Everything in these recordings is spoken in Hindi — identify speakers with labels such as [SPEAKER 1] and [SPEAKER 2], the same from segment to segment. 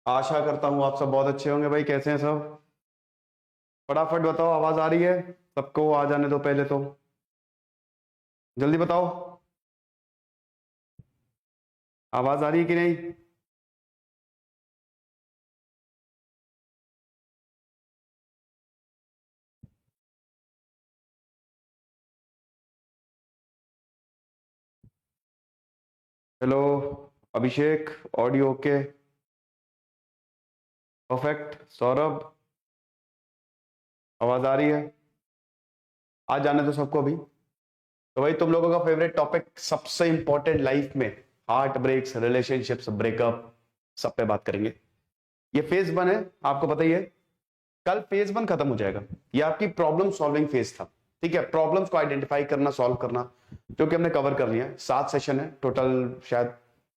[SPEAKER 1] आशा करता हूँ आप सब बहुत अच्छे होंगे। भाई कैसे हैं सब? फटाफट बताओ, आवाज आ रही है? सबको आ जाने दो पहले तो, जल्दी बताओ। आवाज आ रही है कि नहीं? हेलो अभिषेक, ऑडियो ओके? परफेक्ट। सौरभ, आवाज आ रही है? आ जाने दो सबको अभी। तो भाई तुम लोगों का फेवरेट टॉपिक, सबसे इंपॉर्टेंट लाइफ में, हार्ट ब्रेक्स, रिलेशनशिप्स, ब्रेकअप, सब पे बात करेंगे। ये फेज 1 है, आपको पता ही है। कल फेज 1 खत्म हो जाएगा। ये आपकी प्रॉब्लम सॉल्विंग फेज था। ठीक है, प्रॉब्लम्स को आइडेंटिफाई करना, सॉल्व करना, जो कि हमने कवर कर लिया है। 7 सेशन है टोटल, शायद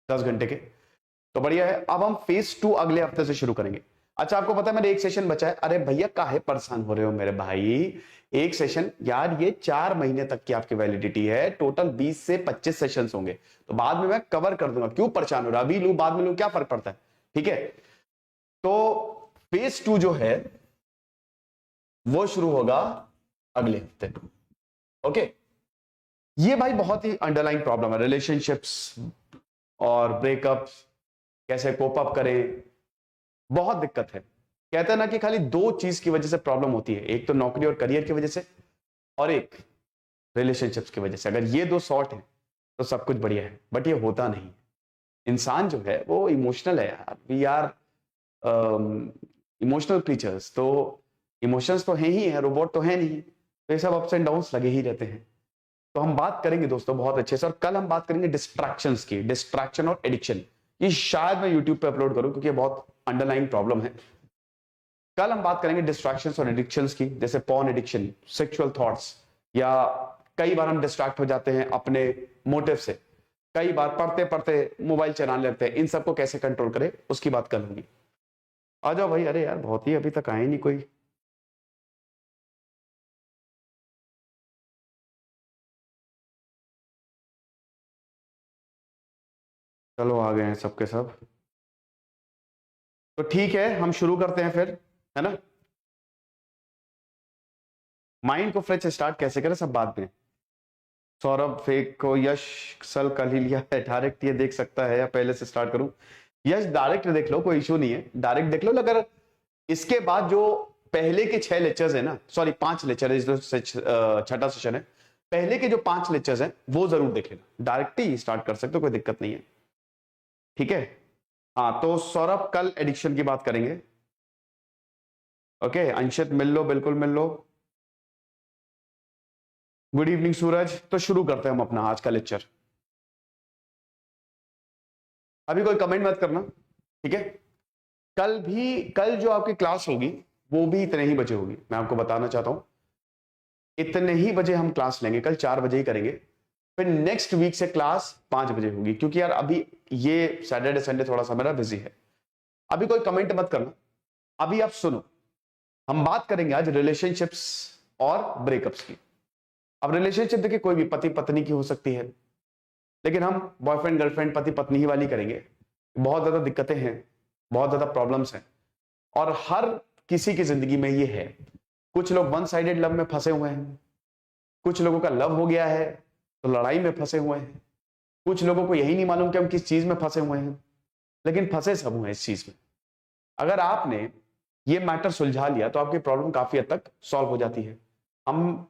[SPEAKER 1] 10 घंटे के। तो बढ़िया है। अब हम फेज 2 अगले हफ्ते से शुरू करेंगे। अच्छा, आपको पता है मेरे एक सेशन बचा है। अरे भैया काहे परेशान हो रहे हो मेरे भाई? एक सेशन यार, ये 4 महीने तक की आपकी वैलिडिटी है। टोटल 20 से 25 सेशन होंगे, तो बाद में मैं कवर कर दूंगा। क्यों परेशान हो रहा? अभी लू बाद में लू, क्या फर्क पड़ता है? ठीक है, तो फेज 2 जो है वो शुरू होगा अगले हफ्ते। ओके, ये भाई बहुत ही अंडरलाइन प्रॉब्लम है, रिलेशनशिप्स और ब्रेकअप्स, कैसे कोप अप करें, बहुत दिक्कत है। कहते हैं ना कि खाली 2 चीज की वजह से प्रॉब्लम होती है, एक तो नौकरी और करियर की वजह से, और एक रिलेशनशिप्स की वजह से। अगर ये 2 सॉर्ट है तो सब कुछ बढ़िया है, बट ये होता नहीं है। इंसान जो है वो इमोशनल है यार। वी आर इमोशनल क्रीचर्स, तो इमोशंस तो है ही है, रोबोट तो है नहीं। तो ये सब अप्स एंड डाउन्स लगे ही रहते हैं। तो हम बात करेंगे दोस्तों बहुत अच्छे से, और कल हम बात करेंगे डिस्ट्रैक्शंस की, डिस्ट्रैक्शन और एडिक्शन। ये शायद मैं यूट्यूब पे अपलोड करूं, क्योंकि ये बहुत अंडरलाइन प्रॉब्लम है। कल हम बात करेंगे डिस्ट्रैक्शंस और एडिक्शंस की, जैसे पॉर्न एडिक्शन, सेक्सुअल थॉट्स, या कई बार हम डिस्ट्रैक्ट हो जाते हैं अपने मोटिव से। कई बार पढ़ते पढ़ते मोबाइल चलाने लगते हैं। इन सबको कैसे कंट्रोल करें, उसकी बात कल होगी। आ जाओ भाई। अरे यार बहुत ही अभी तक आए नहीं कोई। चलो आ गए हैं सबके सब। तो ठीक है, हम शुरू करते हैं फिर, है ना? माइंड को फ्रेश स्टार्ट कैसे करें, सब बात में। सौरभ फेक को यश सल कल ही लिया है डायरेक्ट, ये देख सकता है, या पहले से स्टार्ट करूं? यश डायरेक्ट देख लो, कोई इशू नहीं है, डायरेक्ट देख लो। अगर इसके बाद जो पहले के 6 लेक्चर्स है ना, सॉरी 5 लेक्चर है, जो छठा सेशन है, पहले के जो 5 लेक्चर्स हैं वो जरूर देख लेना। डायरेक्ट ही स्टार्ट कर सकते हो, कोई दिक्कत नहीं है। ठीक है। हाँ, तो सौरभ कल एडिक्शन की बात करेंगे। ओके, अंशित मिल लो, बिल्कुल मिल लो। गुड इवनिंग सूरज। तो शुरू करते हैं हम अपना आज का लेक्चर। अभी कोई कमेंट मत करना, ठीक है? कल जो आपकी क्लास होगी वो भी इतने ही बजे होगी, मैं आपको बताना चाहता हूं। इतने ही बजे हम क्लास लेंगे, कल 4 बजे ही करेंगे। फिर नेक्स्ट वीक से क्लास 5 बजे होगी, क्योंकि यार अभी ये सैटरडे संडे थोड़ा सा मेरा बिजी है। अभी कोई कमेंट मत करना, अभी आप सुनो। हम बात करेंगे आज रिलेशनशिप्स और ब्रेकअप्स की। अब रिलेशनशिप देखिए, कोई भी पति पत्नी की हो सकती है, लेकिन हम बॉयफ्रेंड गर्लफ्रेंड पति पत्नी ही वाली करेंगे। बहुत ज्यादा दिक्कतें हैं, बहुत ज्यादा प्रॉब्लम्स हैं, और हर किसी की जिंदगी में ये है। कुछ लोग वन साइडेड लव में फंसे हुए हैं, कुछ लोगों का लव हो गया है तो लड़ाई में फंसे हुए हैं, कुछ लोगों को यही नहीं मालूम कि हम किस चीज में फंसे हुए हैं, लेकिन फंसे सब हुए इस चीज में। अगर आपने ये मैटर सुलझा लिया तो आपकी प्रॉब्लम काफी हद तक सॉल्व हो जाती है। हम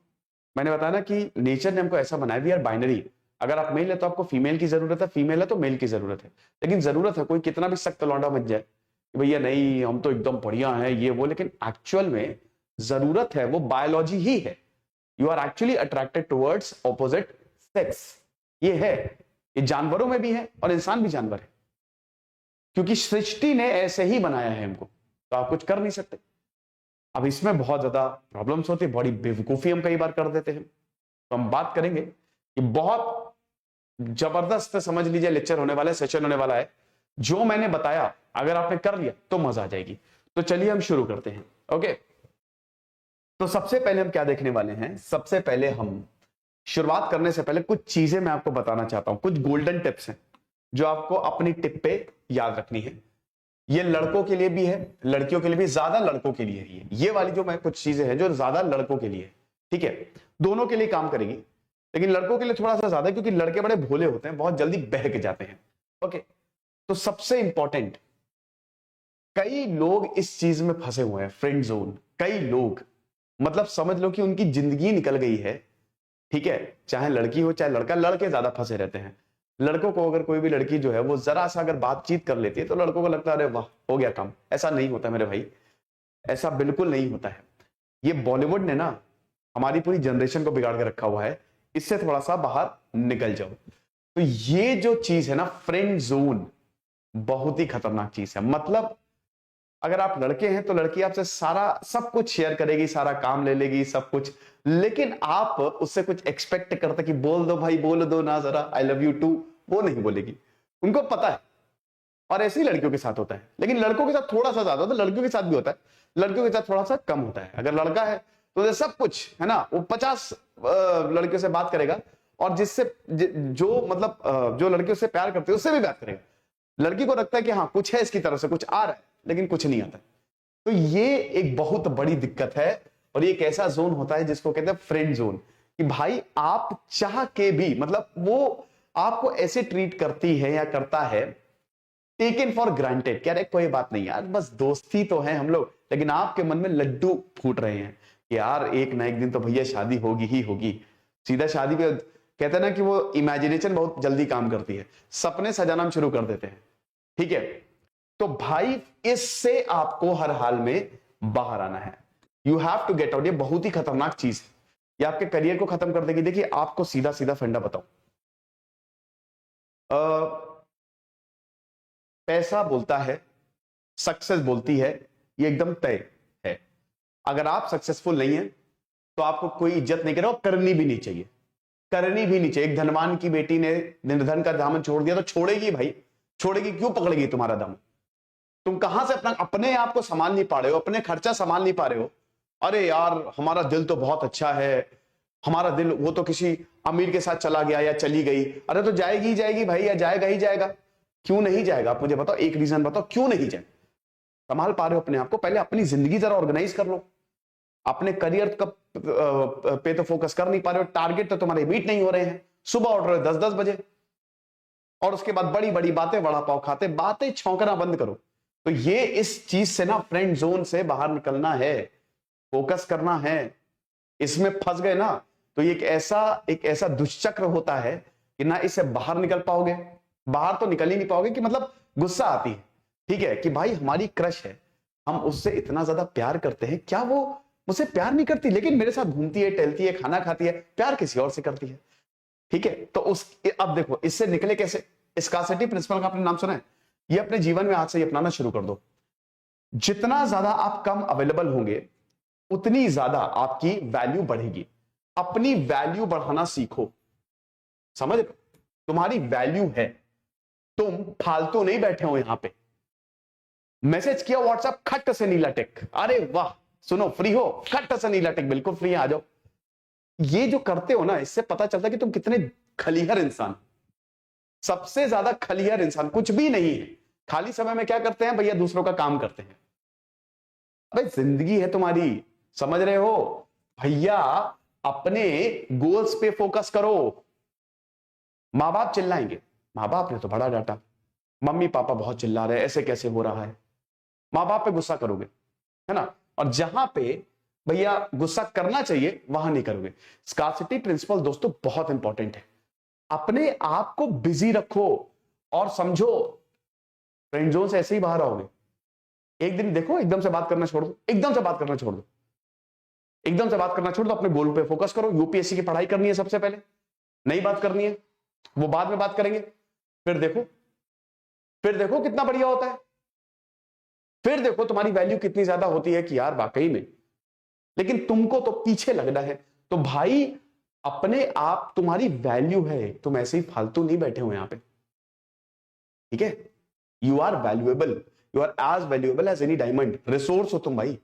[SPEAKER 1] मैंने बताया ना कि नेचर ने हमको ऐसा बनाया, वी आर बाइनरी। अगर आप मेल है तो आपको फीमेल की जरूरत है, फीमेल है तो मेल की जरूरत है। लेकिन जरूरत है, कोई कितना भी सख्त लौंडा बन जाए कि भैया नहीं हम तो एकदम बढ़िया हैं ये वो, लेकिन एक्चुअल में जरूरत है वो बायोलॉजी ही है। You are actually attracted towards opposite sex. ये है, ये जानवरों में भी है और इंसान भी जानवर है, क्योंकि सृष्टि ने ऐसे ही बनाया है हमको, तो आप कुछ कर नहीं सकते। अब इसमें बहुत ज्यादा प्रॉब्लम्स होती है, बड़ी बेवकूफी हम कई बार कर देते हैं। तो हम बात करेंगे कि बहुत जबरदस्त समझ लीजिए लेक्चर होने वाला है, सेशन होने वाला है। जो मैंने बताया अगर आपने कर लिया तो मजा आ जाएगी। तो चलिए हम शुरू करते हैं। ओके, तो सबसे पहले हम क्या देखने वाले हैं? सबसे पहले हम शुरुआत करने से पहले कुछ चीजें मैं आपको बताना चाहता हूं, कुछ गोल्डन टिप्स हैं जो आपको अपनी टिप पे याद रखनी है। ये लड़कों के लिए भी है, लड़कियों के लिए भी, ज्यादा लड़कों के लिए है ये वाली जो मैं कुछ चीजें हैं जो ज्यादा लड़कों के लिए है, ठीक है, दोनों के लिए काम करेगी, लेकिन लड़कों के लिए थोड़ा सा ज्यादा, क्योंकि लड़के बड़े भोले होते हैं, बहुत जल्दी बहक जाते हैं। ओके, तो सबसे इंपॉर्टेंट, कई लोग इस चीज में फंसे हुए हैं, फ्रेंड जोन। कई लोग, मतलब समझ लो कि उनकी जिंदगी निकल गई है, ठीक है, चाहे लड़की हो चाहे लड़का, लड़के ज्यादा फंसे रहते हैं। लड़कों को अगर कोई भी लड़की जो है वो जरा सा अगर बातचीत कर लेती है तो लड़कों को लगता है अरे वाह हो गया काम। ऐसा नहीं होता मेरे भाई, ऐसा बिल्कुल नहीं होता है। ये बॉलीवुड ने ना हमारी पूरी जनरेशन को बिगाड़ के रखा हुआ है, इससे थोड़ा सा बाहर निकल जाओ। तो ये जो चीज है ना फ्रेंड जोन, बहुत ही खतरनाक चीज है। मतलब अगर आप लड़के हैं तो लड़की आपसे सारा सब कुछ शेयर करेगी, सारा काम ले लेगी, सब कुछ, लेकिन आप उससे कुछ एक्सपेक्ट करते कि बोल दो भाई, बोल दो ना जरा आई लव यू टू, वो नहीं बोलेगी, उनको पता है। और ऐसे ही लड़कियों के साथ होता है, लेकिन लड़कों के साथ थोड़ा सा ज्यादा होता है, लड़कियों के साथ भी होता है, लड़कियों के साथ थोड़ा सा कम होता है। अगर लड़का है तो सब कुछ है ना, वो 50 लड़कियों से बात करेगा, और जिससे जो मतलब जो लड़कियों से प्यार करते हैं उससे भी बात करेगा। लड़की को लगता है कि हाँ कुछ है इसकी तरफ से, कुछ आ रहा है, लेकिन कुछ नहीं आता। तो ये एक बहुत बड़ी दिक्कत है, और ये एक ऐसा जोन होता है जिसको कहते हैं फ्रेंड जोन, कि भाई आप चाह के भी, मतलब वो आपको ऐसे ट्रीट करती है या करता है, टेकन फॉर ग्रांटेड, कह रहे कोई बात नहीं यार, बस दोस्ती तो है हम लोग, लेकिन आपके मन में लड्डू फूट रहे हैं कि यार एक ना एक दिन तो भैया शादी होगी ही होगी। सीधा शादी पे कहते हैं ना कि वो इमेजिनेशन बहुत जल्दी काम करती है, सपने सजाना शुरू कर देते हैं, ठीक है। तो भाई इससे आपको हर हाल में बाहर आना है, you have to get out. ये बहुत ही खतरनाक चीज है, ये आपके करियर को खत्म कर देगी। देखिए आपको सीधा सीधा फंडा बताऊं, पैसा बोलता है, सक्सेस बोलती है, ये एकदम तय है। अगर आप सक्सेसफुल नहीं है तो आपको कोई इज्जत नहीं करे, और करनी भी नहीं चाहिए, करनी भी नहीं चाहिए। एक धनवान की बेटी ने निर्धन का दामन छोड़ दिया तो छोड़ेगी भाई, छोड़ेगी क्यों, पकड़ेगी तुम्हारा दामन। तुम कहां से अपने आप को संभाल नहीं पा रहे हो, अपने खर्चा संभाल नहीं पा रहे हो, अरे यार हमारा दिल तो बहुत अच्छा है, हमारा दिल वो तो किसी अमीर के साथ चला गया या चली गई, अरे तो जाएगी ही जाएगी भाई, या जाएगा ही जाएगा। क्यों नहीं जाएगा, आप मुझे बताओ, एक रीजन बताओ क्यों नहीं जाए। संभाल पा रहे हो अपने आप को, पहले अपनी जिंदगी जरा ऑर्गेनाइज कर लो। अपने करियर का पे तो फोकस कर नहीं पा रहे हो, टारगेट तो तुम्हारे मीट नहीं हो रहे हैं, सुबह उठ रहे हो 10-10 बजे, और उसके बाद बड़ी बड़ी बातें, वड़ा पाव खाते, बातें छौंकना बंद करो। तो ये इस चीज से ना, फ्रेंड जोन से बाहर निकलना है, फोकस करना है। इसमें फंस गए ना तो ये एक ऐसा दुष्चक्र होता है कि ना इससे बाहर निकल पाओगे, बाहर तो निकल ही नहीं पाओगे, कि मतलब गुस्सा आती है, ठीक है, कि भाई हमारी क्रश है, हम उससे इतना ज्यादा प्यार करते हैं, क्या वो मुझसे प्यार नहीं करती, लेकिन मेरे साथ घूमती है, टहलती है, खाना खाती है, प्यार किसी और से करती है, ठीक है। तो अब देखो इससे निकले कैसे। स्कार्सिटी प्रिंसिपल का आपने नाम सुना है, ये अपने जीवन में आज से ही अपनाना शुरू कर दो। जितना ज्यादा आप कम अवेलेबल होंगे उतनी ज्यादा आपकी वैल्यू बढ़ेगी। अपनी वैल्यू बढ़ाना सीखो, समझ लो, तुम्हारी वैल्यू है, तुम फालतू नहीं बैठे हो यहां पे। मैसेज किया व्हाट्सएप, खट से नीला टिक, अरे वाह सुनो फ्री हो, खट से नीला टिक, बिल्कुल फ्री है आ जाओ। ये जो करते हो ना, इससे पता चलता है कि तुम कितने खलीहर इंसान, सबसे ज्यादा खलीहर इंसान कुछ भी नहीं है। खाली समय में क्या करते हैं भैया, दूसरों का काम करते हैं। अबे जिंदगी है तुम्हारी, समझ रहे हो भैया, अपने गोल्स पे फोकस करो। मां बाप चिल्लाएंगे, मां बाप ने तो बड़ा डांटा, मम्मी पापा बहुत चिल्ला रहे हैं, ऐसे कैसे हो रहा है, मां बाप पे गुस्सा करोगे, है ना, और जहां पे भैया गुस्सा करना चाहिए वहां नहीं करोगे। स्कार्सिटी प्रिंसिपल दोस्तों बहुत इंपॉर्टेंट है, अपने आप को बिजी रखो, और समझो फ्रेंड जोन से ऐसे ही बाहर आओगे। एक दिन देखो एकदम से बात करना छोड़ दो, एकदम से बात करना छोड़ दो, एकदम से बात करना छोड़ दो, अपने गोल पे फोकस करो। यूपीएससी की पढ़ाई करनी है सबसे पहले, नहीं बात करनी है वो बाद में बात करेंगे। फिर देखो कितना बढ़िया होता है, फिर देखो तुम्हारी वैल्यू कितनी ज्यादा होती है कि यार वाकई में। लेकिन तुमको तो पीछे लगना है, तो भाई अपने आप, तुम्हारी वैल्यू है, तुम ऐसे ही फालतू नहीं बैठे हो यहां पे, ठीक है। You are valuable, you are as valuable as any diamond, resource हो तुम भाई।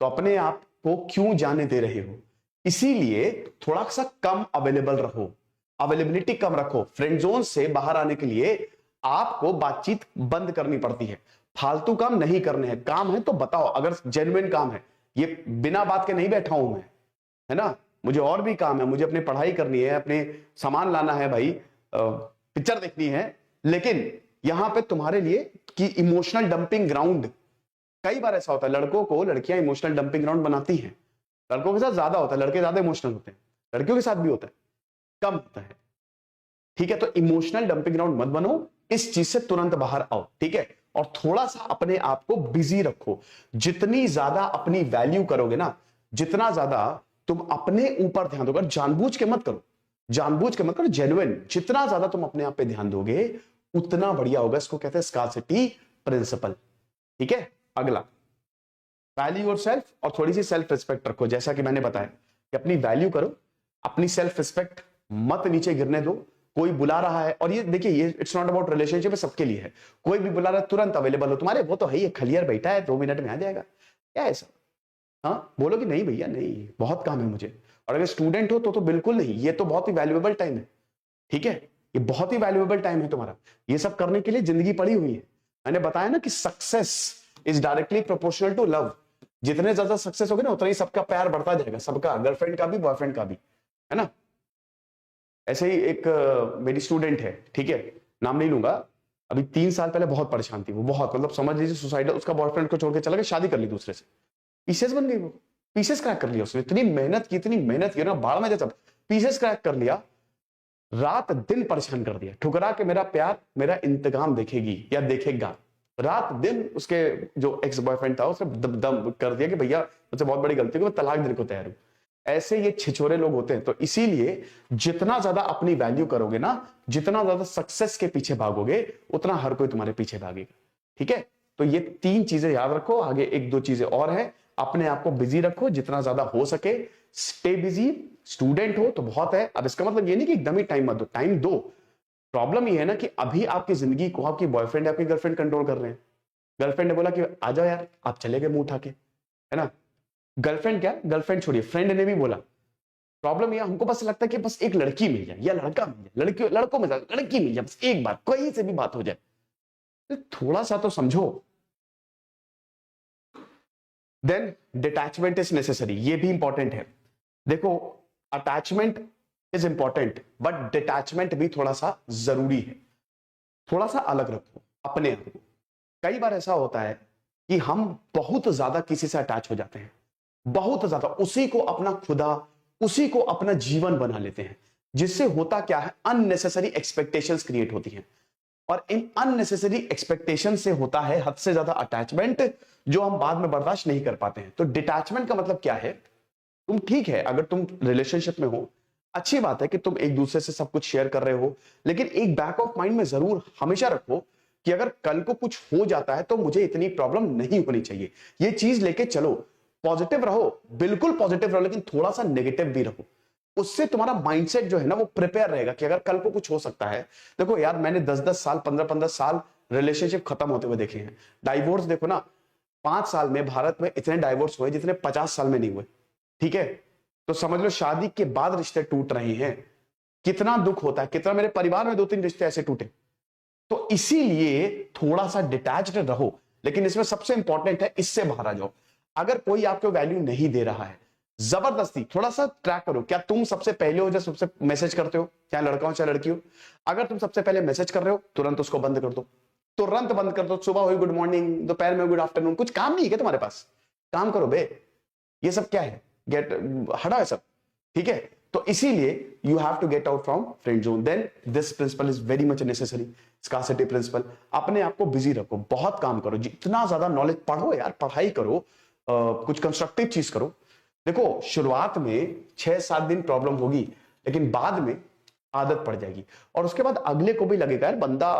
[SPEAKER 1] तो अपने आप को क्यों जाने दे रहे हो, इसीलिए थोड़ा सा कम अवेलेबल रहो, अवेलेबिलिटी कम रखो। फ्रेंड जोन से बाहर आने के लिए आपको बातचीत बंद करनी पड़ती है, फालतू काम नहीं करने हैं। काम है तो बताओ, अगर जेन्युइन काम है, ये बिना बात के नहीं बैठा हूं मैं, है ना, मुझे और भी काम है, मुझे अपनी पढ़ाई करनी है, अपने सामान लाना है भाई, पिक्चर देखनी है, लेकिन यहां पे तुम्हारे लिए कि इमोशनल डंपिंग ग्राउंड, कई बार ऐसा होता है लड़कों को लड़कियां इमोशनल डंपिंग ग्राउंड बनाती हैं। लड़कों के साथ ज्यादा होता है, लड़के ज्यादा इमोशनल होते हैं, लड़कियों के साथ भी होता है, कम होता है, ठीक है। तो इमोशनल डंपिंग ग्राउंड मत बनो, इस चीज से तुरंत बाहर आओ, ठीक है। और थोड़ा सा अपने आप को बिजी रखो। जितनी ज्यादा अपनी वैल्यू करोगे ना, जितना ज्यादा तुम अपने ऊपर ध्यान दोगे, जानबूझ के मत करो, जानबूझ के मत करो, जेन्युइन, जितना ज्यादा तुम अपने आप पे ध्यान दोगे उतना बढ़िया होगा। इसको कहते हैं स्कार्सिटी प्रिंसिपल, ठीक है। अगला, वैल्यू योरसेल्फ, और थोड़ी सी सेल्फ रिस्पेक्ट रखो। जैसा कि मैंने बताया कि अपनी वैल्यू करो, अपनी सेल्फ रिस्पेक्ट मत नीचे गिरने दो। कोई बुला रहा है, और ये देखिए, ये इट्स नॉट अबाउट रिलेशनशिप, सबके लिए है। कोई भी बुला रहा है तुरंत अवेलेबल हो, तुम्हारे वो तो है ही, खलियर बैठा है, 2 मिनट में आ जाएगा, क्या ऐसा, हाँ बोलो कि नहीं भैया नहीं, बहुत काम है मुझे। और अगर स्टूडेंट हो तो बिल्कुल नहीं, ये तो बहुत ही वैल्यूएबल टाइम है, ठीक है, ये बहुत ही वैल्यूएबल टाइम है तुम्हारा। ये सब करने के लिए जिंदगी पड़ी हुई है। मैंने बताया ना कि success is directly proportional to love. जितने ज्यादा सक्सेस होगे ना, उतना ही सबका प्यार बढ़ता जाएगा, सबका, गर्लफ्रेंड का भी, बॉयफ्रेंड का भी, है ना। ऐसे ही एक मेरी स्टूडेंट है, ठीक है, नाम नहीं लूंगा, अभी 3 साल पहले बहुत परेशान थी वो, बहुत, मतलब समझ लीजिए सुसाइडल, उसका बॉयफ्रेंड को छोड़ के चला गया, शादी कर ली दूसरे से, पीसेस बन गई वो, पीसेस क्रैक कर लिया उसने। इतनी मेहनत की ना, बाढ़ में जब पीसेस क्रैक कर लिया, रात दिन परेशान कर दिया, ठुकरा के मेरा प्यार मेरा इंतकाम देखेगी या देखेगा। रात दिन उसके जो एक्स बॉयफ्रेंड था उसने दम कर दिया कि भैया मुझसे बहुत बड़ी गलती हुई, मैं तलाक देने को तैयार हूं। ऐसे ये छिछोरे लोग होते हैं। तो इसीलिए जितना ज्यादा अपनी वैल्यू करोगे ना, जितना ज्यादा सक्सेस के पीछे भागोगे, उतना हर कोई तुम्हारे पीछे भागेगा, ठीक है। तो ये 3 चीजें याद रखो। आगे 1-2 चीजें और है, अपने आप को बिजी रखो जितना ज्यादा हो सके, स्टे बिजी। स्टूडेंट हो तो बहुत है, अब इसका मतलब ये नहीं कि एकदम ही टाइम मत दो, टाइम दो। प्रॉब्लम ये है ना कि अभी आपकी जिंदगी को आपकी बॉयफ्रेंड, आपकी गर्लफ्रेंड कंट्रोल कर रहे हैं। गर्लफ्रेंड ने बोला कि आ जाओ यार, आप चले गए मुंह उठा के, है ना। गर्लफ्रेंड क्या, गर्लफ्रेंड छोड़िए, फ्रेंड ने भी बोला। प्रॉब्लम ये, हमको बस लगता है कि बस एक लड़की मिल जाए या लड़का मिल जाए, लड़कों में लड़की मिल जाए, बस एक बार कोई से भी बात हो जाए। तो थोड़ा सा तो समझो। देन डिटैचमेंट इज नेसेसरी, ये भी इंपॉर्टेंट है। देखो, attachment is important, but detachment भी थोड़ा सा जरूरी है। थोड़ा सा अलग रखो अपने आप को। कई बार ऐसा होता है कि हम बहुत ज्यादा किसी से अटैच हो जाते हैं, बहुत ज्यादा, उसी को अपना खुदा, उसी को अपना जीवन बना लेते हैं, जिससे होता क्या है, अननेसेसरी एक्सपेक्टेशंस क्रिएट होती हैं। और इन अननेसेसरी एक्सपेक्टेशन से होता है हद से ज्यादा अटैचमेंट, जो हम बाद में बर्दाश्त नहीं कर पाते हैं। तो डिटैचमेंट का मतलब क्या है, तुम ठीक है, अगर तुम रिलेशनशिप में हो, अच्छी बात है कि तुम एक दूसरे से सब कुछ शेयर कर रहे हो, लेकिन एक बैक ऑफ माइंड में जरूर हमेशा रखो कि अगर कल को कुछ हो जाता है तो मुझे इतनी प्रॉब्लम नहीं होनी चाहिए। ये चीज लेके चलो, पॉजिटिव रहो, बिल्कुल पॉजिटिव रहो, लेकिन थोड़ा सा नेगेटिव भी रहो। उससे तुम्हारा माइंडसेट जो है ना, वो प्रिपेयर रहेगा कि अगर कल को कुछ हो सकता है। देखो यार, मैंने 10-10 साल, 15-15 साल रिलेशनशिप खत्म होते हुए देखे हैं। डाइवोर्स देखो ना, 5 साल में भारत में इतने डाइवोर्स हुए जितने 50 साल में नहीं हुए, ठीक है। तो समझ लो, शादी के बाद रिश्ते टूट रहे हैं, कितना दुख होता है। कितना, मेरे परिवार में 2-3 रिश्ते ऐसे टूटे। तो इसीलिए थोड़ा सा डिटैच्ड रहो, लेकिन इसमें सबसे इंपॉर्टेंट है, इससे बाहर आ जाओ। अगर कोई आपको वैल्यू नहीं दे रहा है, जबरदस्ती थोड़ा सा ट्रैक करो, क्या तुम सबसे पहले हो जो सबसे मैसेज करते हो, चाहे लड़का हो चाहे लड़की हो। अगर तुम सबसे पहले मैसेज कर रहे हो, तुरंत उसको बंद कर दो, तुरंत बंद कर दो। सुबह हुई गुड मॉर्निंग, दोपहर में गुड आफ्टरनून, कुछ काम नहीं है तुम्हारे पास, काम करो बे। ये सब क्या है, गेट, हटा है सब, ठीक है। तो इसीलिए you have to get out from friend zone. Then this principle is very much necessary, scarcity principle. अपने आप को बिजी रखो, बहुत काम करो, जितना ज्यादा नॉलेज पढ़ो यार, पढ़ाई करो, कुछ कंस्ट्रक्टिव चीज करो। देखो, शुरुआत में 6-7 दिन प्रॉब्लम होगी, लेकिन बाद में आदत पड़ जाएगी, और उसके बाद अगले को भी लगेगा यार बंदा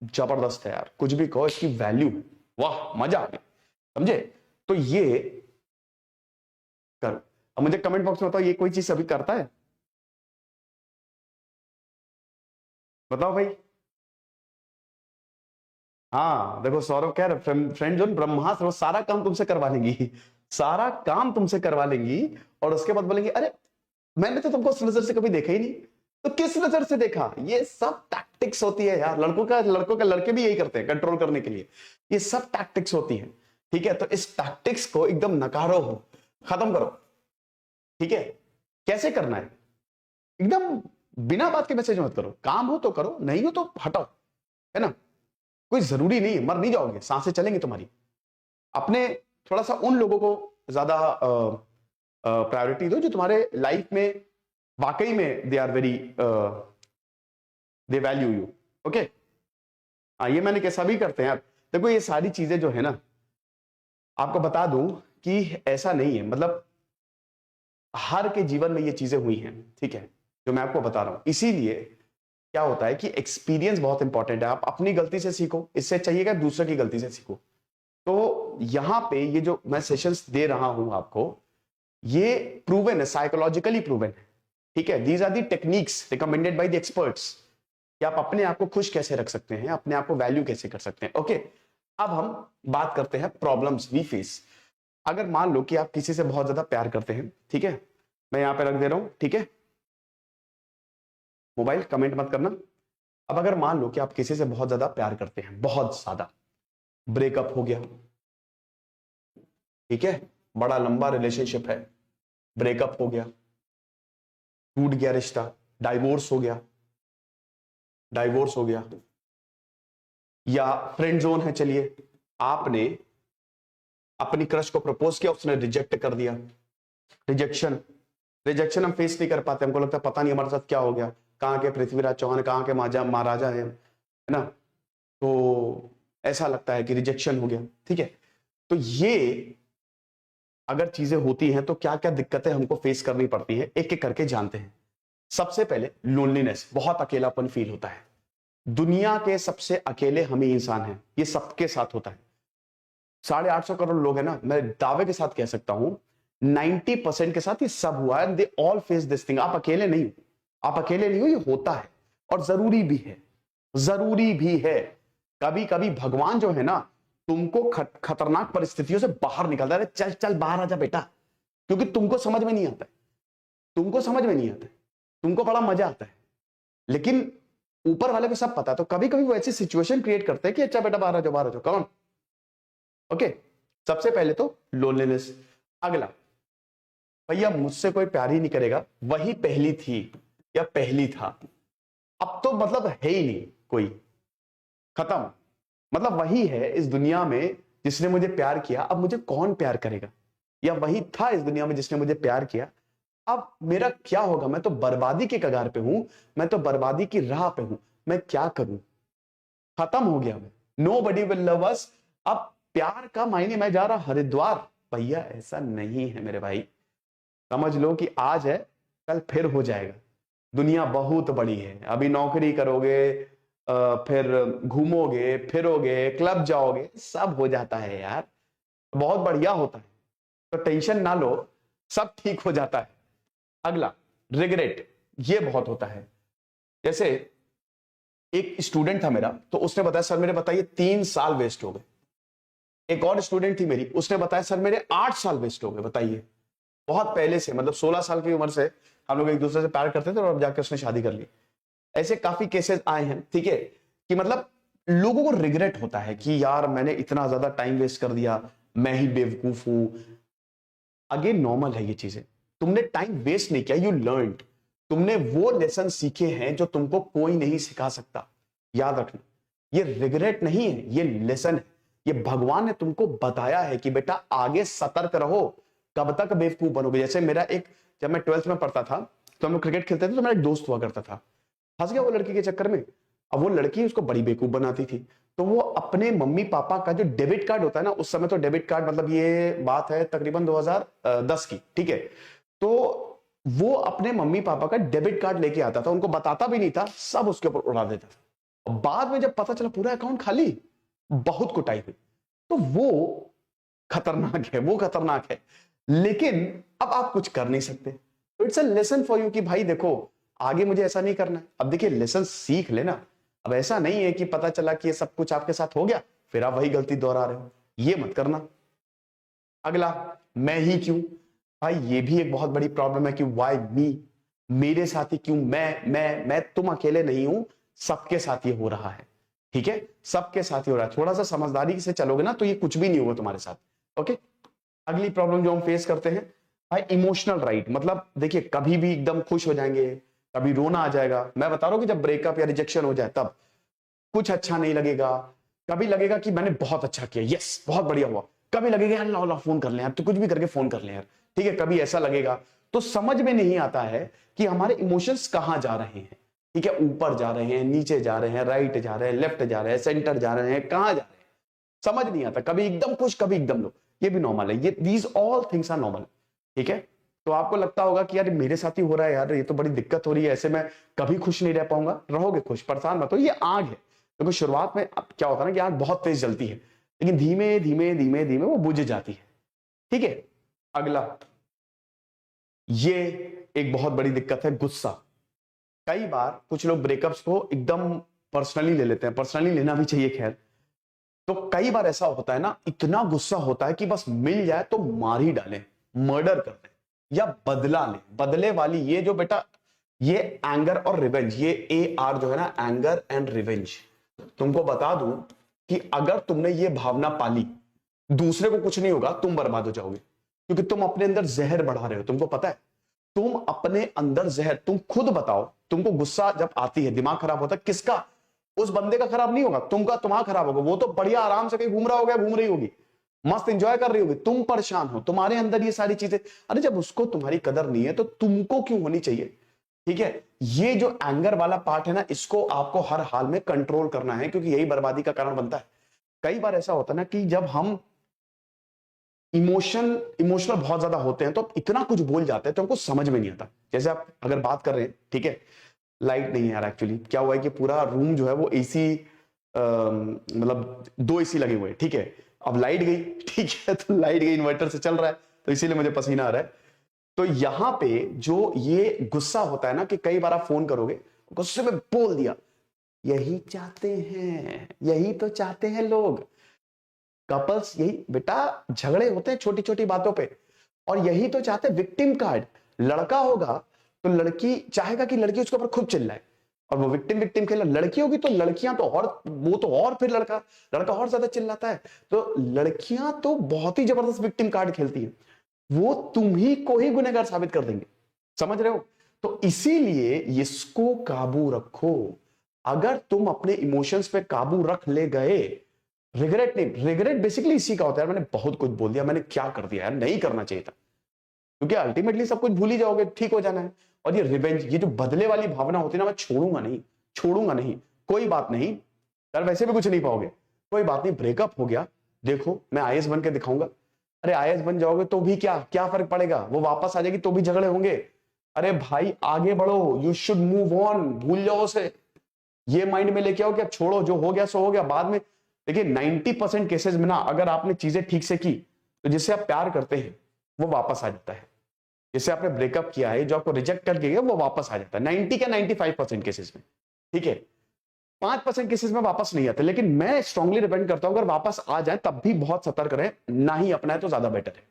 [SPEAKER 1] जबरदस्त है यार, कुछ भी कहो इसकी वैल्यू, वाह मजा आ गया, समझे। तो ये करो। अब मुझे कमेंट बॉक्स में बताओ, ये कोई चीज अभी करता है, बताओ भाई। हाँ देखो, सौरभ कह रहे फ्रेंड जोन ब्रह्मास्त्र, वो सारा काम तुमसे करवा लेंगी, सारा काम तुमसे करवा लेंगी, और उसके बाद बोलेंगे अरे मैंने तो तुमको उस नजर से कभी देखा ही नहीं, तो किस नजर से देखा? ये सब टैक्टिक्स होती है यार, लड़कों का लड़के भी यही करते हैं कंट्रोल करने के लिए। ये सब टैक्टिक्स होती है, ठीक है? तो इस टैक्टिक्स को एकदम नकारो, हो खत्म करो, ठीक है? कैसे करना है? एकदम बिना बात के मैसेज मत करो। काम हो तो करो, नहीं हो तो हटाओ, है ना? कोई जरूरी नहीं, मर नहीं जाओगे, सांसें चलेंगी तुम्हारी। अपने थोड़ा सा उन लोगों को ज्यादा प्रायोरिटी दो जो तुम्हारे लाइफ में वाकई में they are very they value you. Okay, ये मैंने कैसा भी करते हैं यार। देखो ये सारी चीजें जो है ना, आपको बता दूं कि ऐसा नहीं है, मतलब हर के जीवन में ये चीजें हुई हैं, ठीक है, जो मैं आपको बता रहा हूं। इसीलिए क्या होता है कि एक्सपीरियंस बहुत इंपॉर्टेंट है। आप अपनी गलती से सीखो, इससे चाहिएगा दूसरे की गलती से सीखो। तो यहां पे ये जो मैं सेशंस दे रहा हूं आपको, ये प्रूवन है, साइकोलॉजिकली प्रूवन है, ठीक है? These are the techniques recommended by the experts कि आप अपने आप को खुश कैसे रख सकते हैं, अपने आप को वैल्यू कैसे कर सकते हैं। ओके, अब हम बात करते हैं प्रॉब्लम्स वी फेस। अगर मान लो कि आप किसी से बहुत ज्यादा प्यार करते हैं, ठीक है, मैं यहां पे रख दे रहा हूं, ठीक है, मोबाइल कमेंट मत करना। अब अगर मान लो कि आप किसी से बहुत ज्यादा प्यार करते हैं, बहुत ज्यादा, ब्रेकअप हो गया, ठीक है, बड़ा लंबा रिलेशनशिप है, ब्रेकअप हो गया, टूट गया रिश्ता, डाइवोर्स हो गया, डाइवोर्स हो गया, या फ्रेंड जोन है, चलिए आपने अपनी क्रश को प्रपोज किया, उसने रिजेक्ट कर दिया। रिजेक्शन रिजेक्शन हम फेस नहीं कर पाते, हमको लगता है पता नहीं हमारे साथ क्या हो गया, कहाँ के पृथ्वीराज चौहान, कहाँ के महाराजा है ना? तो ऐसा लगता है कि रिजेक्शन हो गया, ठीक है? तो ये अगर चीजें होती हैं तो क्या क्या दिक्कतें हमको फेस करनी पड़ती है, एक एक करके जानते हैं। सबसे पहले लोनलीनेस, बहुत अकेलापन फील होता है। दुनिया के सबसे अकेले हम ही इंसान हैं, ये सबके साथ होता है। 850 करोड़ लोग हैं ना, मैं दावे के साथ कह सकता हूं 90% के साथ ये सब हुआ है। They all face this thing. आप अकेले नहीं हो, आप अकेले नहीं हो, ये होता है और जरूरी भी है, जरूरी भी है। कभी कभी भगवान जो है ना, तुमको खतरनाक परिस्थितियों से बाहर निकालता है। चल चल बाहर आजा बेटा, क्योंकि तुमको समझ में नहीं आता है, तुमको समझ में नहीं आता है, तुमको बड़ा मजा आता है, लेकिन ऊपर वाले को सब पता है। तो कभी कभी वो ऐसी सिचुएशन क्रिएट करते हैं कि अच्छा बेटा बाहर आ जाओ, बाहर आ जाओ, कौन? ओके, सबसे पहले तो लोनलीनेस। अगला, भैया मुझसे कोई प्यार ही नहीं करेगा, वही पहली थी या पहली था, अब तो मतलब है ही नहीं कोई, खत्म। मतलब वही है इस दुनिया में जिसने मुझे प्यार किया, अब मुझे कौन प्यार करेगा? या वही था इस दुनिया में जिसने मुझे प्यार किया, अब मेरा क्या होगा? मैं तो बर्बादी के कगार पे हूं, मैं तो बर्बादी की राह पे हूं, मैं क्या करूं? खत्म हो गया मैं। Nobody will love us. अब प्यार का मायने मैं जा रहा हरिद्वार, भैया ऐसा नहीं है मेरे भाई। समझ लो कि आज है, कल फिर हो जाएगा। दुनिया बहुत बड़ी है, अभी नौकरी करोगे, फिर घूमोगे फिरोगे, क्लब जाओगे, सब हो जाता है यार, बहुत बढ़िया होता है। तो टेंशन ना लो, सब ठीक हो जाता है। अगला, रिग्रेट, ये बहुत होता है। जैसे एक स्टूडेंट था मेरा, तो उसने बताया सर मेरे बताइए 3 साल वेस्ट हो गए। एक और स्टूडेंट थी मेरी, उसने बताया सर मेरे 8 साल वेस्ट हो गए, बताइए। बहुत पहले से, मतलब 16 साल की उम्र से हम लोग एक दूसरे से प्यार करते थे और अब जाके उसने शादी कर ली। ऐसे काफी केसेस आए हैं, ठीक है, कि मतलब लोगों को रिग्रेट होता है कि यार मैंने इतना ज्यादा टाइम वेस्ट कर दिया, मैं ही बेवकूफ हूं। अगेन नॉर्मल है ये चीजें, तुमने टाइम वेस्ट नहीं किया, यू लर्नड। तुमने वो लेसन सीखे हैं जो तुमको कोई नहीं सिखा सकता, याद रखना। ये रिग्रेट नहीं है, ये लेसन है। ये भगवान ने तुमको बताया है कि बेटा आगे सतर्क रहो, कब तक बेवकूफ बनोगे। जैसे मेरा एक, जब मैं 12th में पढ़ता था तो हम लोग क्रिकेट खेलते थे, तो मेरा एक दोस्त हुआ करता था, फंस गया वो लड़की के चक्कर में। अब वो लड़की उसको बड़ी बेवकूफ बनाती थी, तो वो अपने मम्मी पापा का जो डेबिट कार्ड होता है ना, उस समय तो डेबिट कार्ड, मतलब ये बात है तकरीबन 2010 की, ठीक है, तो वो अपने मम्मी पापा का डेबिट कार्ड लेके आता था, उनको बताता भी नहीं था, सब उसके ऊपर उड़ा देता था। बाद में जब पता चला पूरा अकाउंट खाली, बहुत कुटाई हुई। तो वो खतरनाक है, वो खतरनाक है, लेकिन अब आप कुछ कर नहीं सकते। तो it's a lesson for you कि भाई देखो आगे मुझे ऐसा नहीं करना है। अब देखिए लेसन सीख लेना। अब ऐसा नहीं है कि पता चला कि ये सब कुछ आपके साथ हो गया फिर आप वही गलती दोहरा रहे हो, ये मत करना। अगला, मैं ही क्यों, भाई ये भी एक बहुत बड़ी प्रॉब्लम है कि व्हाई मी। मेरे साथ ही क्यों, मैं तुम अकेले नहीं हूं, सबके साथ ये हो रहा है, ठीक है, सबके साथ ही हो रहा है। थोड़ा सा समझदारी से चलोगे ना तो ये कुछ भी नहीं होगा तुम्हारे साथ। ओके, अगली प्रॉब्लम जो हम फेस करते हैं भाई, इमोशनल राइट। मतलब देखिए, कभी भी एकदम खुश हो जाएंगे, कभी रोना आ जाएगा। मैं बता रहा हूं कि जब ब्रेकअप या रिजेक्शन हो जाए तब कुछ अच्छा नहीं लगेगा। कभी लगेगा कि मैंने बहुत अच्छा किया, यस बहुत बढ़िया हुआ। कभी लगेगा यार ला ला फोन कर ले यार, तो कुछ भी करके फोन कर ले यार, ठीक है। कभी ऐसा लगेगा। तो समझ में नहीं आता है कि हमारे इमोशंस कहां जा रहे हैं, ठीक है। ऊपर जा रहे हैं, नीचे जा रहे हैं, राइट जा रहे हैं, लेफ्ट जा रहे हैं, सेंटर जा रहे हैं, कहां जा रहे हैं समझ नहीं आता। कभी एकदम खुश, कभी एकदम लो, ये भी नॉर्मल है। ये these all things are normal, ठीक है। तो आपको लगता होगा कि यार मेरे साथ ही हो रहा है यार, ये तो बड़ी दिक्कत हो रही है, ऐसे मैं कभी खुश नहीं रह पाऊंगा। रहोगे खुश, परेशान मत हो, ये आग है। क्योंकि शुरुआत में क्या होता है ना कि आग बहुत तेज जलती है, लेकिन धीमे धीमे धीमे धीमे वो बुझ जाती है, ठीक है। अगला, ये एक बहुत बड़ी दिक्कत है, गुस्सा। कई बार कुछ लोग ब्रेकअप्स को एकदम पर्सनली ले लेते हैं, पर्सनली लेना भी चाहिए खैर। तो कई बार ऐसा होता है ना, इतना गुस्सा होता है कि बस मिल जाए तो मार ही डालें, मर्डर कर दें या बदला लें। बदले वाली ये जो बेटा, ये एंगर और रिवेंज, ये AR जो है ना, एंगर एंड रिवेंज। तुमको बता दूं कि अगर तुमने ये भावना पाली, दूसरे को कुछ नहीं होगा, तुम बर्बाद हो जाओगे। क्योंकि तुम अपने अंदर जहर बढ़ा रहे हो। तुमको पता है, तुम अपने अंदर जहर, तुम खुद बताओ, तुमको गुस्सा जब आती है, दिमाग खराब होता है, किसका? उस बंदे का खराब नहीं होगा, तुमका, तुम्हारा खराब होगा। वो तो बढ़िया आराम से कहीं घूम रहा होगा, घूम रही होगी, मस्त एंजॉय कर रही होगी, तुम परेशान हो, तुम्हारे अंदर ये सारी चीजें। अरे जब उसको तुम्हारी कदर नहीं है तो तुमको क्यों होनी चाहिए, ठीक है। ये जो एंगर वाला पार्ट है ना, इसको आपको हर हाल में कंट्रोल करना है, क्योंकि यही बर्बादी का कारण बनता है। कई बार ऐसा होता है ना कि जब हम इमोशनल बहुत ज्यादा होते हैं तो आप इतना कुछ बोल जाते हैं तो हमको समझ में नहीं आता। जैसे आप अगर बात कर रहे हैं, ठीक है, लाइट नहीं है यार, एक्चुअली क्या हुआ है कि पूरा रूम जो है वो AC, मतलब 2 AC लगे हुए हैं, ठीक है। अब लाइट गई, ठीक है, तो लाइट गई, इन्वर्टर से चल रहा है, तो इसीलिए मुझे पसीना आ रहा है। तो यहां पे जो ये गुस्सा होता है ना, कि कई बार आप फोन करोगे, गुस्से में बोल दिया, यही चाहते हैं, यही तो चाहते हैं लोग। कपल्स यही बेटा, झगड़े होते हैं छोटी छोटी बातों पे, और यही तो चाहते हैं। विक्टिम कार्ड, लड़का होगा तो लड़की चाहेगा कि लड़की उसके ऊपर खूब चिल्लाए, और वो विक्टिम विक्टिम खेला। लड़की होगी तो लड़कियां तो और, वो तो और, फिर लड़का लड़का और ज्यादा चिल्लाता है। तो लड़कियां तो बहुत ही जबरदस्त विक्टिम कार्ड खेलती हैं, वो तुम ही को ही गुनहगार साबित कर देंगे, समझ रहे हो। तो इसीलिए इसको काबू रखो। अगर तुम अपने इमोशंस पे काबू रख ले गए, रिग्रेट नहीं, रिग्रेट बेसिकली इसी का होता है, मैंने बहुत कुछ बोल दिया, मैंने क्या कर दिया यार, नहीं करना चाहिए था। क्योंकि अल्टीमेटली सब कुछ भूल ही जाओगे, ठीक हो जाना है। और ये रिवेंज, ये जो बदले वाली भावना होती है ना, मैं छोड़ूंगा नहीं, छोड़ूंगा नहीं, कोई बात नहीं यार, वैसे भी कुछ नहीं पाओगे, कोई बात नहीं, ब्रेकअप हो गया, देखो मैं IAS बन के दिखाऊंगा। अरे IAS बन जाओगे तो भी क्या क्या फर्क पड़ेगा, वो वापस आ जाएगी तो भी झगड़े होंगे। अरे भाई आगे बढ़ो, यू शुड मूव ऑन, भूल जाओ उसे। ये माइंड में लेके आओ कि अब छोड़ो, जो हो गया सो हो गया, बाद में। देखिए 90% केसेस में ना, अगर आपने चीजें ठीक से की तो जिससे आप प्यार करते हैं वो वापस आ जाता है। जिससे आपने ब्रेकअप किया है, जो आपको रिजेक्ट करके गया, वो वापस आ जाता है 90 या 95% केसेस में, ठीक है। 5% केसेस में वापस नहीं आते, लेकिन मैं स्ट्रांगली रिकमेंड करता हूं अगर वापस आ जाए तब भी बहुत सतर्क रहें, ना ही अपनाए तो ज्यादा बेटर है।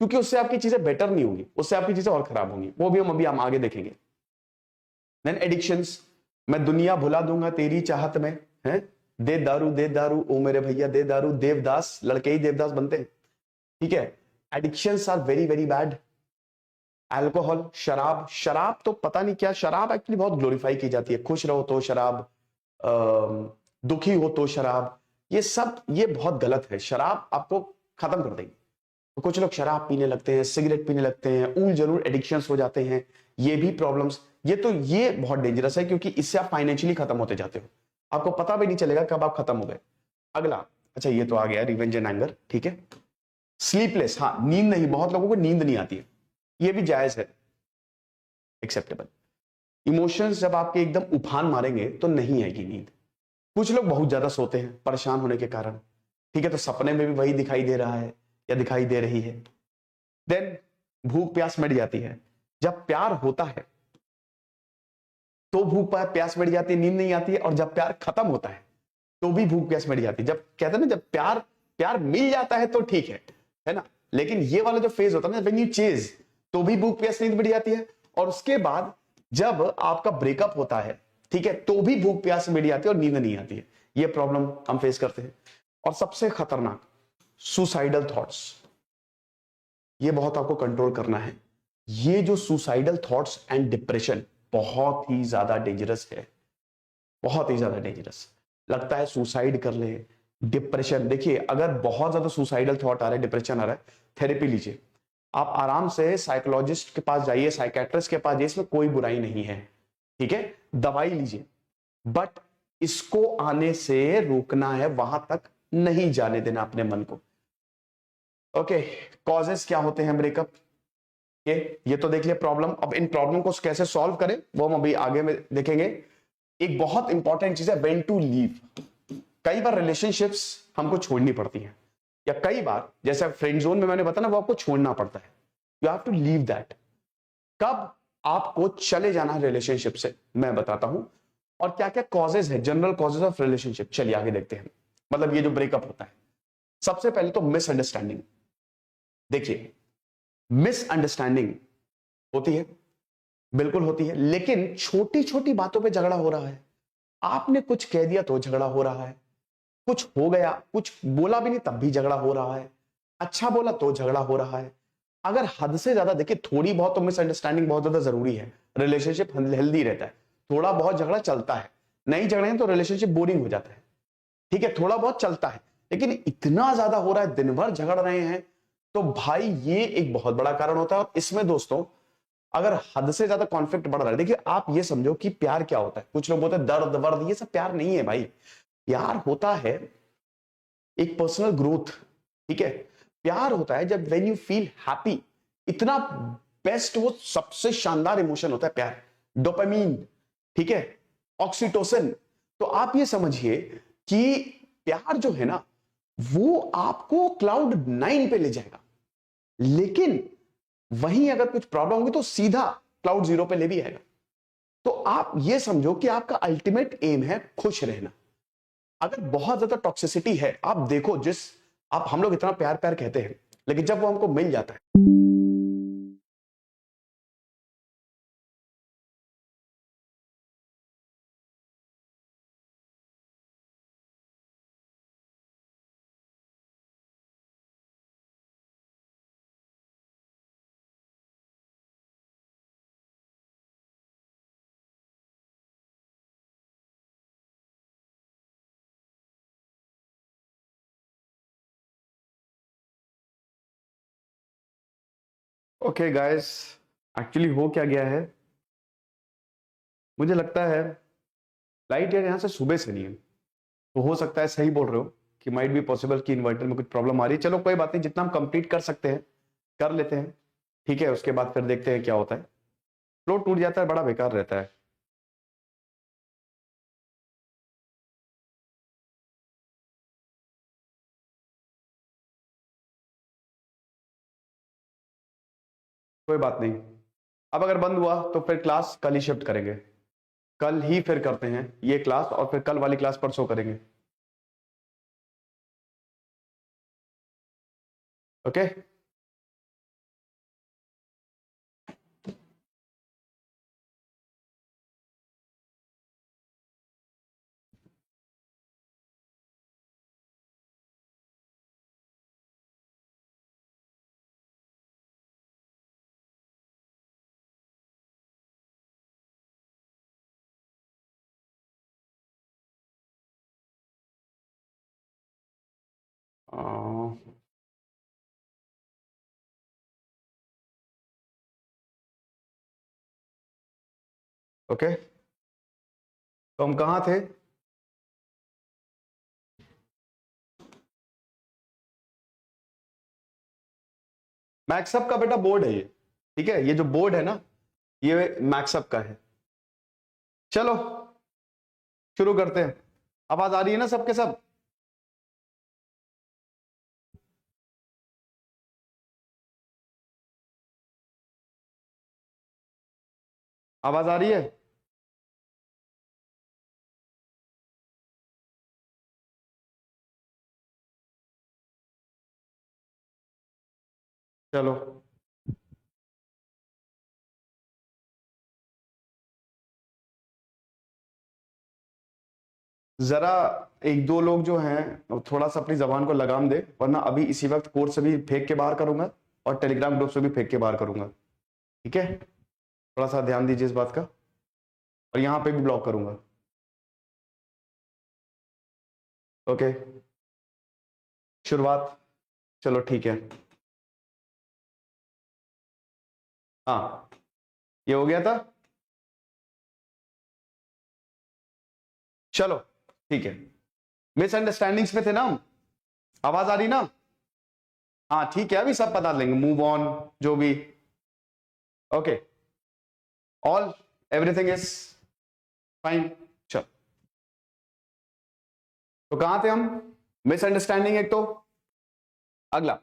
[SPEAKER 1] क्योंकि उससे आपकी चीजें बेटर नहीं होंगी, उससे आपकी चीजें और खराब होंगी, वो भी हम आगे देखेंगे। देन एडिक्शंस, मैं दुनिया भुला दूंगा तेरी चाहत में, है, दे दारू ओ मेरे भैया दे दारू। देवदास, लड़के ही देवदास बनते हैं, ठीक है। Addictions are very very bad. Alcohol, शराब, शराब तो पता नहीं क्या, शराब एक्चुअली बहुत ग्लोरीफाई की जाती है, खुश रहो तो शराब, दुखी हो तो शराब, ये सब ये बहुत गलत है। शराब आपको खत्म कर देगी। तो कुछ लोग शराब पीने लगते हैं, सिगरेट पीने लगते हैं, ऊल जरूर एडिक्शंस हो जाते हैं, ये भी प्रॉब्लम्स। ये बहुत डेंजरस है, क्योंकि इससे आप फाइनेंशियली खत्म होते जाते हो, आपको पता भी नहीं चलेगा कब आप खत्म हो गए। अगला, अच्छा ये तो आ गया रिवेंज एंड एंगर, ठीक है। स्लीपलेस, हाँ नींद नहीं, बहुत लोगों को नींद नहीं आती है, ये भी जायज है, एक्सेप्टेबल। इमोशंस जब आपके एकदम उफान मारेंगे तो नहीं आएगी नींद। कुछ लोग बहुत ज्यादा सोते हैं परेशान होने के कारण, ठीक है, तो सपने में भी वही दिखाई दे रहा है या दिखाई दे रही है। देन भूख प्यास मिट जाती है। जब प्यार होता है तो भूख प्यास मिट जाती है, नींद नहीं आती है, और जब प्यार खत्म होता है तो भी भूख प्यास मिट जाती है। जब कहते हैं ना, जब प्यार मिल जाता है तो ठीक है ना, लेकिन ये वाला जो फेज होता है ना, व्हेन यू चेज, तो भी भूख प्यास नींद मिट जाती है, और उसके बाद जब आपका ब्रेकअप होता है, ठीक है, तो भी भूख प्यास मेरी आती है और नींद नहीं आती है। ये प्रॉब्लम हम फेस करते हैं। और सबसे खतरनाक, सुसाइडल थॉट्स, ये बहुत आपको कंट्रोल करना है। ये जो सुसाइडल थॉट्स एंड डिप्रेशन बहुत ही ज्यादा डेंजरस है, बहुत ही ज्यादा डेंजरस। लगता है सुसाइड कर ले। डिप्रेशन, देखिए अगर बहुत ज्यादा सुसाइडल थॉट आ रहा है, डिप्रेशन आ रहा है, थेरेपी लीजिए। आप आराम से साइकोलॉजिस्ट के पास जाइए, साइकेट्रिस्ट के पास जाइए, इसमें कोई बुराई नहीं है, ठीक है, दवाई लीजिए। बट इसको आने से रोकना है, वहां तक नहीं जाने देना अपने मन को। ओके, कॉजेस क्या होते हैं ब्रेकअप ये तो देख लिया प्रॉब्लम। अब इन प्रॉब्लम को कैसे सॉल्व करें वो हम अभी आगे में देखेंगे। एक बहुत इंपॉर्टेंट चीज है व्हेन टू लीव। कई बार रिलेशनशिप्स हमको छोड़नी पड़ती हैं, या कई बार जैसे फ्रेंड जोन में मैंने बताया ना, वो आपको छोड़ना पड़ता है। You have to leave that. कब आपको चले जाना है रिलेशनशिप से, मैं बताता हूं। और क्या क्या कॉजेज है, जनरल कॉजेज ऑफ रिलेशनशिप, चलिए आगे देखते हैं। मतलब ये जो ब्रेकअप होता है, सबसे पहले तो मिसअंडरस्टैंडिंग। देखिए, मिसअंडरस्टैंडिंग होती है, बिल्कुल होती है, लेकिन छोटी छोटी बातों पे झगड़ा हो रहा है। आपने कुछ कह दिया तो झगड़ा हो रहा है, कुछ हो गया, कुछ बोला भी नहीं तब भी झगड़ा हो रहा है, अच्छा बोला तो झगड़ा हो रहा है। अगर हद से ज्यादा, देखिए थोड़ी बहुत तो मिसअंडरस्टैंडिंग बहुत ज्यादा जरूरी है, रिलेशनशिप हेल्दी रहता है। थोड़ा बहुत झगड़ा चलता है, नहीं झगड़े तो रिलेशनशिप बोरिंग हो जाता है, ठीक है, थोड़ा बहुत चलता है। लेकिन इतना ज्यादा हो रहा है, दिन भर झगड़ रहे हैं, तो भाई ये एक बहुत बड़ा कारण होता है। और इसमें दोस्तों, अगर हद से ज्यादा कॉन्फ्लिक्ट बढ़ रहा है, देखिए आप ये समझो कि प्यार क्या होता है। कुछ लोग बोलते हैं दर्द वर्द, ये सब प्यार नहीं है भाई। प्यार होता है एक पर्सनल ग्रोथ, ठीक है। प्यार होता है जब व्हेन यू फील हैप्पी, इतना बेस्ट, वो सबसे शानदार इमोशन होता है प्यार। डोपामीन, ठीक है, ऑक्सीटोसिन। तो आप ये समझिए कि प्यार जो है ना, वो आपको क्लाउड 9 पे ले जाएगा। लेकिन वहीं अगर कुछ प्रॉब्लम होगी तो सीधा क्लाउड 0 पे ले भी आएगा। तो आप ये समझो कि आपका अल्टीमेट एम है खुश रहना। अगर बहुत ज्यादा टॉक्सिसिटी है, आप देखो, जिस आप हम लोग इतना प्यार प्यार कहते हैं, लेकिन जब वो हमको मिल जाता है, ओके गाइस, एक्चुअली हो क्या गया है, मुझे लगता है लाइट यार यहाँ से सुबह से नहीं है। तो हो सकता है सही बोल रहे हो कि माइट बी पॉसिबल कि इन्वर्टर में कुछ प्रॉब्लम आ रही है। चलो कोई बात नहीं, जितना हम कंप्लीट कर सकते हैं कर लेते हैं, ठीक है। उसके बाद फिर देखते हैं क्या होता है। फ्लो टूट जाता है, बड़ा बेकार रहता है। कोई बात नहीं, अब अगर बंद हुआ तो फिर क्लास कल ही शिफ्ट करेंगे। कल ही फिर करते हैं ये क्लास, और फिर कल वाली क्लास परसों करेंगे। ओके। ओके, तो हम कहाँ थे? मैक्सअप का बेटा बोर्ड है ये, ठीक है, ये जो बोर्ड है ना, ये मैक्सअप का है। चलो शुरू करते हैं। आवाज आ रही है ना सबके सब? आवाज आ रही है? चलो। जरा एक दो लोग जो हैं थोड़ा सा अपनी जबान को लगाम दे, वरना अभी इसी वक्त कोर्स से भी फेंक के बाहर करूंगा और टेलीग्राम ग्रुप से भी फेंक के बाहर करूंगा। ठीक है, थोड़ा सा ध्यान दीजिए इस बात का, और यहां पे भी ब्लॉक करूंगा। ओके, शुरुआत, चलो ठीक है। हाँ, ये हो गया था, चलो ठीक है। मिसअंडरस्टैंडिंग्स में थे ना हम, आवाज आ रही ना? हाँ ठीक है, अभी सब बता लेंगे, मूव ऑन जो भी। Okay, all everything is fine. चलो, तो कहां थे हम? मिसअंडरस्टैंडिंग एक, तो अगला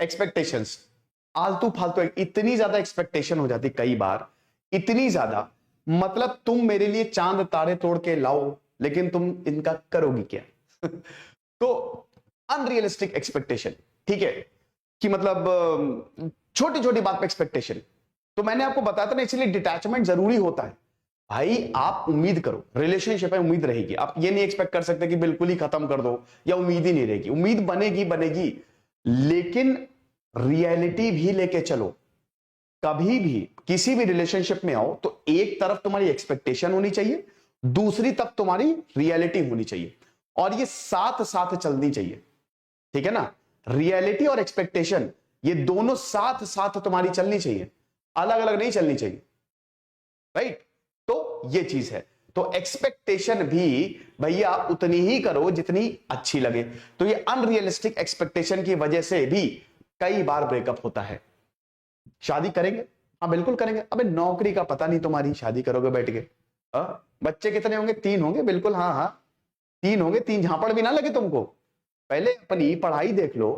[SPEAKER 1] एक्सपेक्टेशंस। आलतू फालतू इतनी ज्यादा एक्सपेक्टेशन हो जाती कई बार, इतनी ज्यादा, मतलब तुम मेरे लिए चांद तारे तोड़ के लाओ, लेकिन तुम इनका करोगी क्या? तो अनरियलिस्टिक एक्सपेक्टेशन, ठीक है, कि मतलब छोटी छोटी बात पे एक्सपेक्टेशन। तो मैंने आपको बताया था ना, इसलिए डिटैचमेंट जरूरी होता है भाई। आप उम्मीद करो, रिलेशनशिप में उम्मीद रहेगी, आप ये नहीं एक्सपेक्ट कर सकते कि बिल्कुल ही खत्म कर दो या उम्मीद ही नहीं रहेगी। उम्मीद बनेगी बनेगी, लेकिन रियलिटी भी लेके चलो। कभी भी किसी भी रिलेशनशिप में आओ तो एक तरफ तुम्हारी एक्सपेक्टेशन होनी चाहिए, दूसरी तरफ तुम्हारी रियलिटी होनी चाहिए, और ये साथ साथ चलनी चाहिए। ठीक है ना? रियलिटी और एक्सपेक्टेशन ये दोनों साथ साथ तुम्हारी चलनी चाहिए, अलग अलग नहीं चलनी चाहिए। राइट? तो ये चीज है। तो एक्सपेक्टेशन भी भैया उतनी ही करो जितनी अच्छी लगे। तो ये अनरियलिस्टिक एक्सपेक्टेशन की वजह से भी कई बार ब्रेकअप होता है। शादी करेंगे? हाँ बिल्कुल करेंगे। अबे नौकरी का पता नहीं तुम्हारी, शादी करोगे बैठ के? बच्चे कितने होंगे? 3 होंगे, बिल्कुल, हाँ हाँ 3 होंगे। 3 झापड़ भी ना लगे तुमको। पहले अपनी पढ़ाई देख लो,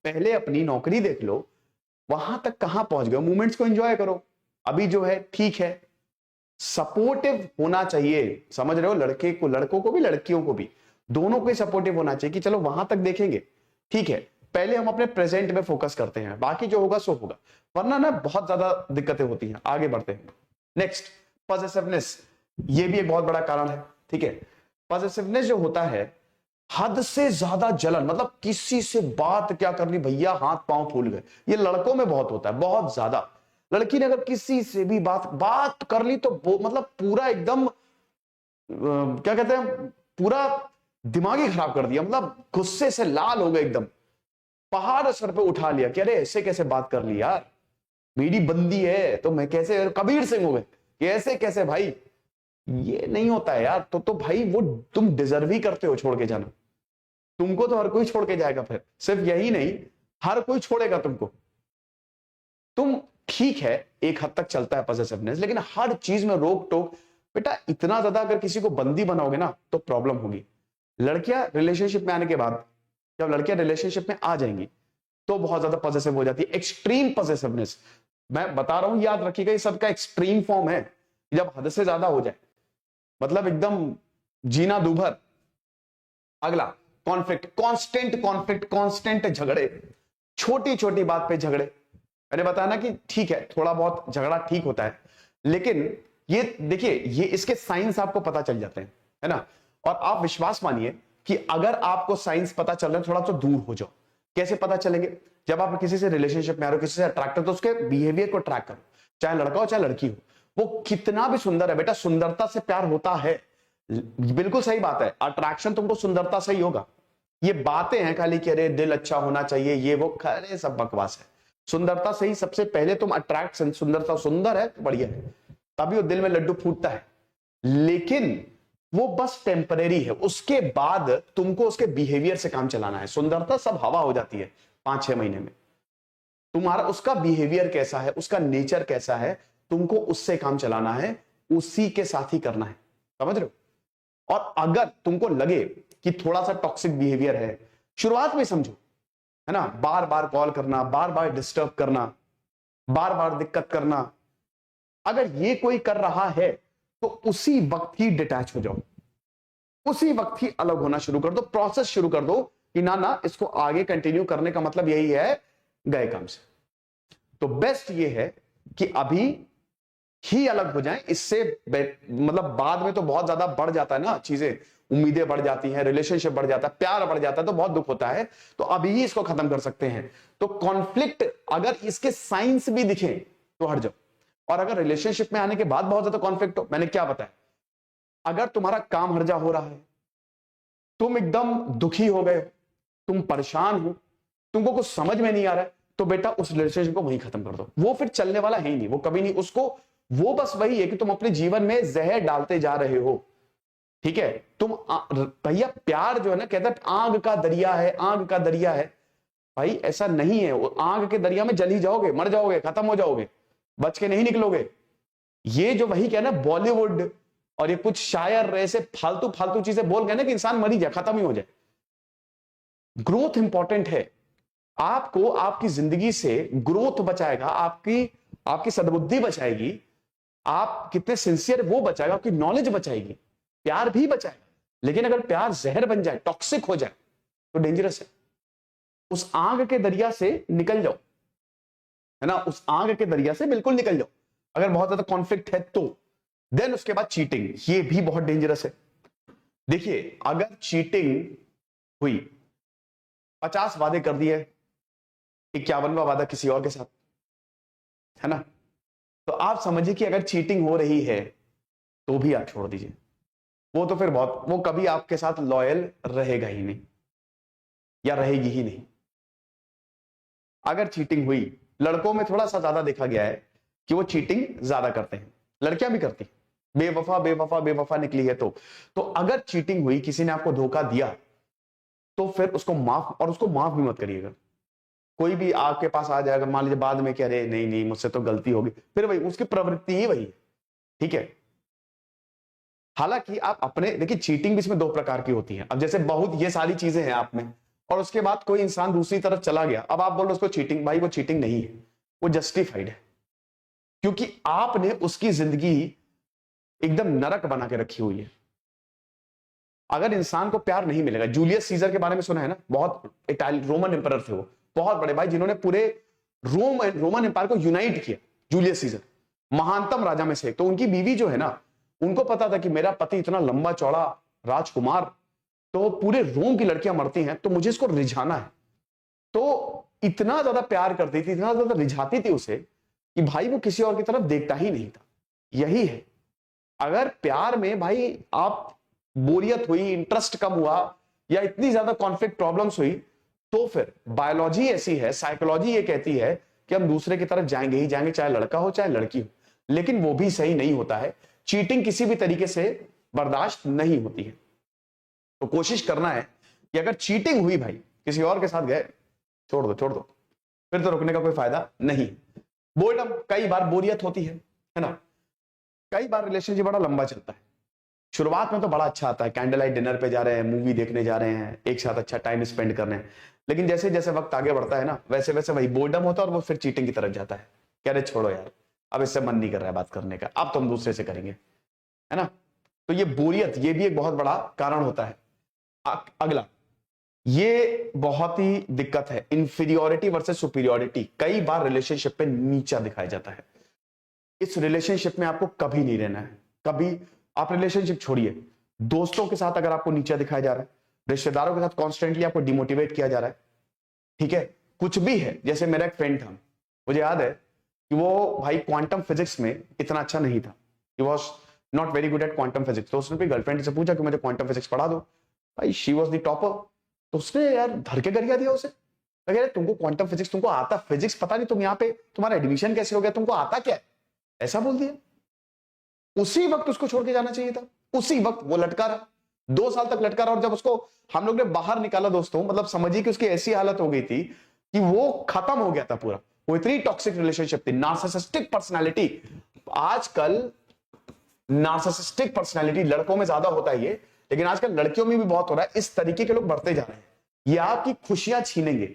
[SPEAKER 1] पहले अपनी नौकरी देख लो, वहां तक कहां पहुंच गए। मोमेंट्स को एंजॉय करो। अभी जो है ठीक है, सपोर्टिव होना चाहिए, समझ रहे हो? लड़के को, लड़कों को भी लड़कियों को भी, दोनों को सपोर्टिव होना चाहिए कि चलो वहां तक देखेंगे, ठीक है, पहले हम अपने प्रेजेंट में फोकस करते हैं, बाकी जो होगा सो होगा। वरना ना बहुत ज्यादा दिक्कतें होती हैं। आगे बढ़ते हैं। Next, possessiveness. ये भी एक बहुत बड़ा कारण है। ठीक है, पॉसेसिवनेस जो होता है, हद से ज्यादा जलन, मतलब किसी से बात क्या करनी भैया, हाथ पांव फूल गए। ये लड़कों में बहुत होता है, बहुत ज्यादा। लड़की ने अगर किसी से भी बात कर ली तो मतलब पूरा एकदम क्या कहते हैं, पूरा दिमाग ही खराब कर दिया, मतलब गुस्से से लाल हो गए एकदम, पहाड़ सर पे उठा लिया कि अरे ऐसे कैसे बात कर ली यार, मेरी बंदी है तो मैं कैसे, कबीर सिंह हो गए कि ऐसे कैसे भाई। ये नहीं होता है यार। तो भाई वो तुम डिजर्व ही करते हो छोड़ के जाना। तुमको तो हर कोई छोड़ के जाएगा, फिर सिर्फ यही नहीं, हर कोई छोड़ेगा तुमको। तुम ठीक है, एक हद तक चलता है पॉसेसिवनेस, लेकिन हर चीज में रोक टोक। बेटा इतना ज्यादा अगर किसी को बंदी बनाओगे ना तो प्रॉब्लम होगी। लड़कियां रिलेशनशिप में आने के बाद, जब लड़कियां रिलेशनशिप में आ जाएंगी तो बहुत ज्यादा पॉसेसिव हो जाती है। एक्सट्रीम पॉसेसिवनेस, मैं बता रहा हूं, याद रखिएगा, ये सबका एक्सट्रीम फॉर्म है। जब हद से ज्यादा हो जाए, मतलब एकदम जीना दूभर। अगला, कॉन्फ्लिक्ट, कांस्टेंट कांस्टेंट झगड़े, छोटी छोटी बात पे झगड़े। मैंने बताया ना कि ठीक है, थोड़ा बहुत झगड़ा ठीक होता है, लेकिन ये देखिए, ये इसके साइंस आपको पता चल जाते हैं, है ना? और आप विश्वास मानिए कि अगर आपको साइंस पता चल रहे हैं, थोड़ा तो दूर हो जाओ। कैसे पता चलेंगे? जब आप किसी से रिलेशनशिप में आ रहे हो, किसी से अट्रैक्ट हो, तो उसके बिहेवियर को ट्रैक करो, चाहे लड़का हो चाहे लड़की हो। वो कितना भी सुंदर है, बेटा सुंदरता से प्यार होता है, बिल्कुल सही बात है। अट्रैक्शन तुमको सुंदरता से ही होगा। ये बातें हैं खाली कि अरे दिल अच्छा होना चाहिए, ये वो, खैर सब बकवास है। सुंदरता से ही सबसे पहले तुम अट्रैक्ट, सुंदरता सुंदर है तो बढ़िया है, तभी वो दिल में लड्डू फूटता है। लेकिन वो बस टेम्परेरी है, उसके बाद तुमको उसके बिहेवियर से काम चलाना है। सुंदरता सब हवा हो जाती है 5-6 महीने में। तुम्हारा उसका बिहेवियर कैसा है, उसका नेचर कैसा है, तुमको उससे काम चलाना है, उसी के साथ ही करना है। समझ रहे हो? और अगर तुमको लगे कि थोड़ा सा टॉक्सिक बिहेवियर है, शुरुआत में समझो, है ना, बार बार कॉल करना, बार बार डिस्टर्ब करना, बार बार दिक्कत करना, अगर ये कोई कर रहा है तो उसी वक्त ही डिटैच हो जाओ, उसी वक्त ही अलग होना शुरू कर दो, प्रोसेस शुरू कर दो कि ना ना इसको आगे कंटिन्यू करने का मतलब यही है, गए काम से। तो बेस्ट ये है कि अभी ही अलग हो जाएं, इससे मतलब बाद में तो बहुत ज्यादा बढ़ जाता है ना चीजें, उम्मीदें बढ़ जाती हैं, रिलेशनशिप बढ़ जाता है, प्यार बढ़ जाता है, तो बहुत दुख होता है। तो अभी ही इसको खत्म कर सकते हैं। तो कॉन्फ्लिक्ट अगर इसके साइंस भी दिखे तो हट जाओ। और अगर रिलेशनशिप में आने के बाद बहुत ज्यादा कॉन्फ्लिक्ट हो, मैंने क्या बताया, अगर तुम्हारा काम हर्जा हो रहा है, तुम एकदम दुखी हो गए, तुम परेशान हो, तुमको कुछ समझ में नहीं आ रहा है, तो बेटा उस रिलेशनशिप को वहीं खत्म कर दो। वो फिर चलने वाला है ही नहीं, वो कभी नहीं। उसको वो बस वही है कि तुम अपने जीवन में जहर डालते जा रहे हो। ठीक है, तुम भैया प्यार जो है ना, कहता है आग का दरिया है, आग का दरिया है। भाई ऐसा नहीं है, वो आग के दरिया में जल ही जाओगे, मर जाओगे, खत्म हो जाओगे, बच के नहीं निकलोगे। ये जो वही कहना बॉलीवुड और ये कुछ शायर ऐसे फालतू फालतू चीजें बोल गए ना कि इंसान मर ही जाए, खत्म ही हो जाए। ग्रोथ इंपॉर्टेंट है। आपको आपकी जिंदगी से ग्रोथ बचाएगा, आपकी आपकी सद्बुद्धि बचाएगी, आप कितने सिंसियर वो बचाएगा, आपकी नॉलेज बचाएगी, प्यार भी बचाएगा। लेकिन अगर प्यार जहर बन जाए, टॉक्सिक हो जाए, तो डेंजरस है। उस आग के दरिया से निकल जाओ, है ना, उस आग के दरिया से बिल्कुल निकल जाओ। अगर बहुत ज्यादा कॉन्फ्लिक्ट है तो देन उसके बाद चीटिंग, ये भी बहुत डेंजरस है। देखिए अगर चीटिंग हुई, 50 वादे कर दिए, 51वां वादा किसी और के साथ, है ना, तो आप समझिए कि अगर चीटिंग हो रही है तो भी आप छोड़ दीजिए। वो तो फिर बहुत, वो कभी आपके साथ लॉयल रहेगा ही नहीं या रहेगी ही नहीं। अगर चीटिंग हुई, लड़कों में थोड़ा सा ज्यादा देखा गया है कि वो चीटिंग ज्यादा करते हैं, लड़कियां भी करती, बेवफा बेवफा बेवफा निकली है तो अगर चीटिंग हुई, किसी ने आपको धोखा दिया, तो फिर उसको माफ, और उसको माफ भी मत करिएगा। कोई भी आपके पास आ जाएगा, मान लीजिए बाद में कह रहे नहीं नहीं मुझसे तो गलती होगी, फिर वही उसकी प्रवृत्ति ही वही है। ठीक है, हालांकि आप अपने देखिए, चीटिंग भी इसमें 2 प्रकार की होती है। अब जैसे बहुत ये सारी चीजें हैं आप में, और उसके बाद कोई इंसान दूसरी तरफ चला गया, अब आप बोल रहे उसको चीटिंग, भाई वो चीटिंग नहीं है, वो जस्टिफाइड है, क्योंकि आपने उसकी जिंदगी एकदम नरक बना के रखी हुई है। अगर इंसान को प्यार नहीं मिलेगा, जूलियस सीजर के बारे में सुना है ना, बहुत रोमन एम्परर थे वो, बहुत बड़े भाई, जिन्होंने पूरे रोमन एम्पायर को यूनाइट किया। जूलियस सीजर महानतम राजा में से एक। तो उनकी बीवी जो है ना, उनको पता था कि मेरा पति इतना लंबा चौड़ा राजकुमार, तो पूरे रोम की लड़कियां मरती हैं, तो मुझे इसको रिझाना है। तो इतना ज्यादा प्यार करती थी, इतना ज्यादा रिझाती थी उसे, कि भाई वो किसी और की तरफ देखता ही नहीं था। यही है, अगर प्यार में भाई आप बोरियत हुई, इंटरेस्ट कम हुआ, या इतनी ज्यादा कॉन्फ्लिक्ट प्रॉब्लम्स हुई, तो फिर बायोलॉजी ऐसी है, साइकोलॉजी ये कहती है कि हम दूसरे की तरफ जाएंगे ही जाएंगे, चाहे लड़का हो चाहे लड़की हो। लेकिन वो भी सही नहीं होता है, चीटिंग किसी भी तरीके से बर्दाश्त नहीं होती है। तो कोशिश करना है कि अगर चीटिंग हुई भाई, किसी और के साथ गए, छोड़ दो छोड़ दो, फिर तो रुकने का कोई फायदा नहीं। बोर्डम, कई बार बोरियत होती है ना, कई बार रिलेशनशिप बड़ा लंबा चलता है। शुरुआत में तो बड़ा अच्छा आता है, कैंडल लाइट डिनर पे जा रहे हैं, मूवी देखने जा रहे हैं, एक साथ अच्छा टाइम स्पेंड कर रहे हैं। लेकिन जैसे जैसे वक्त आगे बढ़ता है ना, वैसे वैसे वही बोर्डम होता है, और वो फिर चीटिंग की तरफ जाता है। कह रहे छोड़ो यार, अब इससे मन नहीं कर रहा है बात करने का, अब तो हम दूसरे से करेंगे, है ना। तो ये बोरियत, ये भी एक बहुत बड़ा कारण होता है। अगला, ये बहुत ही दिक्कत है, इंफीरियोरिटी वर्सेस सुपीरियोरिटी। कई बार रिलेशनशिप पे नीचा दिखाया जाता है। इस रिलेशनशिप में आपको कभी नहीं रहना है, कभी। आप रिलेशनशिप छोड़िए, दोस्तों के साथ अगर आपको नीचा दिखाया जा रहा है, रिश्तेदारों के साथ कॉन्स्टेंटली आपको डिमोटिवेट किया जा रहा है, ठीक है, कुछ भी है। जैसे मेरा एक फ्रेंड था, मुझे याद है कि वो भाई क्वांटम फिजिक्स में इतना अच्छा नहीं था, he was not very good at quantum physics. तो उसने अपनी गर्लफ्रेंड से पूछा कि मुझे क्वांटम फिजिक्स पढ़ा दो, भाई शी वाज द टॉपर। तो उसने यार धर के गरिया दिया उसे, अरे तुमको क्वांटम फिजिक्स, तुमको आता फिजिक्स, पता नहीं तुम यहाँ पे, तुम्हारा एडमिशन कैसे हो गया, तुमको आता क्या है, ऐसा बोल दिया। उसी वक्त उसको छोड़ के जाना चाहिए था, उसी वक्त। वो लटका रहा, 2 साल तक लटका रहा, और जब उसको हम लोग ने बाहर निकाला दोस्तों, मतलब समझिए कि उसकी ऐसी हालत हो गई थी कि वो खत्म हो गया था पूरा। वो इतनी टॉक्सिक रिलेशनशिप थी, नार्सिसिस्टिक पर्सनालिटी। आजकल नार्सिसिस्टिक पर्सनालिटी लड़कों में ज्यादा होता है ये, लेकिन आजकल लड़कियों में भी बहुत हो रहा है। इस तरीके के लोग बढ़ते जा रहे हैं, ये आपकी खुशियां छीनेंगे।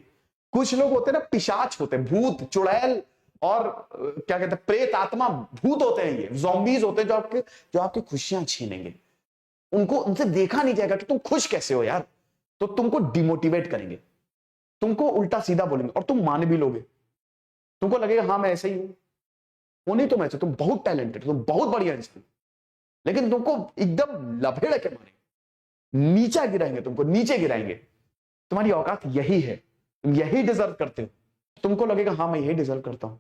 [SPEAKER 1] कुछ लोग होते हैं ना, पिशाच होते हैं, भूत चुड़ैल, और क्या कहते हैं, प्रेत आत्मा, भूत होते हैं, ये ज़ॉम्बीज होते हैं, जो आपकी खुशियां छीनेंगे। उनको, उनसे देखा नहीं जाएगा कि तुम खुश कैसे हो यार, तो तुमको डिमोटिवेट करेंगे, तुमको उल्टा सीधा बोलेंगे, और तुम मान भी लोगे। तुमको लगेगा हाँ मैं ऐसे ही हूं, वो नहीं, तुम ऐसे, तुम बहुत टैलेंटेड, तुम बहुत बढ़िया इंसान, लेकिन तुमको एकदम लपेड़ के मारेंगे। नीचा गिराएंगे, तुमको नीचे गिराएंगे। तुम्हारी औकात यही है, तुम यही डिजर्व करते हो। तुमको लगेगा हाँ मैं यही डिजर्व करता हूं।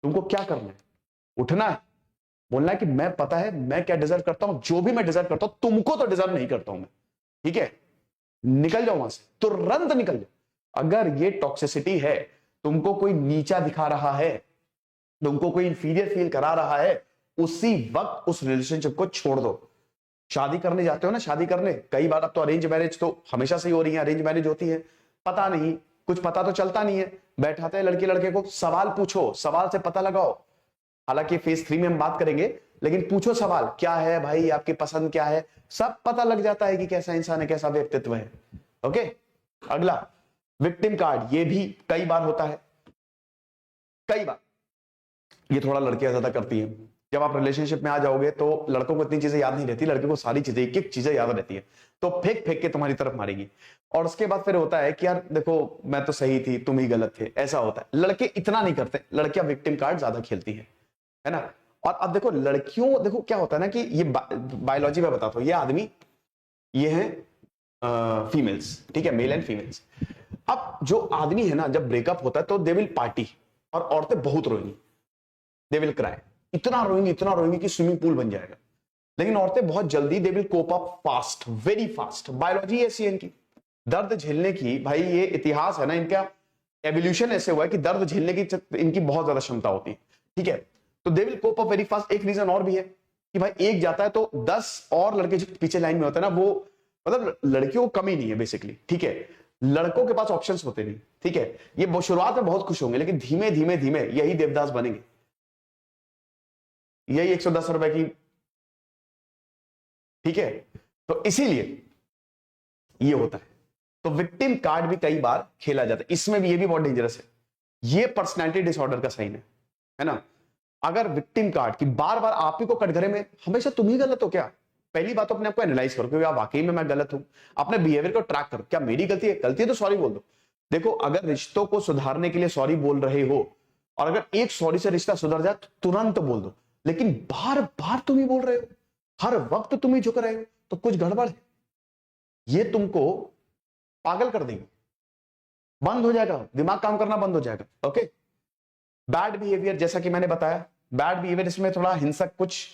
[SPEAKER 1] तुमको क्या करना है? उठना है, बोलना है कि मैं पता है मैं क्या डिजर्व करता हूं, जो भी मैं डिजर्व करता हूं तुमको तो डिजर्व नहीं करता हूं मैं, ठीक है? निकल जाओ वहां से, तुरंत निकल जाओ। अगर ये टॉक्सिसिटी है, तुमको कोई नीचा दिखा रहा है, तुमको कोई इंफीरियर फील करा रहा है, उसी वक्त उस रिलेशनशिप को छोड़ दो। शादी करने जाते हो ना, शादी करने, कई बार अब तो अरेंज मैरिज तो हमेशा से ही हो रही है, अरेंज मैरिज होती है, पता नहीं, कुछ पता तो चलता नहीं है, बैठाते हैं लड़की लड़के को, सवाल पूछो, सवाल से पता लगाओ। हालांकि फेज 3 में हम बात करेंगे, लेकिन पूछो सवाल, क्या है भाई आपकी पसंद क्या है, सब पता लग जाता है कि कैसा इंसान है, कैसा व्यक्तित्व है। ओके, अगला विक्टिम कार्ड, ये भी कई बार होता है, कई बार। ये थोड़ा लड़कियां ज्यादा करती हैं। जब आप रिलेशनशिप में आ जाओगे तो लड़कों को इतनी चीजें याद नहीं रहती, लड़के को सारी चीजें, एक एक चीजें याद रहती है, तो फेंक फेंक के तुम्हारी तरफ मारेगी। और उसके बाद फिर होता है कि यार देखो मैं तो सही थी, तुम ही गलत थे, ऐसा होता है। लड़के इतना नहीं करते, लड़कियां विक्टिम कार्ड ज्यादा खेलती है ना। और अब देखो लड़कियों, देखो क्या होता है ना कि ये बायोलॉजी में बताता हूं, ये आदमी, ये है फीमेल्स, ठीक है, मेल एंड फीमेल्स। अब जो आदमी है ना, जब ब्रेकअप होता है तो दे विल पार्टी, और औरतें बहुत रोएंगी, दे विल क्राई, इतना रोएंगी कि स्विमिंग पूल बन जाएगा। लेकिन औरतें बहुत जल्दी, they will cope up fast, very fast. Biology ऐसी है इनकी, दर्द झेलने की, भाई ये इतिहास है ना इनका, एवोल्यूशन ऐसे हुआ है कि दर्द झेलने की इनकी बहुत ज्यादा क्षमता होती है, ठीक है। तो they will cope up very fast. एक रीजन और भी है कि भाई एक जाता है तो 10 और लड़के जो पीछे लाइन में होते हैं ना, वो मतलब लड़कियों को कमी नहीं है बेसिकली, ठीक है। लड़कों के पास ऑप्शंस होते नहीं, ठीक है। ये शुरुआत में बहुत खुश होंगे, लेकिन धीमे धीमे धीमे यही देवदास बनेंगे, यही 110 रुपए की, ठीक है। तो इसीलिए ये होता है। तो विक्टिम कार्ड भी कई बार खेला जाता है, इसमें भी, ये भी बहुत डेंजरस है, ये पर्सनैलिटी डिसऑर्डर का साइन है ना। अगर विक्टिम कार्ड की बार बार आप ही को कटघरे में, हमेशा तुम ही गलत हो क्या, पहली बात तो अपने आप को एनालाइज करो कि वाकई में मैं गलत हूं, अपने बिहेवियर को ट्रैक करो, क्या मेरी गलती है, गलती है तो सॉरी बोल दो। देखो अगर रिश्तों को सुधारने के लिए सॉरी बोल रहे हो, और अगर एक सॉरी से रिश्ता सुधर जाए तो तुरंत बोल दो, लेकिन बार बार तुम ही बोल रहे हो, हर वक्त तुम ही झुक रहे हो, तो कुछ गड़बड़ है, ये तुमको पागल कर देगी, बंद हो जाएगा, दिमाग काम करना बंद हो जाएगा। ओके, बैड बिहेवियर, जैसा कि मैंने बताया, बैड बिहेवियर, इसमें थोड़ा हिंसक, कुछ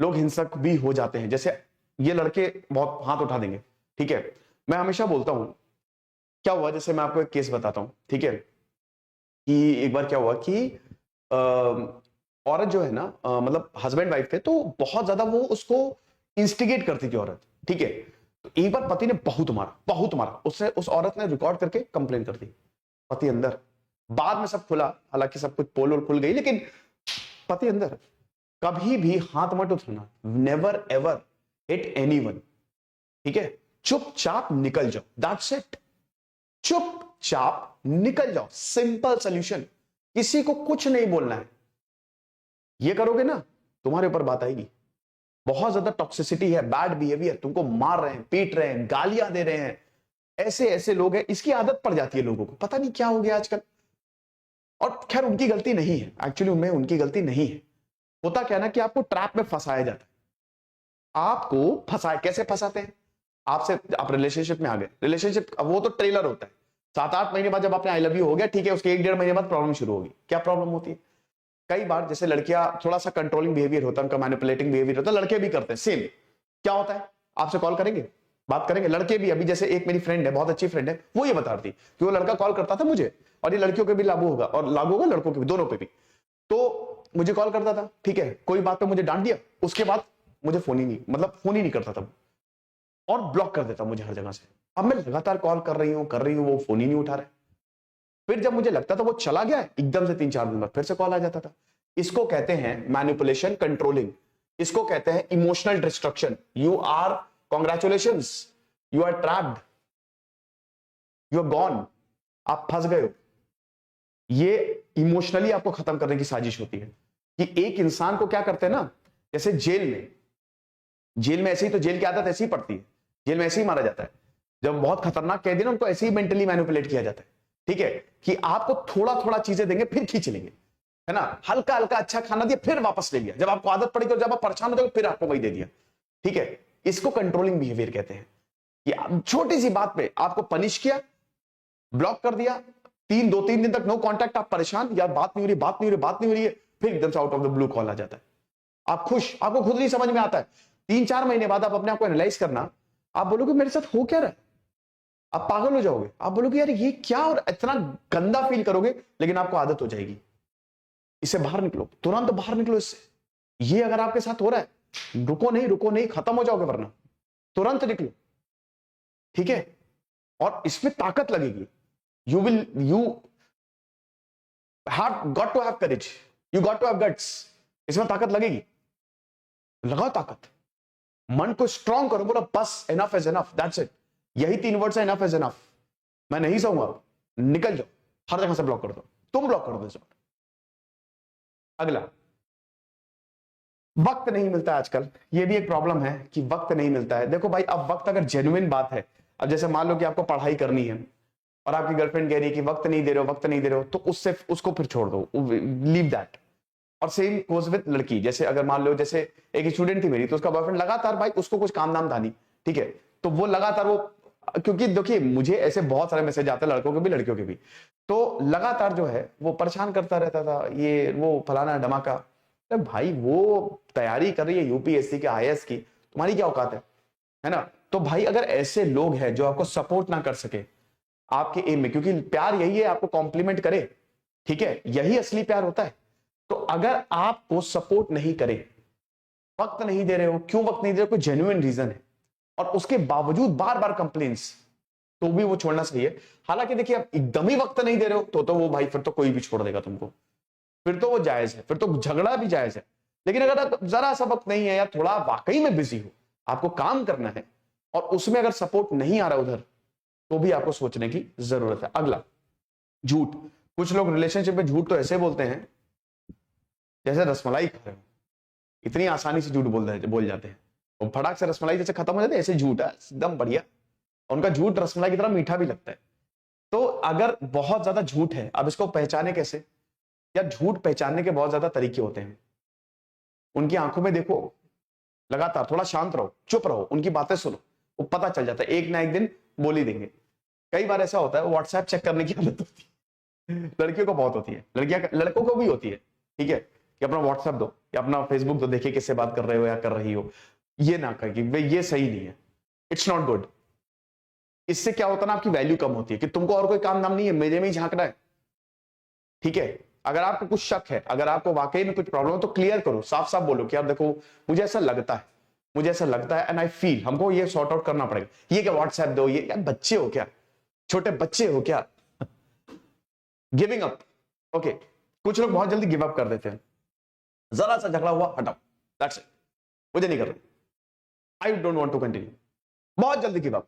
[SPEAKER 1] लोग हिंसक भी हो जाते हैं, जैसे ये लड़के बहुत हाथ उठा देंगे, ठीक है। मैं हमेशा बोलता हूं, क्या हुआ, जैसे मैं आपको एक केस बताता हूं, ठीक है, कि एक बार क्या हुआ कि औरत जो है ना, मतलब हस्बैंड वाइफ थे, तो बहुत ज्यादा वो उसको इंस्टिगेट करती थी औरत, ठीक है। तो एक बार पति ने बहुत मारा, उसने, उस औरत ने रिकॉर्ड करके कंप्लेन कर दी, पति अंदर। बाद में सब खुला, हालांकि सब कुछ पोल वोल खुल गई, लेकिन पति अंदर। कभी भी हाथ मत उठाना, नेवर एवर हिट एनीवन, ठीक है। चुपचाप निकल जाओ, दैट्स इट, चुपचाप निकल जाओ, सिंपल सॉल्यूशन, किसी को कुछ नहीं बोलना है। ये करोगे ना, तुम्हारे ऊपर बात आएगी। बहुत ज्यादा टॉक्सिसिटी है, बैड बिहेवियर, तुमको मार रहे हैं, पीट रहे हैं, गालियां दे रहे हैं, ऐसे ऐसे लोग हैं, इसकी आदत पड़ जाती है लोगों को, पता नहीं क्या हो गया आजकल। और खैर उनकी गलती नहीं है, एक्चुअली उनमें उनकी गलती नहीं है। होता क्या ना कि आपको ट्रैप में फंसाया जाता है, आपको फंसाए, कैसे फंसाते हैं, आपसे, आप रिलेशनशिप में आ गए, रिलेशनशिप वो तो ट्रेलर होता है, 7-8 महीने बाद जब आपने आई लव यू हो गया, ठीक है, उसके 1-1.5 महीने बाद प्रॉब्लम शुरू होगी। क्या प्रॉब्लम होती है? कई बार जैसे लड़कियां, थोड़ा सा कंट्रोलिंग बिहेवियर होता है उनका, मैनिपुलेटिंग बिहेवियर होता है, लड़के भी करते हैं सेम। क्या होता है, आपसे कॉल करेंगे, बात करेंगे, लड़के भी। अभी जैसे एक मेरी फ्रेंड है, बहुत अच्छी फ्रेंड है, वो ये बता रही थी कि वो लड़का कॉल करता था मुझे, और ये लड़कियों के भी लागू होगा, और लागू होगा लड़कों के भी, दोनों पे भी। तो मुझे कॉल करता था, ठीक है, कोई बात पे मुझे डांट दिया, उसके बाद मुझे फोन ही नहीं, मतलब फोन ही नहीं करता था, और ब्लॉक कर देता मुझे हर जगह से। अब मैं लगातार कॉल कर रही हूँ, वो फोन ही नहीं उठा रहा है। फिर जब मुझे लगता था वो चला गया, एकदम से 3-4 दिन बाद फिर से कॉल आ जाता था। इसको कहते हैं मैनिपुलेशन, कंट्रोलिंग, इसको कहते हैं emotional destruction. You are, congratulations, you are trapped, you are gone, आप फंस गए हो। ये इमोशनली आपको खत्म करने की साजिश होती है कि एक इंसान को क्या करते हैं ना, जैसे जेल में ऐसे ही, तो जेल की आदत ऐसी ही पड़ती है, जेल में ऐसे ही मारा जाता है। जब बहुत खतरनाक कैदी ना, उनको ऐसे ही मेंटली मैनिपुलेट किया जाता है, ठीक है, कि आपको थोड़ा थोड़ा चीजें देंगे, फिर खींच लेंगे, है ना, हल्का हल्का अच्छा खाना दिया, फिर वापस ले लिया, जब आपको आदत पड़ेगी और जब आप परेशान हो जाओगे फिर आपको वही दे दिया, ठीक है। इसको कंट्रोलिंग बिहेवियर कहते हैं कि छोटी सी बात पे आपको पनिश किया, ब्लॉक कर दिया, 2-3 दिन तक नो कांटेक्ट, आप परेशान, यार बात नहीं हो रही, बात नहीं हो रही, बात नहीं हो रही है, फिर एकदम से out of the blue call आ जाता है, आप खुश, आपको खुद नहीं समझ में आता है। 3-4 महीने बाद आप अपने आप को एनालाइज करना, आप बोलोगे मेरे साथ हो क्या रहा है, आप पागल हो जाओगे, आप बोलोगे यार ये क्या, और इतना गंदा फील करोगे, लेकिन आपको आदत हो जाएगी। इससे बाहर निकलो, तुरंत बाहर निकलो इससे। ये अगर आपके साथ हो रहा है, रुको नहीं, खत्म हो जाओगे, वरना तुरंत निकलो, ठीक है। और इसमें ताकत लगेगी, you have got to have courage, you got to have guts, इसमें ताकत लगेगी, लगाओ ताकत, मन को स्ट्रॉन्ग करो, बोलो बस enough is enough, that's it, यही 3 वर्ड है, enough is enough, मैं नहीं सहूंगा, निकल जाओ, हर जगह से ब्लॉक कर दो, तुम ब्लॉक कर दो। अगला, वक्त नहीं मिलता आजकल, ये भी एक प्रॉब्लम है कि वक्त नहीं मिलता है। देखो भाई, अब वक्त अगर जेन्युइन बात है, अब जैसे मान लो कि आपको पढ़ाई करनी है और आपकी गर्लफ्रेंड कह रही है कि वक्त नहीं दे रहे हो, तो उसको फिर छोड़ दो, लीव दैट। और सेम गोज विद लड़की, जैसे अगर मान लो जैसे एक स्टूडेंट थी मेरी, तो उसका बॉयफ्रेंड लगातार, भाई उसको कुछ काम नाम था नहीं, ठीक है, तो वो लगातार वो, क्योंकि देखिए मुझे ऐसे बहुत सारे मैसेज आते हैं लड़कों के भी लड़कियों के भी, तो लगातार जो है वो परेशान करता रहता था, ये वो फलाना धमाका। भाई वो तैयारी कर रही है यूपीएससी के, आईएएस की, तुम्हारी क्या औकात है ना। तो भाई अगर ऐसे लोग हैं जो आपको सपोर्ट ना कर सके आपके एम में, क्योंकि प्यार यही है आपको कॉम्प्लीमेंट करे, ठीक है, यही असली प्यार होता है। तो अगर आपको सपोर्ट नहीं करे, वक्त नहीं दे रहे हो, क्यों वक्त नहीं दे रहे हो, कोई जेन्युइन रीजन है, और उसके बावजूद बार बार कंप्लेंट्स, तो भी वो छोड़ना सही है। हालांकि देखिए आप एकदम ही वक्त नहीं दे रहे हो तो वो भाई फिर तो कोई भी छोड़ देगा तुमको, फिर तो वो जायज है, फिर तो झगड़ा भी जायज है। लेकिन अगर जरा सा वक्त नहीं है या थोड़ा वाकई में बिजी हो, आपको काम करना है और उसमें अगर सपोर्ट नहीं आ रहा उधर, तो भी आपको सोचने की जरूरत है। अगला, झूठ। कुछ लोग रिलेशनशिप में झूठ तो ऐसे बोलते हैं जैसे रसमलाई खा रहे हो, इतनी आसानी से झूठ बोल जाते हैं, और फटाक से रसमलाई जैसे खत्म हो जाते हैं, ऐसे झूठ है एकदम बढ़िया, उनका झूठ रसमलाई की तरह मीठा भी लगता है। तो अगर बहुत ज्यादा झूठ है, अब इसको पहचाने कैसे, या झूठ पहचानने के बहुत ज्यादा तरीके होते हैं। उनकी आंखों में देखो, लगातार थोड़ा शांत रहो, चुप रहो, उनकी बातें सुनो, वो पता चल जाता है, एक ना एक दिन बोल ही देंगे। कई बार ऐसा होता है व्हाट्सएप चेक करने की आदत होती है, लड़कियों को बहुत होती है, लड़कों को भी होती है, ठीक है, कि अपना व्हाट्सएप दो या अपना फेसबुक दो, देखिए किससे बात कर रहे हो या कर रही हो। ये ना कहे भाई ये सही नहीं है, इट्स नॉट गुड। इससे क्या होता है ना, आपकी वैल्यू कम होती है कि तुमको और कोई काम नाम नहीं है, मेरे में ही झांकना है, ठीक है। अगर आपको कुछ शक है, अगर आपको वाकई में कुछ प्रॉब्लम है, तो क्लियर करो, साफ साफ बोलो कि यार देखो मुझे ऐसा लगता है, एंड आई फील, हमको ये सॉर्ट आउट करना पड़ेगा। ये क्या व्हाट्सएप दो, ये यार बच्चे हो क्या, छोटे बच्चे हो क्या। गिविंग अप, ओके, कुछ लोग बहुत जल्दी गिव अप कर देते हैं, जरा सा झगड़ा हुआ हटाओ, दैट्स इट, मुझे नहीं करना, I don't want to continue, बहुत जल्दी गिव अप।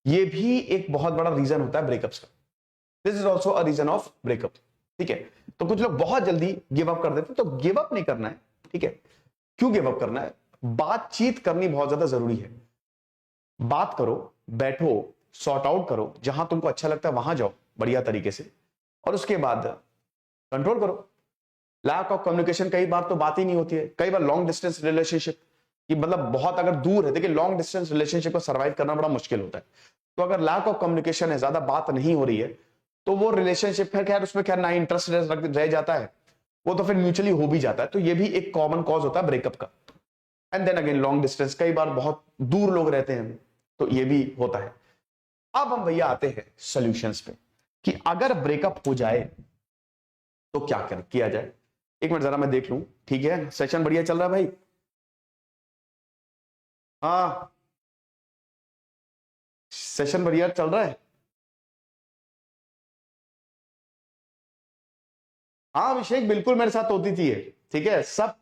[SPEAKER 1] ये भी एक बहुत बड़ा रीजन होता है ब्रेकअप्स का, this is also a reason of breakup, ठीक है। तो कुछ लोग बहुत जल्दी गिव अप कर देते हैं, तो गिव अप नहीं करना है, ठीक है। क्यों गिव अप करना है, बातचीत करनी बहुत ज्यादा जरूरी है। बात करो, बैठो, सॉर्ट आउट करो, जहां तुमको अच्छा लगता है वहां जाओ बढ़िया तरीके से, और उसके बाद कंट्रोल करो। लैक ऑफ कम्युनिकेशन, कई बार तो बात ही नहीं होती है, कई बार लॉन्ग डिस्टेंस रिलेशनशिप की, मतलब बहुत अगर दूर है, देखिए लॉन्ग डिस्टेंस रिलेशनशिप को सर्वाइव करना बड़ा मुश्किल होता है। तो अगर लैक ऑफ कम्युनिकेशन है, ज्यादा बात नहीं हो रही है, तो वो रिलेशनशिप है खैर, उसमें खैर ना इंटरेस्ट रह जाता है, वो तो फिर म्यूचुअली हो भी जाता है। तो ये भी एक कॉमन कॉज होता है ब्रेकअप का। And then again long distance, कई बार बहुत दूर लोग रहते हैं, तो ये भी होता है। अब हम भैया आते हैं सॉल्यूशंस पे, कि अगर ब्रेकअप हो जाए तो क्या किया जाए। एक मिनट जरा मैं देख लूं, ठीक है, सेशन बढ़िया चल रहा है भाई, हाँ सेशन बढ़िया चल रहा है, हाँ अभिषेक बिल्कुल मेरे साथ होती थी ये, ठीक है। सब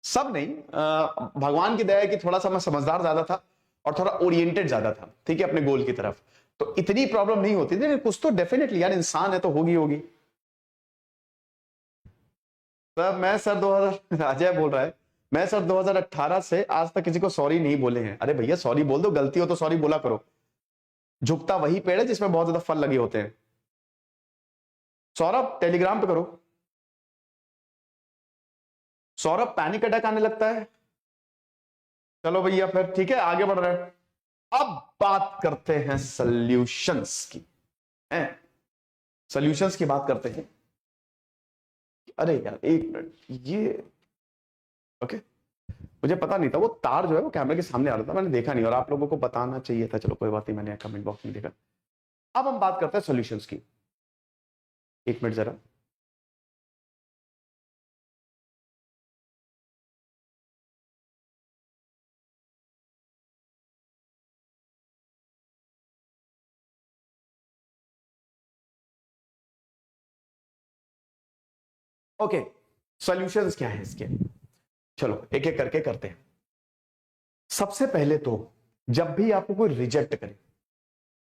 [SPEAKER 1] सब नहीं, भगवान की दया है कि थोड़ा सा मैं समझदार ज्यादा था और थोड़ा ओरिएंटेड ज्यादा था, ठीक है, अपने गोल की तरफ, तो इतनी प्रॉब्लम नहीं होती थी। कुछ तो डेफिनेटली यार, इंसान है तो होगी होगी। सर मैं सर 2000 अजय बोल रहा है, मैं सर 2018 से आज तक किसी को सॉरी नहीं बोले हैं। अरे भैया सॉरी बोल दो, गलती हो तो सॉरी बोला करो, झुकता वही पेड़ है जिसमें बहुत ज्यादा फल लगे होते हैं। सौरभ टेलीग्राम पे करो, सौरभ पैनिक अटैक आने लगता है, चलो भैया फिर ठीक है, आगे बढ़ रहे हैं। अब बात करते हैं सॉल्यूशंस की, हैं? सॉल्यूशंस की बात करते हैं। अरे यार एक मिनट, ये ओके, मुझे पता नहीं था वो तार जो है वो कैमरे के सामने आ रहा था, मैंने देखा नहीं और आप लोगों को बताना चाहिए था। चलो कोई बात नहीं, मैंने कमेंट बॉक्स में देखा। अब हम बात करते हैं सॉल्यूशंस की। एक मिनट जरा, ओके। सॉल्यूशंस क्या है इसके, चलो एक एक करके करते हैं। सबसे पहले तो जब भी आपको कोई रिजेक्ट करे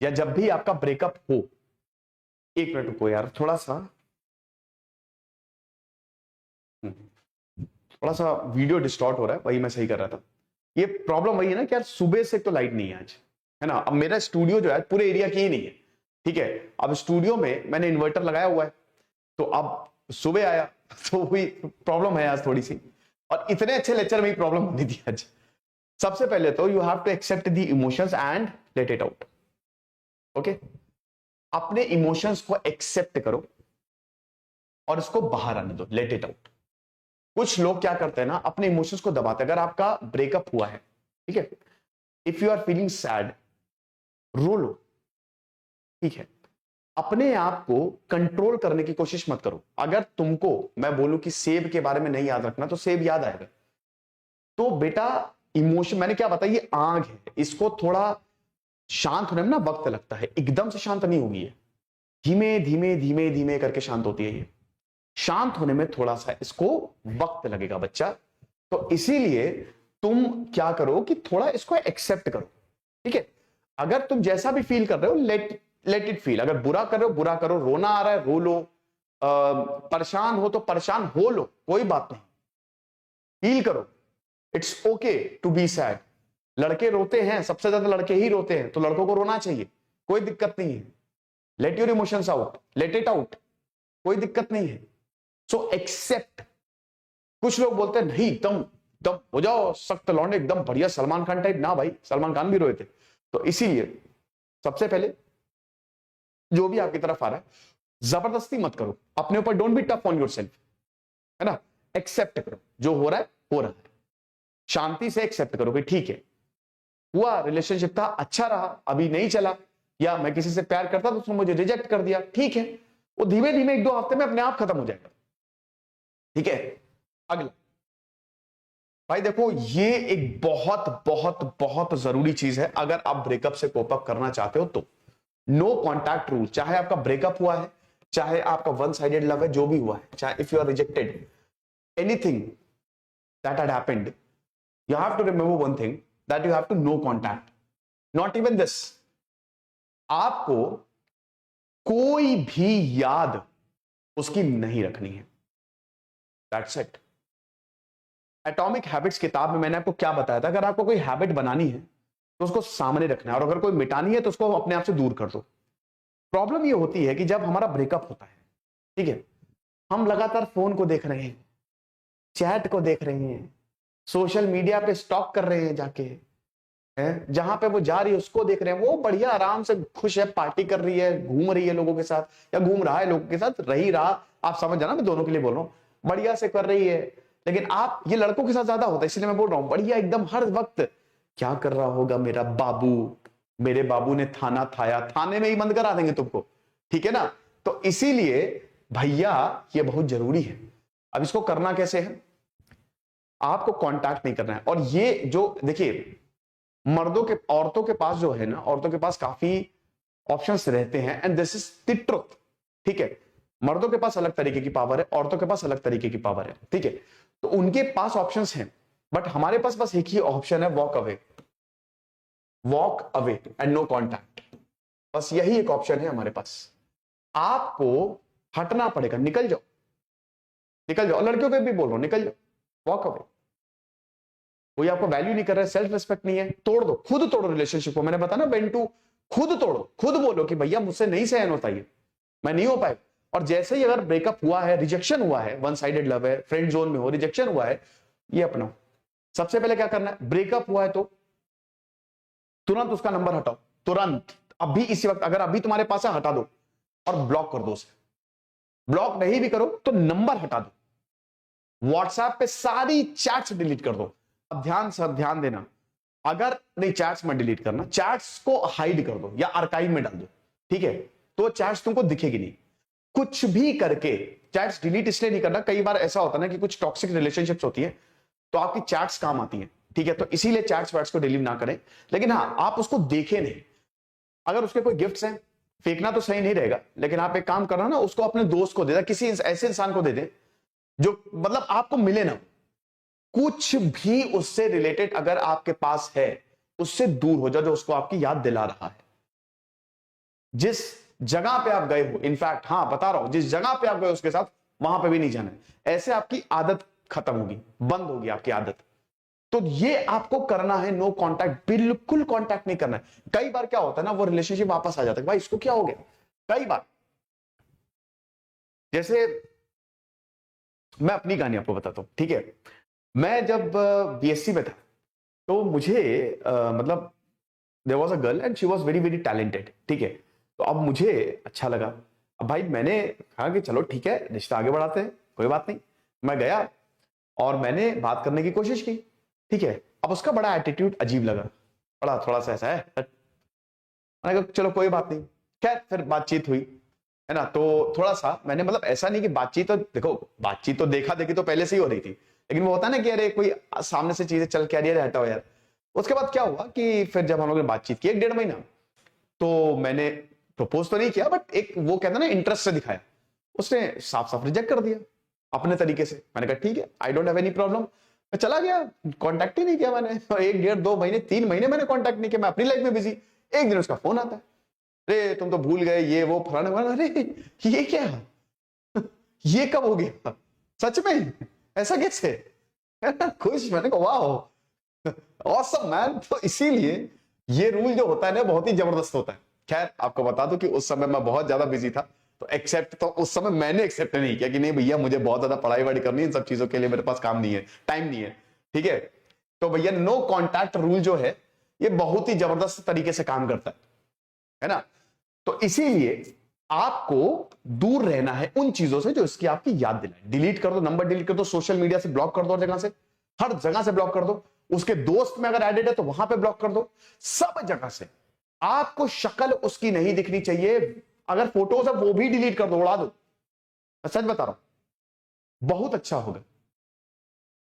[SPEAKER 1] या जब भी आपका ब्रेकअप हो, एक मिनट रुको यार, थोड़ा सा वीडियो डिस्टॉर्ट हो रहा है, वही मैं सही कर रहा था। ये प्रॉब्लम वही है ना कि यार सुबह से तो लाइट नहीं है आज, है ना। अब मेरा स्टूडियो जो है पूरे एरिया की ही नहीं है, ठीक है। अब स्टूडियो में मैंने इन्वर्टर लगाया हुआ है, तो अब सुबह आया तो हुई प्रॉब्लम है आज थोड़ी सी, और इतने अच्छे लेक्चर में ही प्रॉब्लम होनी थी आज। सबसे पहले तो you have to accept the emotions and let it out, okay. अपने इमोशंस को एक्सेप्ट करो और इसको बाहर आने दो, लेट इट आउट। कुछ लोग क्या करते हैं ना, अपने इमोशंस को दबाते हैं। अगर आपका ब्रेकअप हुआ है, ठीक है, if you are feeling sad, रो लो, ठीक है। अपने आप को कंट्रोल करने की कोशिश मत करो। अगर तुमको मैं बोलूं कि सेब के बारे में नहीं याद रखना, तो सेब याद आएगा। तो बेटा इमोशन मैंने क्या बताया, ये आग है, इसको थोड़ा शांत होने में ना वक्त लगता है, एकदम से शांत नहीं होगी ये, धीमे धीमे धीमे धीमे करके शांत होती है ये। शांत होने में थोड़ा सा इसको वक्त लगेगा बच्चा। तो इसीलिए तुम क्या करो कि थोड़ा इसको एक्सेप्ट करो, ठीक है। अगर तुम जैसा भी फील कर रहे हो, लेट इट फील। अगर बुरा कर रहे हो बुरा करो, रोना आ रहा है रो लो, परेशान हो तो परेशान हो लो, कोई बात नहीं, फील करो। It's okay to be sad. लड़के रोते हैं, सबसे ज्यादा लड़के ही रोते हैं, तो लड़कों को रोना चाहिए, कोई दिक्कत नहीं है। Let your emotions out, late it out, कोई दिक्कत नहीं है। So except. कुछ लोग बोलते हैं नहीं एकदम एकदम हो जाओ सख्त लौंडे, एकदम बढ़िया सलमान खान टाइप। ना भाई, सलमान खान भी रोए थे। तो इसीलिए सबसे पहले जो भी आपकी तरफ आ रहा है जबरदस्ती मत करो अपने ऊपर, don't be tough on yourself, है ना। एक्सेप्ट करो, जो हो रहा है हो रहा है, शांति से एक्सेप्ट करो कि ठीक है, हुआ, रिलेशनशिप था, अच्छा रहा, अभी नहीं चला, या मैं किसी से प्यार करता तो उसने मुझे रिजेक्ट कर दिया, ठीक है, वो धीमे धीमे एक दो हफ्ते में अपने आप खत्म हो जाएगा, ठीक है। अगला भाई देखो, ये एक बहुत बहुत बहुत जरूरी चीज है अगर आप ब्रेकअप से कोप अप करना चाहते हो तो। No contact rule. चाहे आपका ब्रेकअप हुआ है, चाहे आपका वन साइडेड लव है, जो भी हुआ है, चाहे if you are rejected, anything that had happened, you have to remember one thing, that you have to no contact, not even this। आपको कोई भी याद उसकी नहीं रखनी है, that's it। एटॉमिक हैबिट्स किताब में मैंने आपको क्या बताया था, अगर आपको कोई हैबिट बनानी है तो उसको सामने रखना है, और अगर कोई मिटानी है तो उसको अपने आप से दूर कर दो। प्रॉब्लम ये होती है कि जब हमारा ब्रेकअप होता है, ठीक है, हम लगातार फोन को देख रहे हैं, चैट को देख रहे हैं, सोशल मीडिया पे स्टॉक कर रहे हैं जाके, है जहां पे वो जा रही है उसको देख रहे हैं, वो बढ़िया आराम से खुश है, पार्टी कर रही है, घूम रही है लोगों के साथ, या घूम रहा है लोगों के साथ, रही रहा, आप समझ जाना, मैं दोनों के लिए बोल रहा हूं, बढ़िया से कर रही है। लेकिन आप, ये लड़कों के साथ ज्यादा होता है इसलिए मैं बोल रहा हूं, बढ़िया एकदम हर वक्त क्या कर रहा होगा मेरा बाबू, मेरे बाबू ने थाना थाया, थाने में ही बंद करा देंगे तुमको, ठीक है ना। तो इसीलिए भैया ये बहुत जरूरी है। अब इसको करना कैसे है, आपको कांटेक्ट नहीं करना है। और ये जो देखिए, औरतों के पास जो है ना, औरतों के पास काफी ऑप्शंस रहते हैं, and this is the truth, ठीक है। मर्दों के पास अलग तरीके की पावर है, औरतों के पास अलग तरीके की पावर है, ठीक है। तो उनके पास ऑप्शंस हैं, बट हमारे पास बस एक ही ऑप्शन है, walk away, walk away and no contact. बस यही एक ऑप्शन है हमारे पास। आपको हटना पड़ेगा, निकल जाओ, निकल जाओ। लड़कियों को भी बोल रहा हूं, निकल जाओ, वॉक अवे। कोई आपको वैल्यू नहीं कर रहा है, सेल्फ रिस्पेक्ट नहीं है, तोड़ दो, खुद तोड़ो रिलेशनशिप को। मैंने बताया ना बेंटू, खुद तोड़ो, खुद बोलो कि भैया मुझसे नहीं सहन होता ये, मैं नहीं हो पाए। और जैसे ही अगर ब्रेकअप हुआ है, रिजेक्शन हुआ है, वन साइडेड लव है, फ्रेंड जोन में हो, रिजेक्शन हुआ है, ये अपनाओ, सबसे पहले क्या करना है, ब्रेकअप हुआ है तो तुरंत उसका नंबर हटाओ, तुरंत, अभी इसी वक्त, अगर अभी तुम्हारे पास है हटा दो और ब्लॉक कर दो उसे। ब्लॉक नहीं भी करो तो नंबर हटा दो, व्हाट्सएप पे सारी चैट्स डिलीट कर दो। अब ध्यान देना, अगर नहीं चैट्स मत डिलीट करना, चैट्स को हाइड कर दो या आर्काइव में डाल दो, ठीक है, तो चैट्स तुमको दिखेगी नहीं। कुछ भी करके चैट्स डिलीट इसलिए नहीं करना, कई बार ऐसा होता है ना कि कुछ टॉक्सिक रिलेशनशिप्स होती है तो आपकी चैट्स काम आती हैं, ठीक है, तो इसीलिए चैट्स वैट्स को डिलीट ना करें। लेकिन हाँ, आप उसको देखें नहीं। अगर उसके कोई गिफ्ट्स हैं, फेंकना तो सही नहीं रहेगा, लेकिन आप एक काम करना ना, उसको अपने दोस्त को दे दे, किसी ऐसे इंसान को दे दे जो मतलब आपको मिले ना, कुछ भी उससे रिलेटेड अगर आपके पास है उससे दूर हो जाओ, जो उसको आपकी याद दिला रहा है। जिस जगह पे आप गए हो, इनफैक्ट हाँ बता रहा हूं, जिस जगह पे आप गए उसके साथ वहां पे भी नहीं जाना है। ऐसे आपकी आदत खत्म होगी, बंद होगी आपकी आदत। तो ये आपको करना है, नो कांटेक्ट, बिल्कुल कांटेक्ट नहीं करना है। कई बार क्या होता है ना, वो रिलेशनशिप वापस आ जाता है, भाई इसको क्या हो गया। कई बार, जैसे मैं अपनी कहानी आपको बताता हूं, ठीक है, मैं जब बीएससी में था तो मुझे मतलब there was a girl and she was very very talented, ठीक है, तो अब मुझे अच्छा लगा। अब भाई मैंने कहा कि चलो ठीक है, रिश्ता आगे बढ़ाते हैं, कोई बात नहीं। मैं गया और मैंने बात करने की कोशिश की, ठीक है, अब उसका बड़ा एटीट्यूड अजीब लगा, बड़ा थोड़ा सा ऐसा है, मैंने कहा चलो कोई बात नहीं। खैर फिर बातचीत हुई, है ना, तो थोड़ा सा मैंने, मतलब ऐसा नहीं कि बातचीत तो देखो, बातचीत तो देखा देखी तो पहले से ही हो रही थी, लेकिन वो होता है ना कि अरे कोई सामने से चीजें चल के आ रही है, हटाओ यार। उसके बाद क्या हुआ कि फिर जब हम लोगों ने बातचीत की 1-1.5 महीना, तो मैंने प्रपोज तो नहीं किया, बट एक वो कहता ना इंटरेस्ट से दिखाया, उसने साफ साफ रिजेक्ट कर दिया अपने तरीके से। मैंने कहा ठीक है, I don't have any problem, मैं चला गया, कांटेक्ट ही नहीं किया मैंने। 1-1.5-2 महीने 3 महीने मैंने कांटेक्ट नहीं किया, मैं अपनी लाइफ में बिजी। एक दिन उसका फोन आता है, अरे तुम तो भूल गए ये वो फलाना फलाना। अरे ये क्या, ये कब हो गया, सच में ऐसा कैसे। खुश, मैंने कहा वाह ऑसम मैन। तो इसीलिए ये रूल जो होता है ना बहुत ही जबरदस्त होता है। खैर आपको बता दूं कि उस समय मैं बहुत ज्यादा बिजी था, तो एक्सेप्ट, तो उस समय मैंने एक्सेप्ट नहीं किया कि नहीं भैया मुझे बहुत ज्यादा पढ़ाई वढ़ाई करनी है, इन सब चीजों के लिए मेरे पास काम नहीं है, टाइम नहीं है, ठीक है। तो भैया नो कॉन्टैक्ट रूल जो है ये बहुत ही जबरदस्त तरीके से काम करता है ना। तो इसीलिए आपको दूर रहना है उन चीजों से जो इसकी आपकी याद दिलाए। डिलीट कर दो, नंबर डिलीट कर दो, सोशल मीडिया से ब्लॉक कर दो, जगह से, हर जगह से ब्लॉक कर दो। उसके दोस्त में अगर एडेड है तो वहां पे ब्लॉक कर दो, सब जगह से। आपको शक्ल उसकी नहीं दिखनी चाहिए, अगर फोटोज है वो भी डिलीट कर दो, उड़ा दो, मैं सच बता रहा हूं, बहुत अच्छा होगा।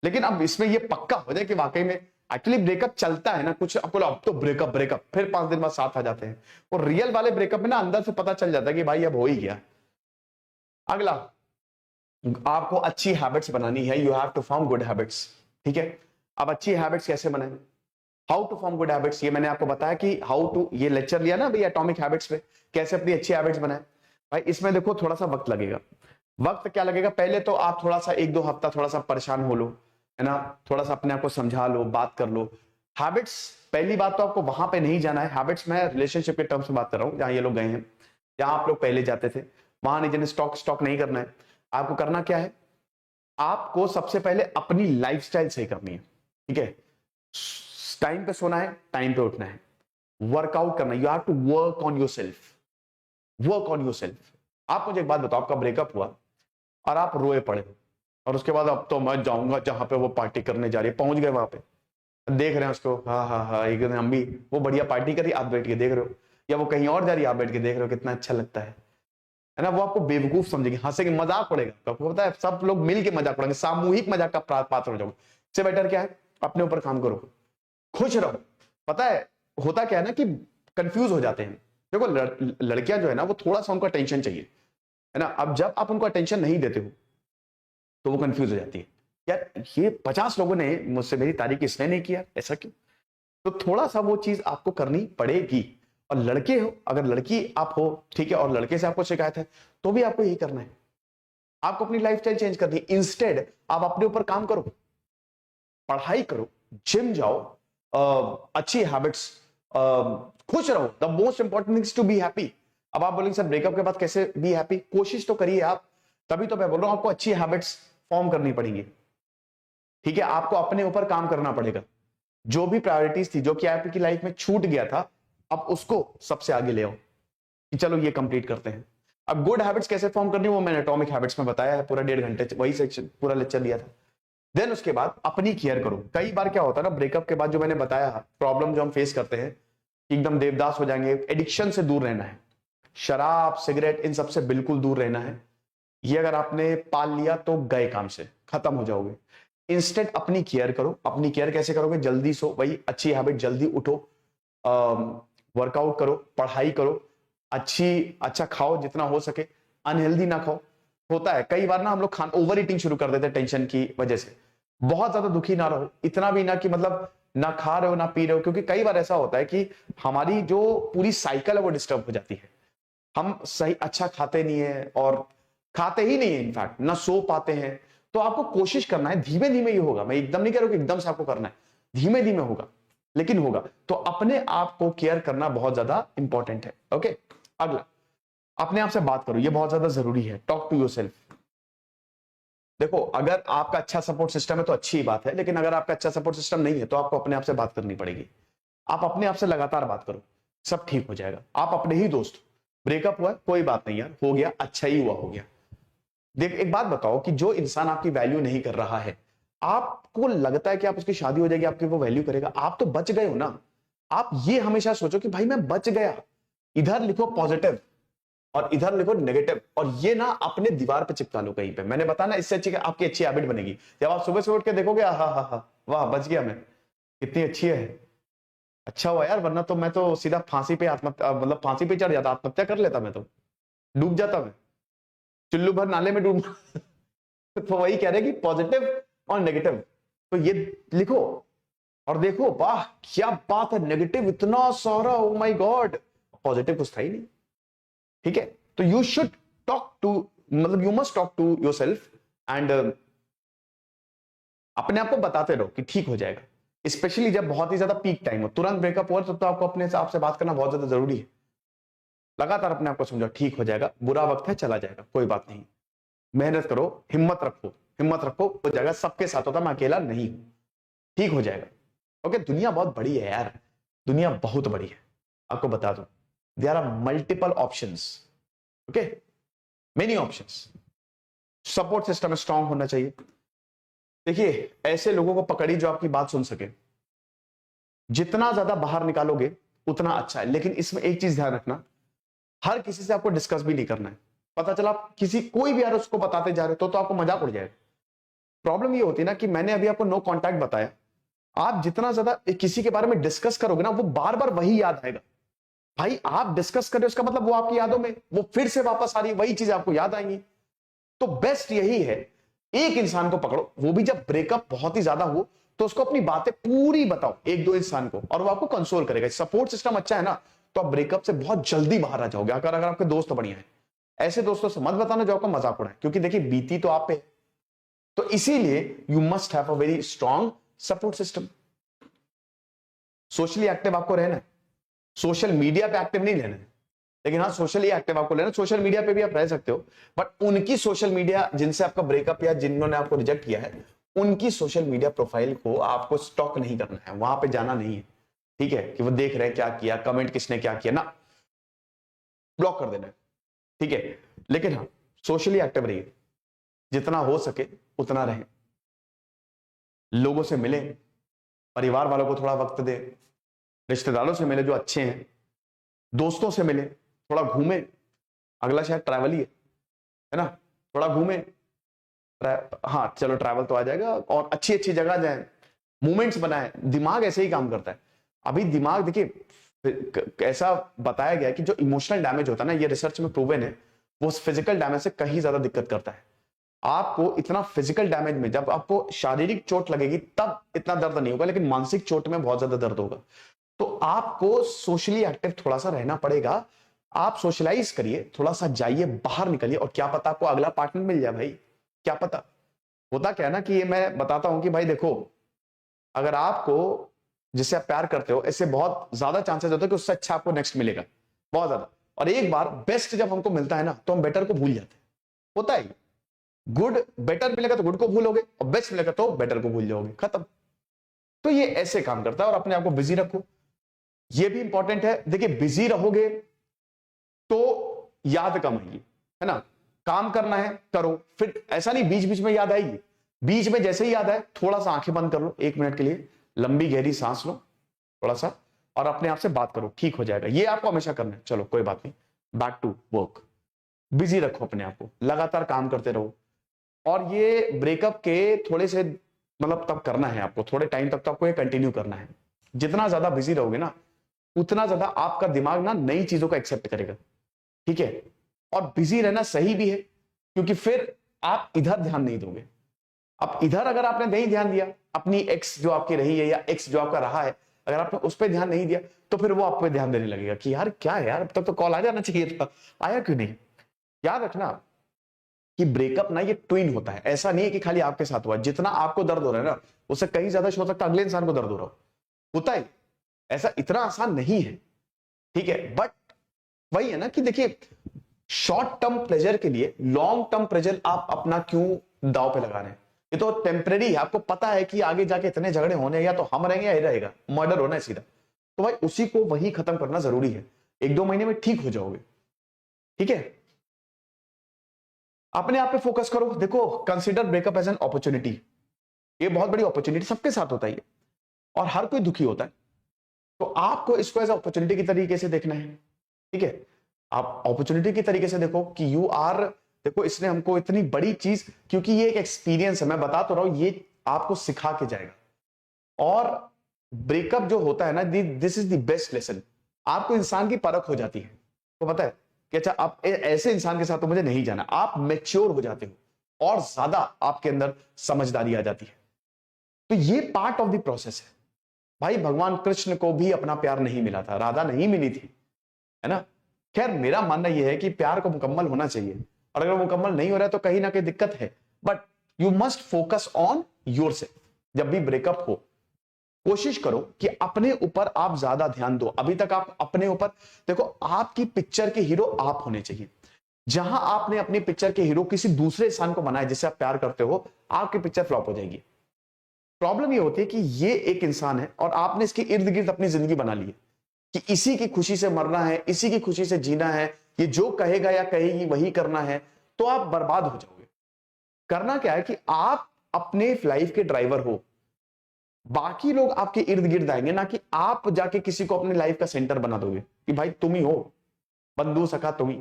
[SPEAKER 1] लेकिन अब इसमें ये पक्का हो जाए कि वाकई में एक्चुअली ब्रेकअप चलता है ना, कुछ आपको अब तो ब्रेकअप ब्रेकअप फिर 5 दिन बाद साथ आ जाते हैं, और रियल वाले ब्रेकअप में ना अंदर से पता चल जाता है कि भाई अब हो ही गया। अगला, आपको अच्छी हैबिट्स बनानी है, you have to form good habits, ठीक है। अब अच्छी हैबिट्स कैसे बनाए, how to form good habits, ये मैंने आपको बताया कि हाउ टू, ये लेक्चर लिया ना भाई एटॉमिक हैबिट्स पे, कैसे अपनी अच्छी हैबिट्स बनाए। भाई इसमें देखो थोड़ा सा वक्त लगेगा। वक्त क्या लगेगा, पहले तो आप थोड़ा सा 1-2 हफ्ता थोड़ा सा परेशान हो लो, है ना, थोड़ा सा अपने आप को समझा लो, बात कर लो। हैबिट्स, पहली बात तो आपको वहां पे नहीं जाना है। हैबिट्स मैं रिलेशनशिप के टर्म्स में बात कर रहा हूँ, जहां ये लोग गए हैं, जहां आप लोग पहले जाते थे, वहां नहीं जाने, स्टॉक नहीं करना है। आपको करना क्या है, आपको सबसे पहले अपनी लाइफस्टाइल सही करनी है, ठीक है। टाइम पे सोना है, टाइम पे उठना है, वर्कआउट करना है, you have to work on yourself, work on yourself. आप मुझे एक बात बताओ, आपका ब्रेकअप हुआ और आप रोए पड़े, और उसके बाद अब तो मैं जाऊंगा जहां पे वो पार्टी करने जा रही है, पहुंच गए वहां पे, देख रहे हैं उसको, हाँ हाँ हाँ एक दिन हम भी, वो बढ़िया पार्टी करी, आप बैठ के देख रहे हो, या वो कहीं और जा रही है, आप बैठ के देख रहे हो, कितना अच्छा लगता है ना। वो आपको बेवकूफ समझेगी, हंसेगी, मजाक पड़ेगा, तो आपको पता है सब लोग मिलके मजाक पड़ेंगे, सामूहिक मजाक का पात्र हो जाओगे। इससे बेटर क्या है, अपने ऊपर काम करो, खुश रहो। पता है होता क्या है ना कि कंफ्यूज हो जाते हैं। देखो लड़कियां जो है ना, वो थोड़ा सा उनको अटेंशन चाहिए, है ना। अब जब आप उनको अटेंशन नहीं देते हो तो वो कंफ्यूज हो जाती है, यार ये 50 लोगों ने मुझसे मेरी तारीफ इसने नहीं किया, ऐसा क्यों। तो थोड़ा सा वो चीज आपको करनी पड़ेगी। और लड़के हो, अगर लड़की आप हो, ठीक है, और लड़के से आपको शिकायत है, तो भी आपको यही करना है, आपको अपनी लाइफस्टाइल चेंज करनी है। इंस्टेड आप अपने ऊपर काम करो, पढ़ाई करो, जिम जाओ, अच्छी हैबिट्स, खुश रहो। The most important thing to be happy. अब आप बोलेंगे सर ब्रेकअप के बाद कैसे बी हैप्पी, कोशिश तो करिए आप, तभी तो मैं बोल रहा हूं आपको अच्छी हैबिट्स फॉर्म करनी पड़ेंगी, ठीक है, आपको अपने ऊपर काम करना पड़ेगा। जो भी प्रायोरिटीज थी, जो कि आपकी लाइफ में छूट गया था, अब उसको सबसे आगे ले आओ कि चलो ये कंप्लीट करते हैं। अब गुड हैबिट्स कैसे फॉर्म करनी, वो मैंने एटॉमिक हैबिट्स में बताया है, पूरा 1.5 घंटे वही सेक्शन पूरा लेक्चर दिया था। देन उसके बाद अपनी केयर करो। कई बार क्या होता है ना, ब्रेकअप के बाद जो मैंने बताया प्रॉब्लम जो हम फेस करते हैं, एकदम देवदास हो जाएंगे। एडिक्शन से दूर रहना है, शराब सिगरेट इन सबसे बिल्कुल दूर रहना है। ये अगर आपने पाल लिया तो गए काम से, खत्म हो जाओगे। इंस्टेंट अपनी केयर करो। अपनी केयर कैसे करोगे, जल्दी सो, वही अच्छी हैबिट, जल्दी उठो, वर्कआउट करो, पढ़ाई करो, अच्छा खाओ जितना हो सके, अनहेल्दी ना खाओ। होता है कई बार ना हम लोग ओवर ईटिंग शुरू कर देते हैं टेंशन की वजह से। बहुत ज्यादा दुखी ना रहो, इतना भी ना कि मतलब ना खा रहे हो ना पी रहे हो, क्योंकि कई बार ऐसा होता है कि हमारी जो पूरी साइकिल है वो डिस्टर्ब हो जाती है। हम सही अच्छा खाते नहीं है, और खाते ही नहीं है इनफैक्ट, ना सो पाते हैं। तो आपको कोशिश करना है, धीमे धीमे ये होगा, मैं एकदम नहीं कह रहा हूं कि एकदम से आपको करना है, धीमे धीमे होगा लेकिन होगा। तो अपने आप को केयर करना बहुत ज्यादा इंपॉर्टेंट है। ओके, अगला, अपने आप से बात करो, ये बहुत ज्यादा जरूरी है। Talk to yourself. देखो, अगर आपका अच्छा सपोर्ट सिस्टम है तो अच्छी बात है, लेकिन अगर आपका अच्छा सपोर्ट सिस्टम नहीं है तो आपको अपने आप से बात करनी पड़ेगी। आप अपने आप से लगातार बात करो, सब ठीक हो जाएगा। आप अपने ही दोस्त, ब्रेकअप हुआ कोई बात नहीं यार, हो गया, अच्छा ही हुआ, हो गया। देख एक बात बताओ कि जो इंसान आपकी वैल्यू नहीं कर रहा है, आपको लगता है कि आप उसकी शादी हो जाएगी आपकी वो वैल्यू करेगा? आप तो बच गए हो ना। आप ये हमेशा सोचो कि भाई मैं बच गया। इधर लिखो पॉजिटिव और इधर लिखो नेगेटिव, और ये ना अपने दीवार पे चिपका लो कहीं पे। मैंने बताया ना, इससे अच्छी आपकी अच्छी हैबिट बनेगी। जब आप सुबह सुबह उठ के देखोगे, हा हा हा, वाह बच गया मैं, कितनी अच्छी है, अच्छा हुआ यार, वरना तो मैं तो सीधा फांसी पे आत्महत्या, मतलब फांसी पे चढ़ जाता, आत्महत्या कर लेता, मैं तो डूब जाता, मैं चुल्लू भर नाले में डूब। तो वही कह रहे कि पॉजिटिव और नेगेटिव, तो ये लिखो और देखो, वाह क्या बात है, नेगेटिव इतना सारा, ओ माय गॉड, पॉजिटिव कुछ था ही नहीं। ठीक है, तो यू शुड टॉक टू, मतलब you must talk to yourself and अपने आप को बताते रहो कि ठीक हो जाएगा। स्पेशली जब बहुत ही ज्यादा पीक टाइम हो, तुरंत ब्रेकअप हो, तब तो आपको अपने आप से बात करना बहुत ज्यादा जरूरी है। लगातार अपने आप को समझो, ठीक हो जाएगा, बुरा वक्त है चला जाएगा, कोई बात नहीं, मेहनत करो, हिम्मत रखो, हिम्मत रखो, हो जाएगा, सबके साथ होता, मैं अकेला नहीं हूं, ठीक हो जाएगा। ओके, दुनिया बहुत बड़ी है यार, दुनिया बहुत बड़ी है, आपको बता दूं, there are multiple options. Okay, many options. Support system strong होना चाहिए। देखिए, ऐसे लोगों को पकड़िए जो आपकी बात सुन सके। जितना ज्यादा बाहर निकालोगे उतना अच्छा है, लेकिन इसमें एक चीज ध्यान रखना, हर किसी से आपको डिस्कस भी नहीं करना है। पता चला किसी कोई भी यार उसको बताते जा रहे तो आपको मजाक उड़ जाएगा। प्रॉब्लम ये होती है ना कि मैंने अभी आपको नो कांटेक्ट बताया, आप जितना ज्यादा किसी के बारे में डिस्कस करोगे ना, वो बार बार वही याद आएगा। भाई आप डिस्कस कर रहे हो, उसका मतलब वो आपकी यादों में वो फिर से वापस आ रही है, वही चीज आपको याद आएंगी। तो बेस्ट यही है, एक इंसान को पकड़ो, वो भी जब ब्रेकअप बहुत ही ज्यादा हो तो उसको अपनी बातें पूरी बताओ, एक दो इंसान को, और वो आपको कंसोल करेगा। सपोर्ट सिस्टम अच्छा है ना, तो आप ब्रेकअप से बहुत जल्दी बाहर आ जाओगे। अगर आपके दोस्त बढ़िया है, ऐसे दोस्तों से मत बताना जो आपका मजाक उड़ाए, क्योंकि देखिए बीती तो आप पे। तो इसीलिए you must have a very strong support system. Socially active आपको रहना है, सोशल मीडिया पे एक्टिव नहीं रहना है, लेकिन हाँ सोशली एक्टिव आपको लेना। सोशल मीडिया पे भी आप रह सकते हो, बट उनकी सोशल मीडिया जिनसे आपका ब्रेकअप या जिन्होंने आपको रिजेक्ट किया है, उनकी सोशल मीडिया प्रोफाइल को आपको स्टॉक नहीं करना है, वहां पे जाना नहीं है। ठीक है, कि वो देख रहे हैं क्या किया, कमेंट किसने क्या किया, ना ब्लॉक कर देना है। ठीक है, लेकिन हाँ सोशली एक्टिव रहिए, जितना हो सके उतना रहे, लोगों से मिले, परिवार वालों को थोड़ा वक्त दे, रिश्तेदारों से मिले जो अच्छे हैं, दोस्तों से मिले, थोड़ा घूमे। अगला शायद ट्रैवल ही है ना, थोड़ा घूमे। हाँ चलो ट्रैवल तो आ जाएगा, और अच्छी अच्छी जगह जाए, मूवमेंट्स बनाए। दिमाग ऐसे ही काम करता है। अभी दिमाग देखिए, ऐसा बताया गया कि जो इमोशनल डैमेज होता है ना, ये रिसर्च में प्रूवन है, वो फिजिकल डैमेज से कहीं ज्यादा दिक्कत करता है। आपको इतना फिजिकल डैमेज में, जब आपको शारीरिक चोट लगेगी तब इतना दर्द नहीं होगा, लेकिन मानसिक चोट में बहुत ज्यादा दर्द होगा। तो आपको सोशली एक्टिव थोड़ा सा रहना पड़ेगा। आप सोशलाइज करिए, थोड़ा सा जाइए, बाहर निकलिए, और क्या पता आपको अगला पार्टनर मिल जाए भाई, क्या पता। होता क्या है ना कि ये मैं बताता हूं कि भाई देखो, अगर आपको जिससे आप प्यार करते हो, इससे बहुत ज्यादा चांसेस होते हैं कि उससे अच्छा आपको नेक्स्ट मिलेगा, बहुत ज्यादा। और एक बार बेस्ट जब हमको मिलता है ना, तो हम बेटर को भूल जाते हैं, होता है। गुड बेटर मिलेगा तो गुड को भूलोगे, और बेस्ट मिलेगा तो बेटर को भूल जाओगे, खत्म। तो ये ऐसे काम करता है। और अपने आप को बिजी रखो, ये भी इंपॉर्टेंट है। देखिए बिजी रहोगे तो याद कम आएगी, है ना। काम करना है करो, फिर ऐसा नहीं बीच बीच में याद आएगी। बीच में जैसे ही याद आए थोड़ा सा आंखें बंद कर लो, 1 मिनट के लिए लंबी गहरी सांस लो थोड़ा सा, और अपने आप से बात करो, ठीक हो जाएगा। ये आपको हमेशा करना है। चलो कोई बात नहीं, बैक टू वर्क। बिजी रखो अपने आप को, लगातार काम करते रहो। और ये ब्रेकअप के थोड़े से मतलब तब करना है आपको, थोड़े टाइम तक तो आपको ये कंटिन्यू करना है। जितना ज्यादा बिजी रहोगे ना, उतना ज्यादा आपका दिमाग ना नई चीजों का एक्सेप्ट करेगा, ठीक है। और बिजी रहना सही भी है, क्योंकि फिर आप इधर ध्यान नहीं दोगे। अब इधर अगर आपने नहीं ध्यान दिया, अपनी एक्स जो आपकी रही है या एक्स जो आपका रहा है, अगर आपने उस पर ध्यान नहीं दिया तो फिर वो आप पे ध्यान देने लगेगा कि यार क्या है यार, अब तक तो कॉल आ जाना चाहिए था, आया क्यों नहीं। याद रखना कि ब्रेकअप ना ये ट्विन होता है, ऐसा नहीं है कि खाली आपके साथ हुआ। जितना आपको दर्द हो रहा है ना, उससे कहीं ज्यादा हो सकता है अगले इंसान को दर्द हो रहा होता है। ऐसा इतना आसान नहीं है, ठीक है। बट वही है ना कि देखिए, शॉर्ट टर्म प्लेजर के लिए लॉन्ग टर्म प्लेजर आप अपना क्यों दांव पे लगा रहे हैं। ये तो टेम्परेरी है, आपको पता है कि आगे जाके इतने झगड़े होने, या तो हम रहेंगे या ये रहेगा, मर्डर होना है सीधा। तो भाई उसी को वही खत्म करना जरूरी है। 1-2 महीने में ठीक हो जाओगे, ठीक है। अपने आप पे फोकस करो। देखो, consider breakup as an opportunity. ये बहुत बड़ी अपॉर्चुनिटी, सबके साथ होता है और हर कोई दुखी होता है। तो आपको इसको एज अपॉर्चुनिटी की तरीके से देखना है, ठीक है। आप अपॉर्चुनिटी की तरीके से देखो कि यू आर, देखो इसने हमको इतनी बड़ी चीज, क्योंकि ये एक एक्सपीरियंस है, मैं बता तो रहा हूं, ये आपको सिखा के जाएगा। और ब्रेकअप जो होता है ना, this is the best lesson. आपको इंसान की परख हो जाती है, तो पता है कि अच्छा आप ऐसे इंसान के साथ तो मुझे नहीं जाना। आप मैच्योर हो जाते हो और ज्यादा आपके अंदर समझदारी आ जाती है। तो ये पार्ट ऑफ द प्रोसेस है भाई। भगवान कृष्ण को भी अपना प्यार नहीं मिला था, राधा नहीं मिली थी, है ना। खैर मेरा मानना यह है कि प्यार को मुकम्मल होना चाहिए, और अगर मुकम्मल नहीं हो रहा है तो कहीं ना कहीं दिक्कत है। But you must focus on yourself. जब भी ब्रेकअप हो, कोशिश करो कि अपने ऊपर आप ज्यादा ध्यान दो। अभी तक आप अपने ऊपर, देखो आपकी पिक्चर के हीरो आप होने चाहिए। जहां आपने अपनी पिक्चर के हीरो किसी दूसरे इंसान को बनाया जिससे आप प्यार करते हो, आपकी पिक्चर फ्लॉप हो जाएगी। प्रॉब्लम ये होती है कि ये एक इंसान है और आपने इसके इर्द गिर्द अपनी जिंदगी बना ली है कि इसी की खुशी से मरना है, इसी की खुशी से जीना है, ये जो कहेगा या कहेगी वही करना है। तो आप बर्बाद हो जाओगे। करना क्या है कि आप अपने लाइफ के ड्राइवर हो, बाकी लोग आपके इर्द गिर्द आएंगे, ना कि आप जाके किसी को अपने लाइफ का सेंटर बना दोगे कि भाई तुम ही हो, बंधु सखा तुम ही।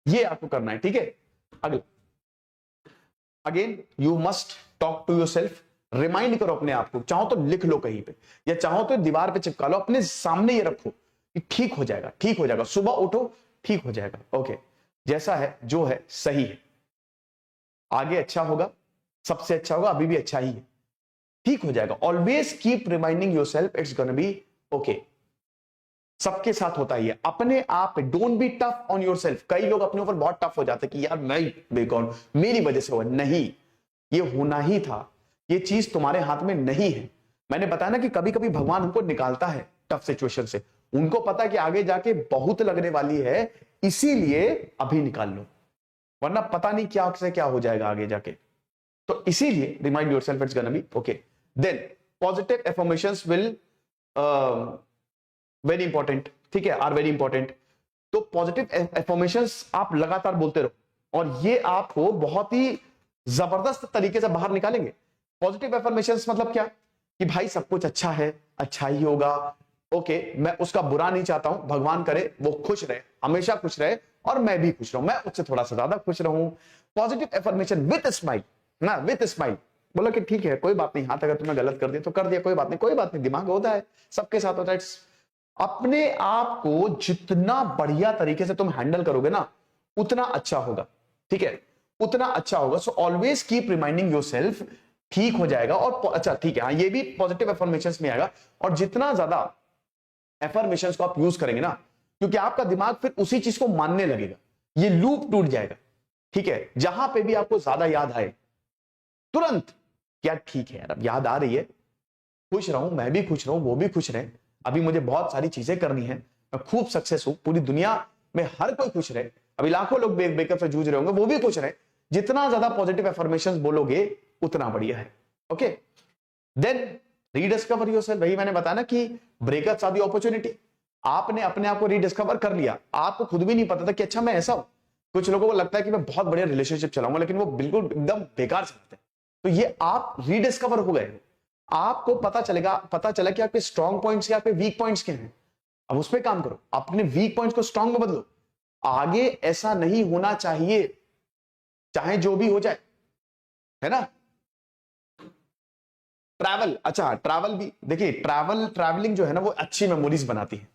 [SPEAKER 1] ये आपको करना है, ठीक है। अगला, again you must talk to yourself. Remind करो अपने आप को, चाहो तो लिख लो कहीं पे, या चाहो तो दीवार पे चिपका लो, अपने सामने ये रखो कि ठीक हो जाएगा, ठीक हो जाएगा। सुबह उठो, ठीक हो जाएगा, ओके, जैसा है जो है सही है, आगे अच्छा होगा, सबसे अच्छा होगा, अभी भी अच्छा ही है, ठीक हो जाएगा। Always keep reminding yourself it's gonna be okay. सबके साथ होता ही है। अपने आप don't be tough on yourself. कई लोग अपने ऊपर बहुत टफ हो जाते हैं कि यार मैं बेकौन, मेरी वजह से हुआ। नहीं, ये होना ही था, ये चीज तुम्हारे हाथ में नहीं है। मैंने बताया ना कि कभी कभी भगवान हमको निकालता है टफ सिचुएशन से। उनको पता है कि आगे जाके बहुत लगने वाली है, इसीलिए अभी निकाल लो, वरना पता नहीं क्या से क्या हो जाएगा आगे जाके। तो इसीलिए remind yourself it's gonna be okay. Then positive affirmations will very important, ठीक है, आर वेरी इंपॉर्टेंट। तो पॉजिटिव अफर्मेशंस आप लगातार बोलते रहो और ये आपको बहुत ही जबरदस्त तरीके से बाहर निकालेंगे। पॉजिटिव अफर्मेशंस मतलब क्या कि भाई सब कुछ अच्छा है, अच्छा ही होगा, ओके, मैं उसका बुरा नहीं चाहता हूं, भगवान करे वो खुश रहे, हमेशा खुश रहे, और मैं भी खुश रहूं, मैं उससे थोड़ा सा ज्यादा खुश रहूं। पॉजिटिव अफर्मेशन विद स्माइल ना, विद स्माइल। बोला कि ठीक है कोई बात नहीं, हाथ अगर तुमने गलत कर दिया तो कर दिया, कोई बात नहीं, कोई बात नहीं, दिमाग होता है, सबके साथ होता है। अपने आप को जितना बढ़िया तरीके से तुम हैंडल करोगे ना, उतना अच्छा होगा, ठीक है, उतना अच्छा होगा। So always keep reminding yourself, ठीक हो जाएगा। और अच्छा ठीक है, हाँ, ये भी पॉजिटिव अफर्मेशंस में आएगा। और जितना ज्यादा अफर्मेशंस को आप यूज करेंगे ना, क्योंकि आपका दिमाग फिर उसी चीज को मानने लगेगा, ये लूप टूट जाएगा, ठीक है। जहां पे भी आपको ज्यादा याद आए, तुरंत क्या ठीक है यार, अब याद आ रही है, खुश रहूं, मैं भी खुश रहूं, वो भी खुश रहे, अभी मुझे बहुत सारी चीजें करनी है, मैं खूब सक्सेस हूं, पूरी दुनिया में हर कोई खुश रहे, अभी लाखों लोग ब्रेकअप से जूझ रहे होंगे, वो भी खुश रहे, जितना ज्यादा पॉजिटिव एफर्मेशंस बोलोगे उतना बढ़िया है। Okay, then rediscover yourself. वही मैंने बताया ना कि ब्रेकअप्स आर द अपॉर्चुनिटी। आपने अपने आप को रीडिस्कवर कर लिया, आपको खुद भी नहीं पता था कि अच्छा मैं ऐसा हूं। कुछ लोगों को लगता है कि मैं बहुत बढ़िया रिलेशनशिप चलाऊंगा, लेकिन वो बिल्कुल एकदम बेकार चलते हैं। तो ये आप रीडिस्कवर हो गए, आपको पता चला कि आपके स्ट्रॉन्ग पॉइंट्स क्या, आपके वीक पॉइंट्स क्या हैं। अब उस पर काम करो, अपने वीक पॉइंट्स को स्ट्रॉन्ग में बदलो। आगे ऐसा नहीं होना चाहिए, चाहे जो भी हो जाए, है ना। ट्रैवल, अच्छा ट्रैवल भी देखिए, ट्रैवलिंग जो है ना वो अच्छी मेमोरीज बनाती है।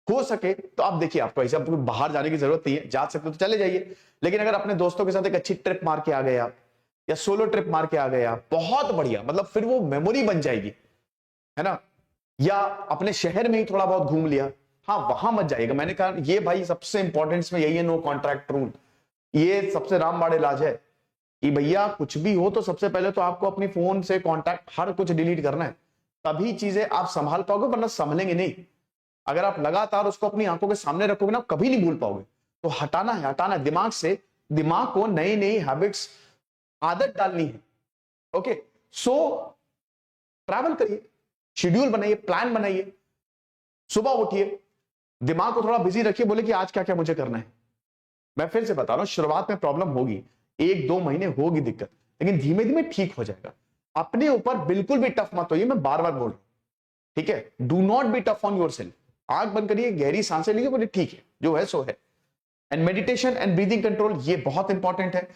[SPEAKER 1] हो सके तो आप देखिए, आपको ऐसे आपको बाहर जाने की जरूरत नहीं है, जा सकते तो चले जाइए, लेकिन अगर अपने दोस्तों के साथ एक अच्छी ट्रिप मार के आ गए आप, या सोलो ट्रिप मार के आ गए आप, बहुत बढ़िया, मतलब फिर वो मेमोरी बन जाएगी, है ना। या अपने शहर में ही थोड़ा बहुत घूम लिया, हाँ वहां मत जाइएगा। मैंने कहा ये भाई सबसे इंपॉर्टेंट में यही है, नो कॉन्ट्रैक्ट रूल। ये सबसे रामबाण इलाज है कि भैया कुछ भी हो तो सबसे पहले तो आपको अपनी फोन से कॉन्टैक्ट हर कुछ डिलीट करना है, तभी चीजें आप संभाल पाओगे, वरना संभलेंगे नहीं। अगर आप लगातार उसको अपनी आंखों के सामने रखोगे ना, कभी नहीं भूल पाओगे। तो हटाना है दिमाग से, दिमाग को नई नई हैबिट्स, आदत डालनी है। ओके, सो ट्रैवल करिए, शेड्यूल बनाइए, प्लान बनाइए, सुबह उठिए, दिमाग को थोड़ा बिजी रखिए, बोले कि आज क्या क्या मुझे करना है। मैं फिर से बता रहा हूं, शुरुआत में प्रॉब्लम होगी, 1-2 महीने होगी दिक्कत, लेकिन धीमे धीमे ठीक हो जाएगा। अपने ऊपर बिल्कुल भी टफ मत होइए, मैं बार बार बोल रहा हूं, ठीक है। Do not be tough on yourself. आंख बंद करिए, गहरी सांसें लीजिए, बोले ठीक है जो है सो है। And meditation and breathing control, ये बहुत इंपॉर्टेंट है।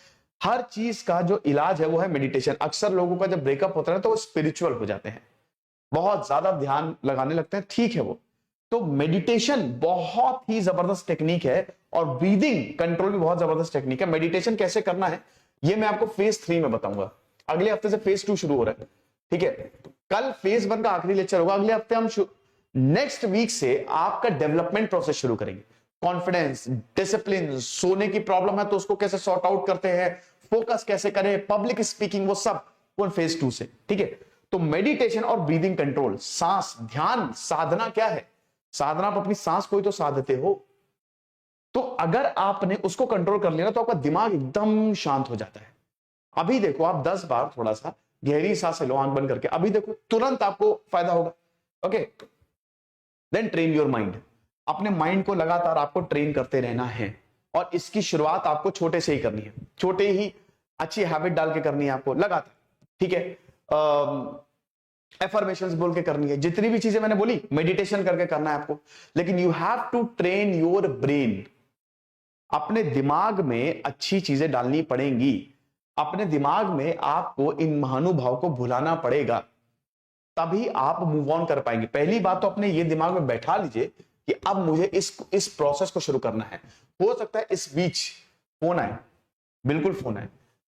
[SPEAKER 1] हर चीज का जो इलाज है वो है मेडिटेशन। अक्सर लोगों का जब ब्रेकअप होता है तो वो स्पिरिचुअल हो जाते हैं, बहुत ज्यादा ध्यान लगाने लगते हैं, ठीक है वो। तो मेडिटेशन बहुत ही जबरदस्त टेक्निक है, और ब्रीदिंग कंट्रोल भी बहुत जबरदस्त टेक्निक है। मेडिटेशन कैसे करना है ये मैं आपको फेज 3 में बताऊंगा। अगले हफ्ते से फेज 2 शुरू हो रहा है, ठीक है। कल फेज 1 का आखिरी लेक्चर होगा, अगले हफ्ते हम नेक्स्ट वीक से आपका डेवलपमेंट प्रोसेस शुरू करेंगे। कॉन्फिडेंस, डिसिप्लिन, सोने की प्रॉब्लम है तो उसको कैसे सॉर्ट आउट करते हैं, फोकस कैसे करें, पब्लिक स्पीकिंग, वो सब वो फेज 2 से, ठीक है। तो मेडिटेशन और ब्रीदिंग कंट्रोल, सांस, ध्यान साधना क्या है, साधना आप अपनी सांस को ही तो साधते हो। तो अगर आपने उसको कंट्रोल कर लिया तो आपका दिमाग एकदम शांत हो जाता है। अभी देखो, आप 10 बार थोड़ा सा गहरी सांस लो आंख बंद करके, अभी देखो तुरंत आपको फायदा होगा। Okay, then train your mind. अपने माइंड को लगातार आपको ट्रेन करते रहना है, और इसकी शुरुआत आपको छोटे से ही करनी है, छोटे ही अच्छी हैबिट डाल के करनी है आपको लगातार, ठीक है। एफर्मेशंस बोल के करनी है, जितनी भी चीजें मैंने बोली मेडिटेशन करके करना है आपको, लेकिन you have to train your brain. अपने दिमाग में अच्छी चीजें डालनी पड़ेंगी, अपने दिमाग में आपको इन महानुभाव को भुलाना पड़ेगा, तभी आप मूव ऑन कर पाएंगे। पहली बात तो अपने ये दिमाग में बैठा लीजिए कि अब मुझे इस प्रोसेस को शुरू करना है। हो सकता है इस बीच फोन आए, बिल्कुल फोन आए।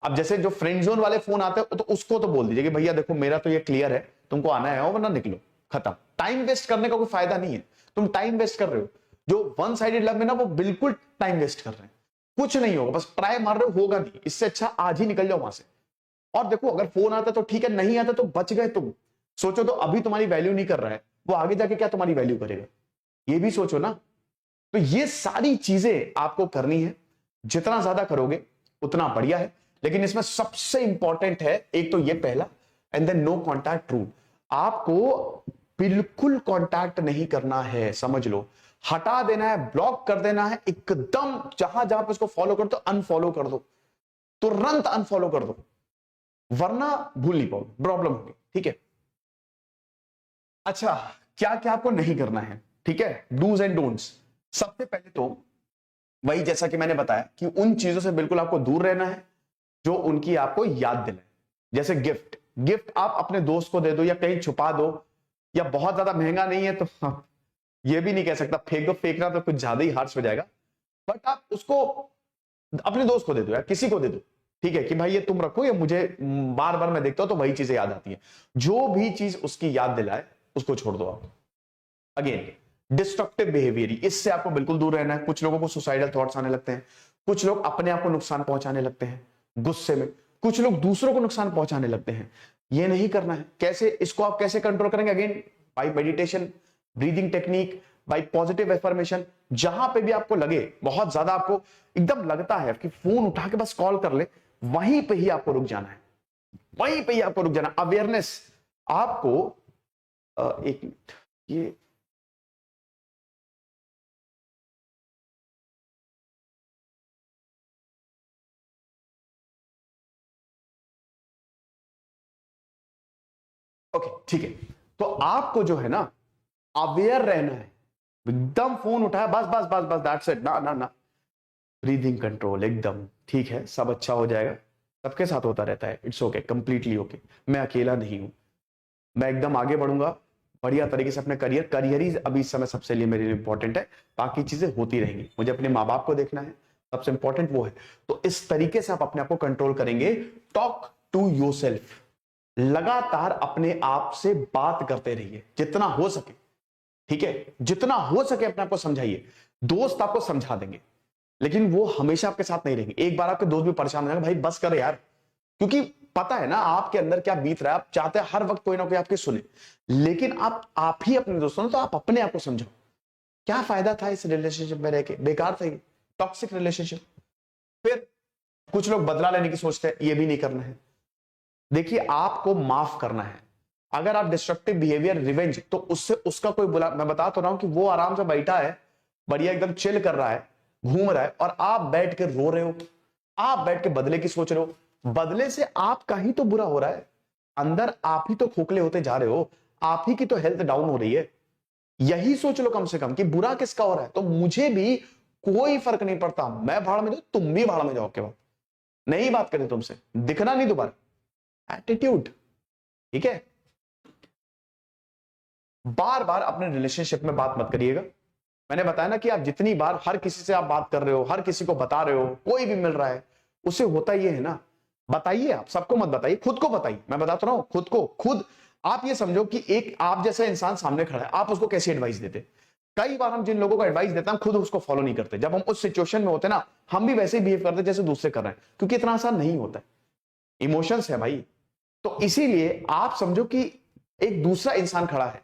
[SPEAKER 1] अब जैसे जो फ्रेंड जोन वाले फोन आते हैं तो उसको तो बोल दीजिए कि भैया देखो मेरा तो ये क्लियर है, तुमको आना है वरना निकलो, खत्म। टाइम वेस्ट करने का कोई फायदा नहीं है, तुम टाइम वेस्ट कर रहे हो। जो वन साइडेड लव में ना, वो बिल्कुल टाइम वेस्ट कर रहे हैं, कुछ नहीं होगा, बस ट्राई मार रहे हो, होगा नहीं। इससे अच्छा आज ही निकल जाओ वहां से। और देखो अगर फोन आता तो ठीक है, नहीं आता तो बच गए तुम। सोचो तो अभी तुम्हारी वैल्यू नहीं कर रहा है, वो आगे जाके क्या तुम्हारी वैल्यू करेगा, ये भी सोचो ना। तो ये सारी चीजें आपको करनी है, जितना ज्यादा करोगे उतना बढ़िया है। लेकिन इसमें सबसे इंपॉर्टेंट है एक तो ये पहला, and then no contact rule. आपको बिल्कुल कॉन्टैक्ट नहीं करना है, समझ लो, हटा देना है, ब्लॉक कर देना है एकदम। जहां जहां पे उसको फॉलो कर दो, अनफॉलो कर दो, तुरंत अनफॉलो कर दो, वरना भूल नहीं पाओगे, प्रॉब्लम होगी, ठीक है। अच्छा, क्या क्या आपको नहीं करना है, ठीक है, डूज एंड डोंट्स। सबसे पहले तो वही जैसा कि मैंने बताया कि उन चीजों से बिल्कुल आपको दूर रहना है जो उनकी आपको याद दिलाए। जैसे गिफ्ट, गिफ्ट आप अपने दोस्त को दे दो या कहीं छुपा दो, या बहुत ज्यादा महंगा नहीं है तो ये भी नहीं कह सकता फेंक दो, फेंकना तो कुछ ज्यादा ही हार्श हो जाएगा, बट आप उसको अपने दोस्त को दे दो या किसी को दे दो, ठीक है, कि भाई ये तुम रखो, ये मुझे बार बार मैं देखता हूं तो वही चीजें याद आती है। जो भी चीज उसकी याद दिलाए उसको छोड़ दो आप। अगेन डिस्ट्रक्टिव बिहेवियर, इससे आपको बिल्कुल दूर रहना है। कुछ लोगों को सुसाइडल थॉट्स आने लगते हैं, कुछ लोग अपने आप को नुकसान पहुंचाने लगते हैं गुस्से में, कुछ लोग दूसरों को नुकसान पहुंचाने लगते हैं। ये नहीं करना है। कैसे, इसको आप कैसे कंट्रोल करेंगे? Again by meditation, breathing technique, by positive affirmation. जहां पे भी आपको लगे बहुत ज्यादा, आपको एकदम लगता है कि फोन उठा के बस कॉल कर ले, वहीं पे ही आपको रुक जाना है, वहीं पे ही आपको रुक जाना। अवेयरनेस आपको एक मिनट, ये ओके ठीक है। तो आपको जो है ना अवेयर रहना है, एकदम फोन उठाया बस बस बस बस दैट्स इट, ना ना ना, ब्रीदिंग कंट्रोल एकदम ठीक है, सब अच्छा हो जाएगा, सबके साथ होता रहता है, इट्स ओके, कंप्लीटली ओके, मैं अकेला नहीं हूं, मैं एकदम आगे बढ़ूंगा बढ़िया तरीके से अपने करियर ही अभी इस समय सबसे लिए मेरे लिए इंपॉर्टेंट है, बाकी चीजें होती रहेंगी, मुझे अपने माँ बाप को देखना है, सबसे इंपॉर्टेंट वो है। तो इस तरीके से आप अपने आप को कंट्रोल करेंगे। टॉक टू योरसेल्फ, लगातार अपने आप से बात करते रहिए जितना हो सके, ठीक है, जितना हो सके अपने आप को समझाइए। दोस्त आपको समझा देंगे लेकिन वो हमेशा आपके साथ नहीं रहेंगे, एक बार आपके दोस्त भी परेशान हो जाएंगे, भाई बस कर यार, क्योंकि पता है ना आपके अंदर क्या बीत रहा है, आप चाहते हैं हर वक्त कोई ना कोई आपकी सुने, लेकिन आप ही अपने दोस्तों, तो आप अपने आप को समझो, क्या फायदा था इस रिलेशनशिप में रह के, बेकार था ये टॉक्सिक रिलेशनशिप। फिर कुछ लोग बदला लेने की सोचते हैं, ये भी नहीं करना है। देखिए आपको माफ करना है, अगर आप डिस्ट्रक्टिव बिहेवियर रिवेंज, तो उससे उसका कोई बुला, मैं बता तो रहा हूं कि वो आराम से बैठा है, बढ़िया एकदम चिल कर रहा है, घूम रहा है, और आप बैठ के रो रहे हो, आप बैठ के बदले की सोच रहे हो, बदले से आपका ही तो बुरा हो रहा है, अंदर आप ही तो खोखले होते जा रहे हो, आप ही की तो हेल्थ डाउन हो रही है। यही सोच लो कम से कम कि बुरा किसका हो रहा है, तो मुझे भी कोई फर्क नहीं पड़ता, मैं भाड़ में जाऊं, तुम भी भाड़ में जाओ, के बाद नहीं बात करें तुमसे, दिखना नहीं दोबारा, एटीट्यूड, ठीक है। बार बार अपने रिलेशनशिप में बात मत करिएगा, मैंने बताया ना कि आप जितनी बार हर किसी से आप बात कर रहे हो, हर किसी को बता रहे हो, कोई भी मिल रहा है, उससे होता ये है ना, बताइए, आप सबको मत बताइए, खुद को बताइए, मैं बताता रहा हूं, खुद को खुद। आप ये समझो कि एक आप जैसा इंसान सामने खड़ा है, आप उसको कैसी एडवाइस देते। कई बार हम जिन लोगों को एडवाइस देते हैं खुद उसको फॉलो नहीं करते, जब हम उस सिचुएशन में होते ना, हम भी वैसे ही बिहेव करते जैसे दूसरे कर रहे हैं, क्योंकि इतना आसान नहीं होता है, इमोशंस है भाई। तो इसीलिए आप समझो कि एक दूसरा इंसान खड़ा है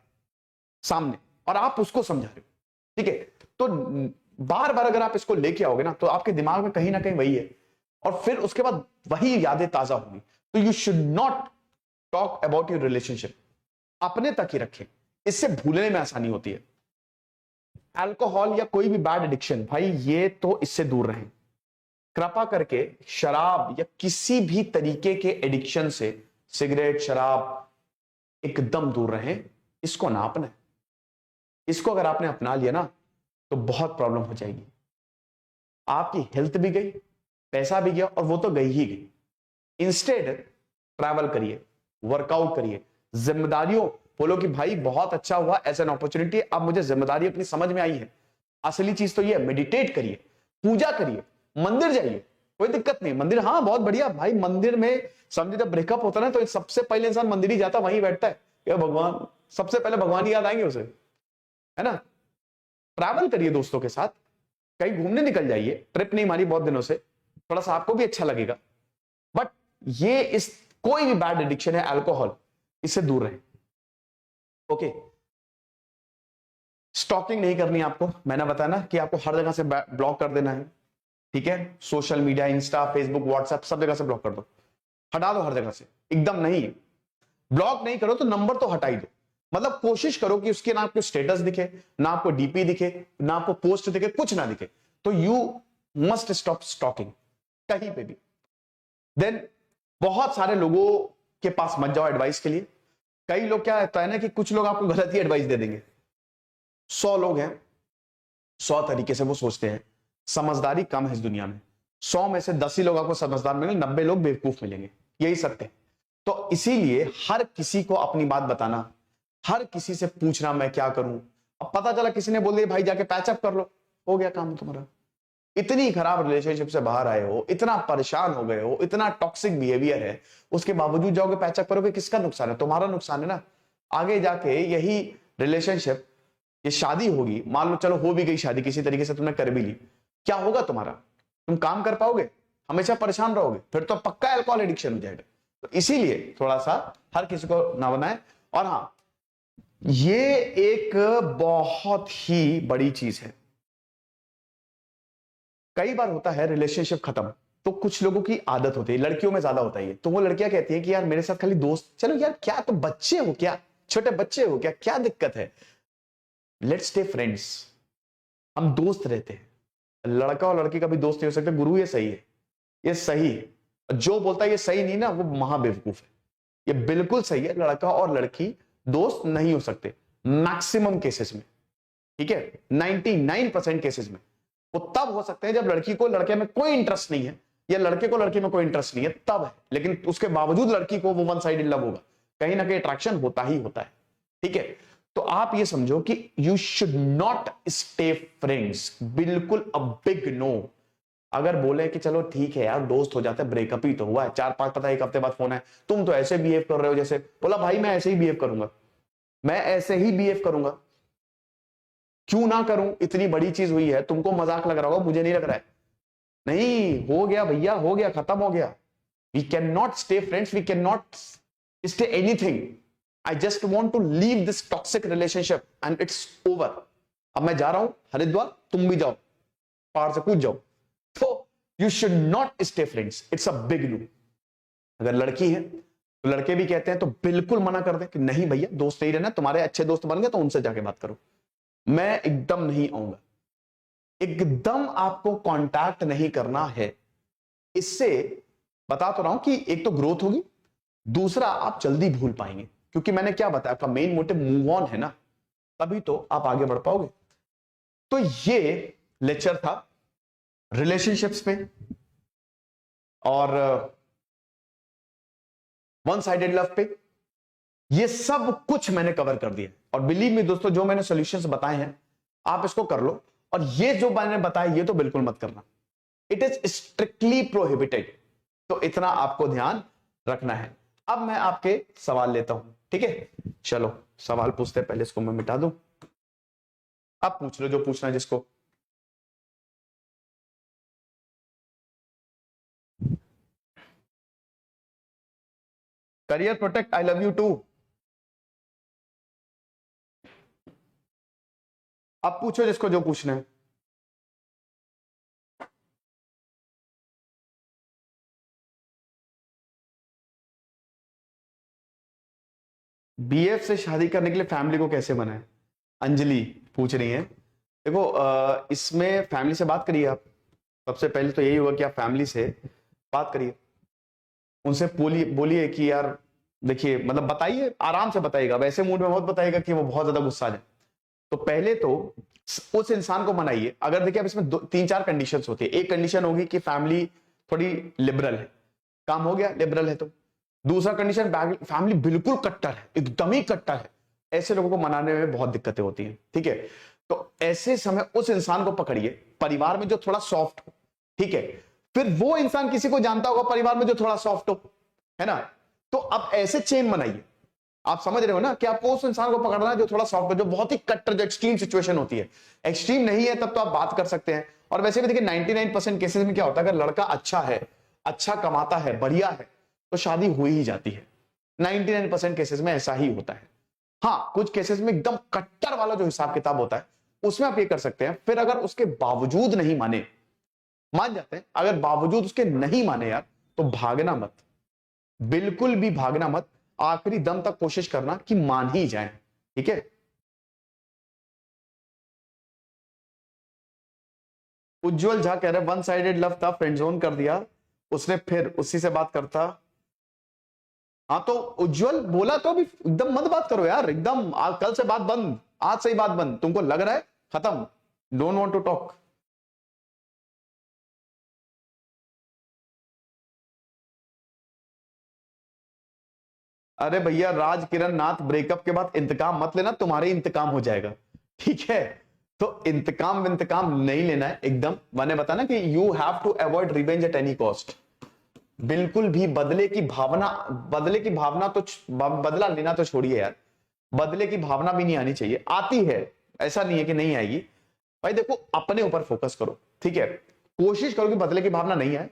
[SPEAKER 1] सामने और आप उसको समझा रहे हो, ठीक है। तो बार बार अगर आप इसको लेके आओगे ना, तो आपके दिमाग में कहीं ना कहीं वही है, और फिर उसके बाद वही यादें ताजा होंगी। तो you should not talk about your relationship, अपने तक ही रखें, इससे भूलने में आसानी होती है। अल्कोहल या कोई भी बैड एडिक्शन, भाई ये तो इससे दूर रहें, कृपा करके शराब या किसी भी तरीके के एडिक्शन से, सिगरेट शराब, एकदम दूर रहें, इसको ना अपने, इसको अगर आपने अपना लिया ना तो बहुत प्रॉब्लम हो जाएगी, आपकी हेल्थ भी गई, पैसा भी गया, और वो तो गई ही गई। इंस्टेड ट्रैवल करिए, वर्कआउट करिए, जिम्मेदारियों, बोलो कि भाई बहुत अच्छा हुआ एज एन अपॉर्चुनिटी, अब मुझे जिम्मेदारी अपनी समझ में आई है, असली चीज तो ये, मेडिटेट करिए, पूजा करिए, मंदिर जाइए, कोई दिक्कत नहीं, मंदिर हाँ बहुत बढ़िया भाई, मंदिर में समझे जब ब्रेकअप होता है ना, तो सबसे पहले इंसान मंदिर ही जाता, वहीं बैठता है, क्या भगवान, सबसे पहले भगवान ही याद आएंगे उसे, है ना। ट्रैवल करिए दोस्तों के साथ, कहीं घूमने निकल जाइए, ट्रिप नहीं मारी बहुत दिनों से, थोड़ा सा आपको भी अच्छा लगेगा। बट ये इस कोई भी बैड एडिक्शन है अल्कोहल, इससे दूर रहे, ओके। स्टॉकिंग नहीं करनी आपको, मैंने बताया ना कि आपको हर जगह से ब्लॉक कर देना है, ठीक है, social media, Insta, Facebook, WhatsApp, सब जगह से ब्लॉक कर दो, हटा दो हर जगह से, एकदम नहीं, ब्लॉक नहीं करो तो नंबर तो हटा ही दो, मतलब कोशिश करो कि उसके ना आपको स्टेटस दिखे, ना आपको डीपी दिखे, ना आपको पोस्ट दिखे, कुछ ना दिखे, तो यू मस्ट स्टॉप स्टॉकिंग कहीं पे भी। देन बहुत सारे लोगों के पास मत जाओ एडवाइस के लिए, कई लोग क्या होता है ना कि कुछ लोग आपको गलत ही एडवाइस दे देंगे, 100 लोग हैं, 100 तरीके से वो सोचते हैं, समझदारी कम है इस दुनिया में, 100 में से 10 ही लोग आपको समझदार मिलेंगे, 90 लोग बेवकूफ मिलेंगे, यही सत्य है। तो इसीलिए हर किसी को अपनी बात बताना, हर किसी से पूछना मैं क्या करूं, अब पता चला किसी ने बोल दिया भाई जाके पैचअप कर लो, हो गया काम तुम्हारा, इतनी खराब रिलेशनशिप से बाहर आए हो, इतना परेशान हो गए हो, इतना टॉक्सिक बिहेवियर है, उसके बावजूद जाओगे पैचअप करोगे, किसका नुकसान है, तुम्हारा नुकसान है ना। आगे जाके यही रिलेशनशिप, ये शादी होगी, मान लो चलो हो भी गई शादी, किसी तरीके से तुमने कर भी ली, क्या होगा तुम्हारा, तुम काम कर पाओगे, हमेशा परेशान रहोगे, फिर तो पक्का अल्कोहल एडिक्शन हो जाएगा। तो इसीलिए थोड़ा सा हर किसी को ना बनाए। और हाँ, ये एक बहुत ही बड़ी चीज है, कई बार होता है रिलेशनशिप खत्म तो कुछ लोगों की आदत होती है, लड़कियों में ज्यादा होता है ये, तो वो लड़कियां कहती है कि यार मेरे साथ खाली दोस्त, चलो यार क्या तो बच्चे हो क्या, छोटे बच्चे हो क्या, क्या दिक्कत है, लेट्स स्टे फ्रेंड्स, हम दोस्त रहते हैं। लड़का और लड़की का भी दोस्त नहीं हो सकते। गुरु ये सही है, ये सही है। जो बोलता है ये सही नहीं ना, वो महाबेवकूफ है। ये बिल्कुल सही है, लड़का और लड़की दोस्त नहीं हो सकते मैक्सिमम केसेस में, ठीक है, 99% केसेस में। वो तब हो सकते हैं जब लड़की को लड़के में कोई इंटरेस्ट नहीं है, या लड़के को लड़की में कोई इंटरेस्ट नहीं है, तब है। लेकिन उसके बावजूद लड़की को वो वन साइडेड लव होगा, कहीं ना कहीं अट्रैक्शन होता ही होता है, ठीक है। तो आप ये समझो कि you should not stay friends, बिल्कुल अ बिग नो। अगर बोले कि चलो ठीक है यार दोस्त हो जाते हैं, ब्रेकअप ही तो हुआ है, 4-5 पता 1 हफ्ते बाद फोन है, तुम तो ऐसे बिहेव कर रहे हो जैसे, बोला भाई मैं ऐसे ही बिहेव करूंगा, मैं ऐसे ही बिहेव करूंगा, क्यों ना करूं, इतनी बड़ी चीज हुई है, तुमको मजाक लग रहा होगा, मुझे नहीं लग रहा है। नहीं, हो गया भैया, हो गया, खत्म हो गया। We can not stay friends, we can not stay anything. I just want to leave this toxic relationship and it's over. अब मैं जा रहा हूं हरिद्वार, तुम भी जाओ, पहाड़ से कूद जाओ। तो you should not stay friends, it's a big no. अगर लड़की है तो लड़के भी कहते हैं तो बिल्कुल मना कर दे कि नहीं भैया दोस्त नहीं रहना, तुम्हारे अच्छे दोस्त बन गए तो उनसे जाके बात करो, मैं एकदम नहीं आऊंगा। एकदम आपको कांटेक्ट नहीं करना है। इससे बता तो रहा हूं कि एक तो ग्रोथ होगी, दूसरा आप जल्दी भूल पाएंगे, क्योंकि मैंने क्या बताया, आपका मेन मोटिव मूव ऑन है ना, तभी तो आप आगे बढ़ पाओगे। तो ये लेक्चर था रिलेशनशिप्स पे और वन साइडेड लव पे। ये सब कुछ मैंने कवर कर दिया, और बिलीव मी दोस्तों, जो मैंने सॉल्यूशंस बताए हैं आप इसको कर लो, और ये जो मैंने बताया ये तो बिल्कुल मत करना, इट इज स्ट्रिक्टली प्रोहिबिटेड। तो इतना आपको ध्यान रखना है। अब मैं आपके सवाल लेता हूं, ठीक है, चलो सवाल पूछते हैं, पहले इसको मैं मिटा दूं, अब पूछ लो जो पूछना है जिसको। Career protect, I love you too. अब पूछो जिसको जो पूछना है। बीएफ से शादी करने के लिए फैमिली को कैसे मनाएं, अंजलि पूछ रही है। देखो इसमें फैमिली से बात करिए आप। सबसे पहले तो यही होगा कि आप फैमिली से बात करिए, उनसे बोलिए, बोलिए कि यार देखिए, मतलब बताइए, आराम से बताइएगा, वैसे मूड में मत बताइएगा कि वो बहुत ज्यादा गुस्सा आ जाए। तो पहले तो उस इंसान को मनाइए। अगर देखिए अब इसमें 3-4 कंडीशंस होती है। एक कंडीशन होगी कि फैमिली थोड़ी लिबरल है, काम हो गया, लिबरल है तो। दूसरा कंडीशन, फैमिली बिल्कुल कट्टर है, एकदम ही कट्टर है, ऐसे लोगों को मनाने में बहुत दिक्कतें होती हैं, ठीक है। तो ऐसे समय उस इंसान को पकड़िए परिवार में जो थोड़ा सॉफ्ट हो, ठीक है। फिर वो इंसान किसी को जानता होगा परिवार में जो थोड़ा सॉफ्ट हो, है ना, तो अब ऐसे चेन बनाइए। आप समझ रहे हो ना कि आपको उस इंसान को पकड़ना है जो थोड़ा सॉफ्ट है, जो बहुत ही कट्टर, जो एक्सट्रीम सिचुएशन होती है। एक्सट्रीम नहीं है तब तो आप बात कर सकते हैं। और वैसे भी देखिए 99% केसेस में क्या होता है, अगर लड़का अच्छा है, अच्छा कमाता है, बढ़िया है, तो शादी हो ही जाती है। 99% केसेस में ऐसा ही होता है। हाँ, कुछ केसेस में एकदम कट्टर वाला जो हिसाब किताब होता है, उसमें आप ये कर सकते हैं। फिर अगर उसके बावजूद नहीं माने, मान जाते हैं, अगर बावजूद उसके नहीं माने यार, तो भागना मत, बिल्कुल भी भागना मत। आखिरी दम तक कोशिश करना कि मान ही जाए, ठीक है। उज्जवल झा कह रहे वन साइडेड लव था, फ्रेंड जोन कर दिया उसने, फिर उसी से बात करता। हाँ तो उज्जवल बोला तो अभी एकदम मत बात करो यार, एकदम कल से बात बंद, आज से ही बात बंद, तुमको लग रहा है खत्म, डोंट वांट टू टॉक। अरे भैया राज किरण नाथ, ब्रेकअप के बाद इंतकाम मत लेना, तुम्हारे इंतकाम हो जाएगा, ठीक है। तो इंतकाम नहीं लेना है एकदम। मैंने बताया ना कि you have to avoid revenge at any cost. बिल्कुल भी बदले की भावना तो बदला लेना तो छोड़िए यार, बदले की भावना भी नहीं आनी चाहिए। आती है, ऐसा नहीं है कि नहीं आएगी भाई। देखो अपने ऊपर फोकस करो, ठीक है, कोशिश करो कि बदले की भावना नहीं आए।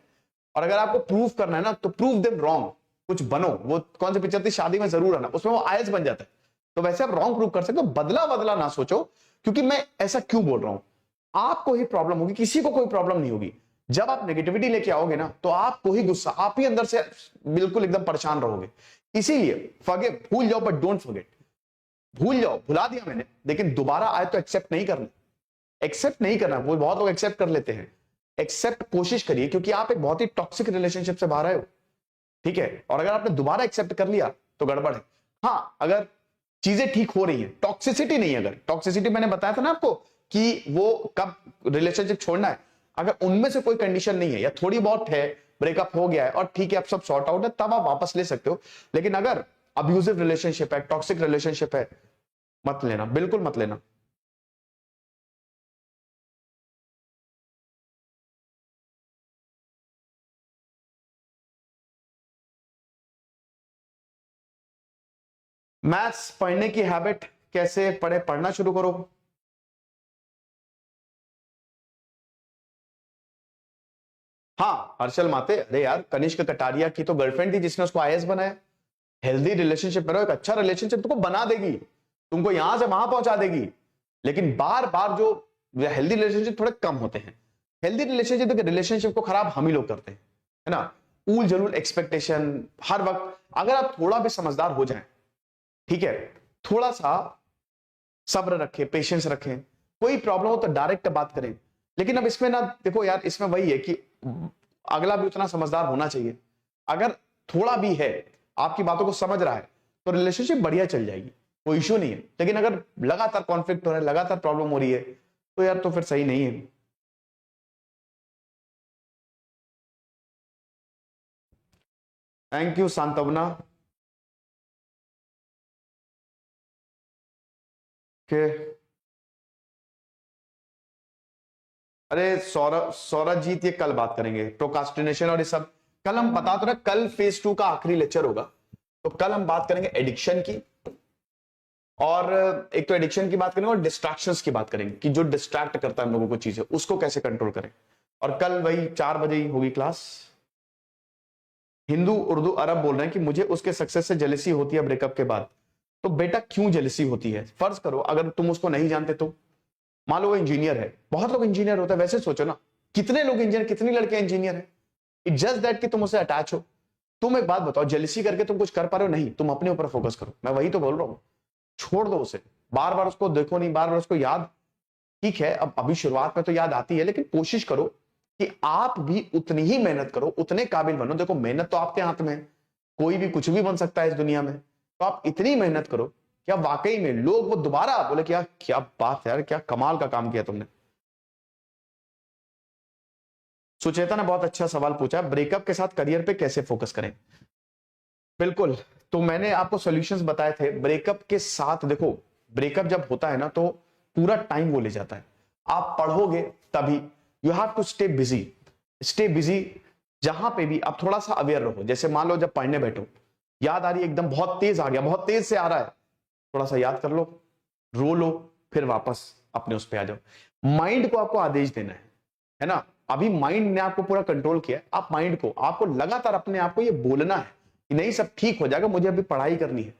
[SPEAKER 1] और अगर आपको प्रूव करना है ना, तो प्रूव देम रॉन्ग, कुछ बनो। वो कौन सी पिक्चर थी, शादी में जरूर आना, उसमें वो आयस बन जाता है। तो वैसे आप रॉन्ग प्रूव कर सकते हो, बदला ना सोचो। क्योंकि मैं ऐसा क्यों बोल रहा हूं, आपको ही प्रॉब्लम होगी, किसी को कोई प्रॉब्लम नहीं होगी। जब आप नेगेटिविटी लेके आओगे ना तो आपको ही गुस्सा, आप ही अंदर से बिल्कुल एकदम परेशान रहोगे। इसीलिए फॉरगिव, भूल जाओ बट डोंट फॉरगेट। भूल जाओ, भुला दिया मैंने, लेकिन दोबारा आए तो एक्सेप्ट नहीं करना। एक्सेप्ट नहीं करना, वो बहुत लोग एक्सेप्ट कर लेते हैं। एक्सेप्ट कोशिश करिए, क्योंकि आप एक बहुत ही टॉक्सिक रिलेशनशिप से बाहर आए हो, ठीक है। और अगर आपने दोबारा एक्सेप्ट कर लिया तो गड़बड़ है। हाँ, अगर चीजें ठीक हो रही है, टॉक्सिसिटी नहीं है, अगर टॉक्सिसिटी मैंने बताया था ना आपको कि वो कब रिलेशनशिप छोड़ना है, अगर उनमें से कोई कंडीशन नहीं है या थोड़ी बहुत है, ब्रेकअप हो गया है और ठीक है, अब सब सॉर्ट आउट है, तब आप वापस ले सकते हो। लेकिन अगर अब्यूजिव रिलेशनशिप है, टॉक्सिक रिलेशनशिप है, मत लेना, बिल्कुल मत लेना। मैथ्स पढ़ने की हैबिट कैसे पढ़े, पढ़ना शुरू करो। हाँ, हर्षल माते, अरे यार कनिष्क कटारिया की तो गर्लफ्रेंड थी जिसने उसको आईएएस बनाया। हेल्दी रिलेशनशिप में रहो, एक अच्छा रिलेशनशिप तुमको बना देगी, तुमको यहां से वहां पहुंचा देगी। लेकिन बार बार जो हेल्दी रिलेशनशिप थोड़े कम होते हैं। हेल्दी रिलेशनशिप को खराब हम ही लोग करते हैं, है ना। ऊल जलूल एक्सपेक्टेशन हर वक्त। अगर आप थोड़ा भी समझदार हो जाएं, ठीक है, थोड़ा सा सब्र रखें, पेशेंस रखें, कोई प्रॉब्लम हो तो डायरेक्ट बात करें। लेकिन अब इसमें ना देखो यार, इसमें वही है कि अगला भी उतना समझदार होना चाहिए। अगर थोड़ा भी है, आपकी बातों को समझ रहा है, तो रिलेशनशिप बढ़िया चल जाएगी, कोई इश्यू नहीं है। लेकिन अगर लगातार कॉन्फ्लिक्ट हो रहा है, लगातार प्रॉब्लम हो रही है, तो यार तो फिर सही नहीं है। थैंक यू सांत्वना के। अरे सौरभ, सौरभ जीत, ये कल बात करेंगे प्रोकास्टिनेशन और ये सब। कल हम बता तो रहे, कल फेज 2 का आखिरी लेक्चर होगा, तो कल हम बात करेंगे एडिक्शन की, और एक तो एडिक्शन की बात करेंगे और डिस्ट्रैक्शंस की बात करेंगे कि जो डिस्ट्रैक्ट करता है हम लोगों को चीजें, उसको कैसे कंट्रोल करें। और कल वही 4 बजे ही होगी क्लास। हिंदू उर्दू अरब बोल रहे हैं कि मुझे उसके सक्सेस से जेलसी होती है ब्रेकअप के बाद। तो बेटा क्यों जेलसी होती है, फर्ज करो अगर तुम उसको नहीं जानते तो, मान लो वो इंजीनियर है, बहुत लोग इंजीनियर होते हैं, वैसे सोचो ना, कितने लोग इंजीनियर, कितनी लड़कियां इंजीनियर है। इट जस्ट दैट कि तुम उससे अटैच हो। तुम एक बात बताओ, जेलसी करके तुम कुछ कर पा रहे हो? नहीं, तुम अपने ऊपर फोकस करो, मैं वही तो बोल रहा हूं। छोड़ दो उसे, बार बार उसको देखो नहीं, बार बार उसको याद, ठीक है अब अभी शुरुआत में तो याद आती है, लेकिन कोशिश करो कि आप भी उतनी ही मेहनत करो, उतने काबिल बनो। देखो मेहनत तो आपके हाथ में है, कोई भी कुछ भी बन सकता है इस दुनिया में। तो आप इतनी मेहनत करो क्या वाकई में लोग वो दोबारा बोले क्या क्या बात है यार, क्या कमाल का काम किया तुमने। सुचेता ने बहुत अच्छा सवाल पूछा, ब्रेकअप के साथ करियर पे कैसे फोकस करें। बिल्कुल, तो मैंने आपको सॉल्यूशंस बताए थे ब्रेकअप के साथ। देखो ब्रेकअप जब होता है ना, तो पूरा टाइम वो ले जाता है। आप पढ़ोगे तभी, you have to stay busy, stay busy. जहां पे भी आप थोड़ा सा अवेयर रहो। जैसे मान लो जब पढ़ने बैठो, याद आ रही है, एकदम बहुत तेज आ गया, बहुत तेज से आ रहा है, थोड़ा सा याद कर लो, रो लो, फिर वापस अपने उस पे आ जाओ। माइंड को आपको आदेश देना है ना। अभी माइंड ने आपको पूरा कंट्रोल किया है, आप माइंड को, आपको लगातार अपने आप को ये बोलना है कि नहीं सब ठीक हो जाएगा, मुझे अभी पढ़ाई करनी है,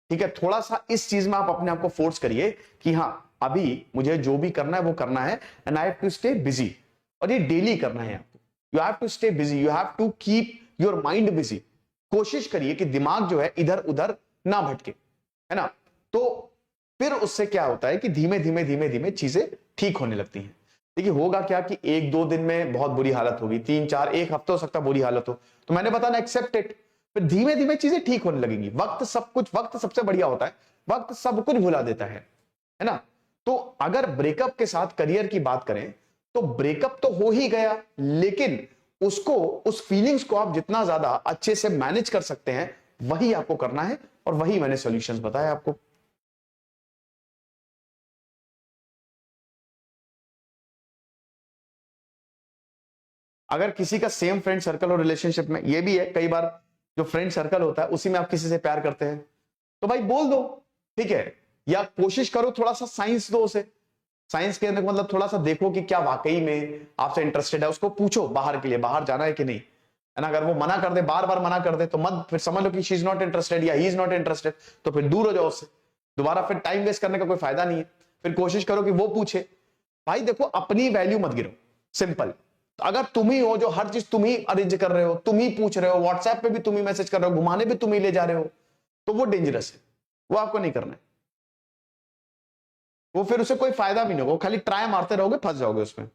[SPEAKER 1] ठीक है। थोड़ा सा इस चीज में आप अपने आप को फोर्स करिए कि हाँ अभी मुझे जो भी करना है वो करना है, and I have to stay busy. और ये डेली करना है आपको, you have to stay busy, you have to keep your mind busy. कोशिश करिए कि दिमाग जो है इधर उधर ना भटके, है ना। तो फिर उससे क्या होता है कि धीमे धीमे धीमे धीमे चीजें ठीक होने लगती हैं। देखिए होगा क्या कि 1-2 दिन में बहुत बुरी हालत होगी, 3-4 एक हफ्ते हो सकता है बुरी हालत हो, तो मैंने बताया एक्सेप्ट इट। फिर धीमे धीमे चीजें ठीक होने लगेंगी। वक्त सब कुछ, वक्त सबसे बढ़िया होता है, वक्त सब कुछ भुला देता है ना। तो अगर ब्रेकअप के साथ करियर की बात करें, तो ब्रेकअप तो हो ही गया, लेकिन उसको, उस फीलिंग्स को आप जितना ज्यादा अच्छे से मैनेज कर सकते हैं वही आपको करना है, और वही मैंने सॉल्यूशंस बताया आपको। अगर किसी का सेम फ्रेंड सर्कल और रिलेशनशिप में, ये भी है कई बार जो फ्रेंड सर्कल होता है उसी में आप किसी से प्यार करते हैं, तो भाई बोल दो, ठीक है। या कोशिश करो थोड़ा सा साइंस दो उसे। साइंस कहने का मतलब थोड़ा सा देखो कि क्या वाकई में आपसे इंटरेस्टेड है, उसको पूछो बाहर के लिए, बाहर जाना है कि नहीं, है ना। अगर वो मना कर दे, बार बार मना कर दे, तो मत फिर समझ लो कि शी इज नॉट इंटरेस्टेड या ही इज नॉट इंटरेस्टेड, तो फिर दूर हो जाओ उससे। दोबारा फिर टाइम वेस्ट करने का कोई फायदा नहीं है। फिर कोशिश करो कि वो पूछे। भाई देखो अपनी वैल्यू मत गिरो, सिंपल। अगर तुम ही हो जो हर चीज तुम ही अरेंज कर रहे हो, तुम ही पूछ रहे हो, व्हाट्सएप पे भी तुम ही मैसेज कर रहे हो, घुमाने भी तुम ही ले जा रहे हो, तो वो डेंजरस है, वो आपको नहीं करना है। वो फिर उसे कोई फायदा भी नहीं होगा, खाली ट्राई मारते रहोगे, फंस जाओगे उसमें।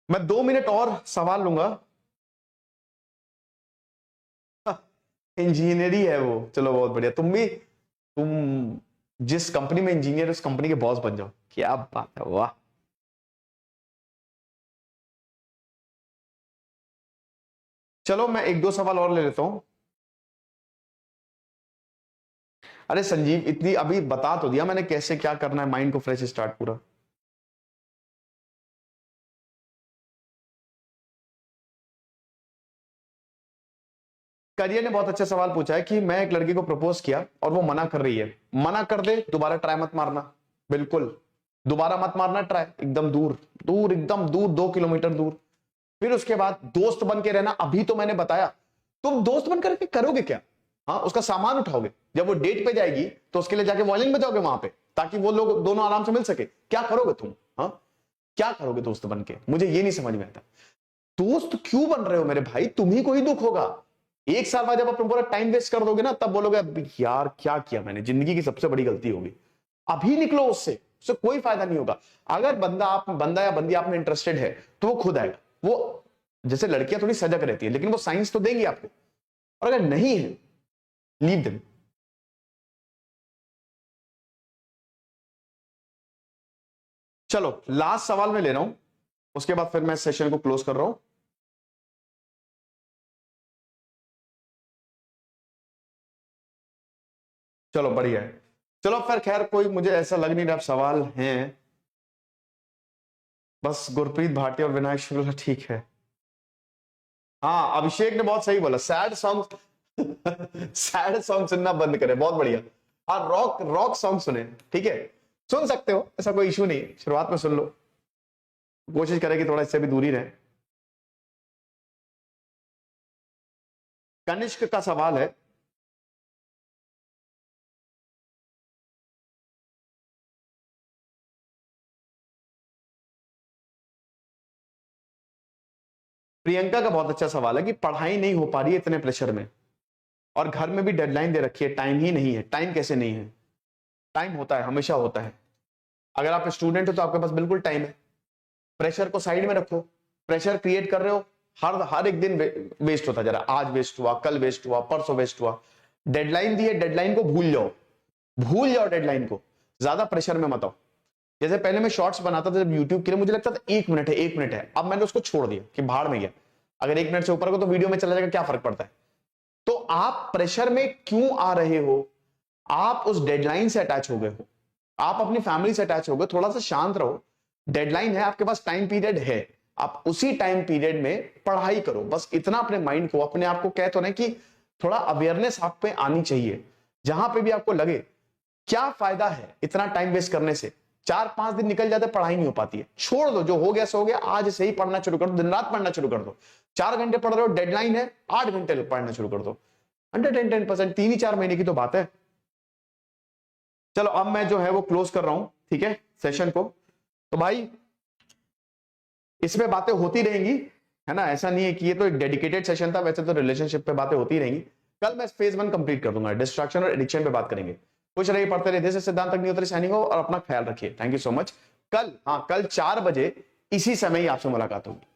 [SPEAKER 1] मैं 2 मिनट और सवाल लूंगा। इंजीनियरी है वो, चलो बहुत बढ़िया। तुम जिस कंपनी में इंजीनियर, उस कंपनी के बॉस बन जाओ, क्या बात है, वाह। चलो मैं एक दो सवाल और ले लेता हूं। अरे संजीव, इतनी अभी बता तो दिया मैंने कैसे क्या करना है, माइंड को फ्रेश स्टार्ट पूरा। करियर ने बहुत अच्छा सवाल पूछा है कि मैं एक लड़की को प्रपोज किया और वो मना कर रही है, मना कर दे, दोबारा ट्राई मत मारना, बिल्कुल दोबारा मत मारना ट्राई, एकदम दूर दूर, एकदम दूर, 2 किलोमीटर दूर। फिर उसके बाद दोस्त बन के रहना। अभी तो मैंने बताया, तुम दोस्त बन करके करोगे क्या? हाँ, उसका सामान उठाओगे, जब वो डेट पे जाएगी तो उसके लिए जाके वायलिन बजाओगे वहां पे, ताकि वो लोग दोनों आराम से मिल सके। क्या करोगे तुम? हाँ, क्या करोगे दोस्त बन के? मुझे ये नहीं समझ में आता। दोस्त क्यों बन रहे हो मेरे भाई? तुम ही को ही दुख होगा। एक साल बाद जब अपना पूरा टाइम वेस्ट कर दोगे ना, तब बोलोगे यार क्या किया मैंने, जिंदगी की सबसे बड़ी गलती होगी। अभी निकलो उससे, उससे कोई फायदा नहीं होगा। अगर बंदा या बंदी आप में इंटरेस्टेड है तो वो खुद आएगा। वो जैसे लड़कियां थोड़ी सजग रहती है, लेकिन वो साइंस तो देंगी आपको। और अगर नहीं है, लीव देम। चलो लास्ट सवाल मैं ले रहा हूं, उसके बाद फिर मैं सेशन को क्लोज कर रहा हूं। चलो बढ़िया है। चलो फिर खैर कोई मुझे ऐसा लग नहीं रहा सवाल हैं। बस गुरप्रीत भाटिया और विनायक शुक्ला ठीक है। हाँ, अभिषेक ने बहुत सही बोला, सैड सॉन्ग सैड सॉन्ग सुनना बंद करें, बहुत बढ़िया। हाँ, रॉक रॉक सॉन्ग सुने, ठीक है, सुन सकते हो, ऐसा कोई इशू नहीं, शुरुआत में सुन लो, कोशिश करें कि थोड़ा इससे भी दूरी रहे। कनिष्क का सवाल है, प्रियंका का बहुत अच्छा सवाल है कि पढ़ाई नहीं हो पा रही है इतने प्रेशर में, और घर में भी डेडलाइन दे रखी है, टाइम ही नहीं है। टाइम कैसे नहीं है? टाइम होता है, हमेशा होता है। अगर आप स्टूडेंट हो तो आपके पास बिल्कुल टाइम है। प्रेशर को साइड में रखो। प्रेशर क्रिएट कर रहे हो, हर हर एक दिन वेस्ट होता जा रहा है। आज वेस्ट हुआ, कल वेस्ट हुआ, परसों वेस्ट हुआ। डेडलाइन दी है, डेडलाइन को भूल जाओ, भूल जाओ डेडलाइन को, ज्यादा प्रेशर में मत आओ। जैसे पहले मैं शॉर्ट्स बनाता था जब यूट्यूब के लिए, मुझे लगता था 1 मिनट है, 1 मिनट है। अब मैंने उसको छोड़ दिया कि भाड़ में गया, अगर 1 मिनट से ऊपर को तो वीडियो में चला जाएगा, क्या फर्क पड़ता है। तो आप प्रेशर में क्यों आ रहे हो? आप उस डेडलाइन से अटैच हो गए हो, आप अपनी फैमिली से अटैच हो गए। थोड़ा सा शांत रहो। डेडलाइन है, आपके पास टाइम पीरियड है, आप उसी टाइम पीरियड में पढ़ाई करो। बस इतना अपने माइंड को, अपने आप को कह तो नहीं कि थोड़ा अवेयरनेस आप पे आनी चाहिए। जहां पे भी आपको लगे क्या फायदा है इतना टाइम वेस्ट करने से, 4-5 दिन निकल जाते, पढ़ाई नहीं हो पाती है, छोड़ दो, जो हो गया सो हो गया। आज से ही पढ़ना शुरू कर दो, दिन रात पढ़ना शुरू कर दो। 4 घंटे पढ़ रहे हो, डेडलाइन है, 8 घंटे पढ़ना शुरू कर दो। 110% 3 ही 4 महीने की तो बात है। चलो अब मैं जो है वो क्लोज कर रहा हूं, ठीक है, सेशन को। तो भाई इसमें बातें होती रहेंगी, है ना, ऐसा नहीं है कि ये तो एक डेडिकेटेड सेशन था, वैसे तो रिलेशनशिप पे बातें होती रहेंगी। कल मैं फेज 1 कंप्लीट कर दूंगा, डिस्ट्रैक्शन और एडिक्शन पे बात करेंगे। खुश रहिए, पढ़ते रहिए, जैसे सिद्धांत अग्निहोत्री साइनिंग हो, और अपना ख्याल रखिए। Thank you so much. कल 4 बजे इसी समय ही आपसे मुलाकात होगी।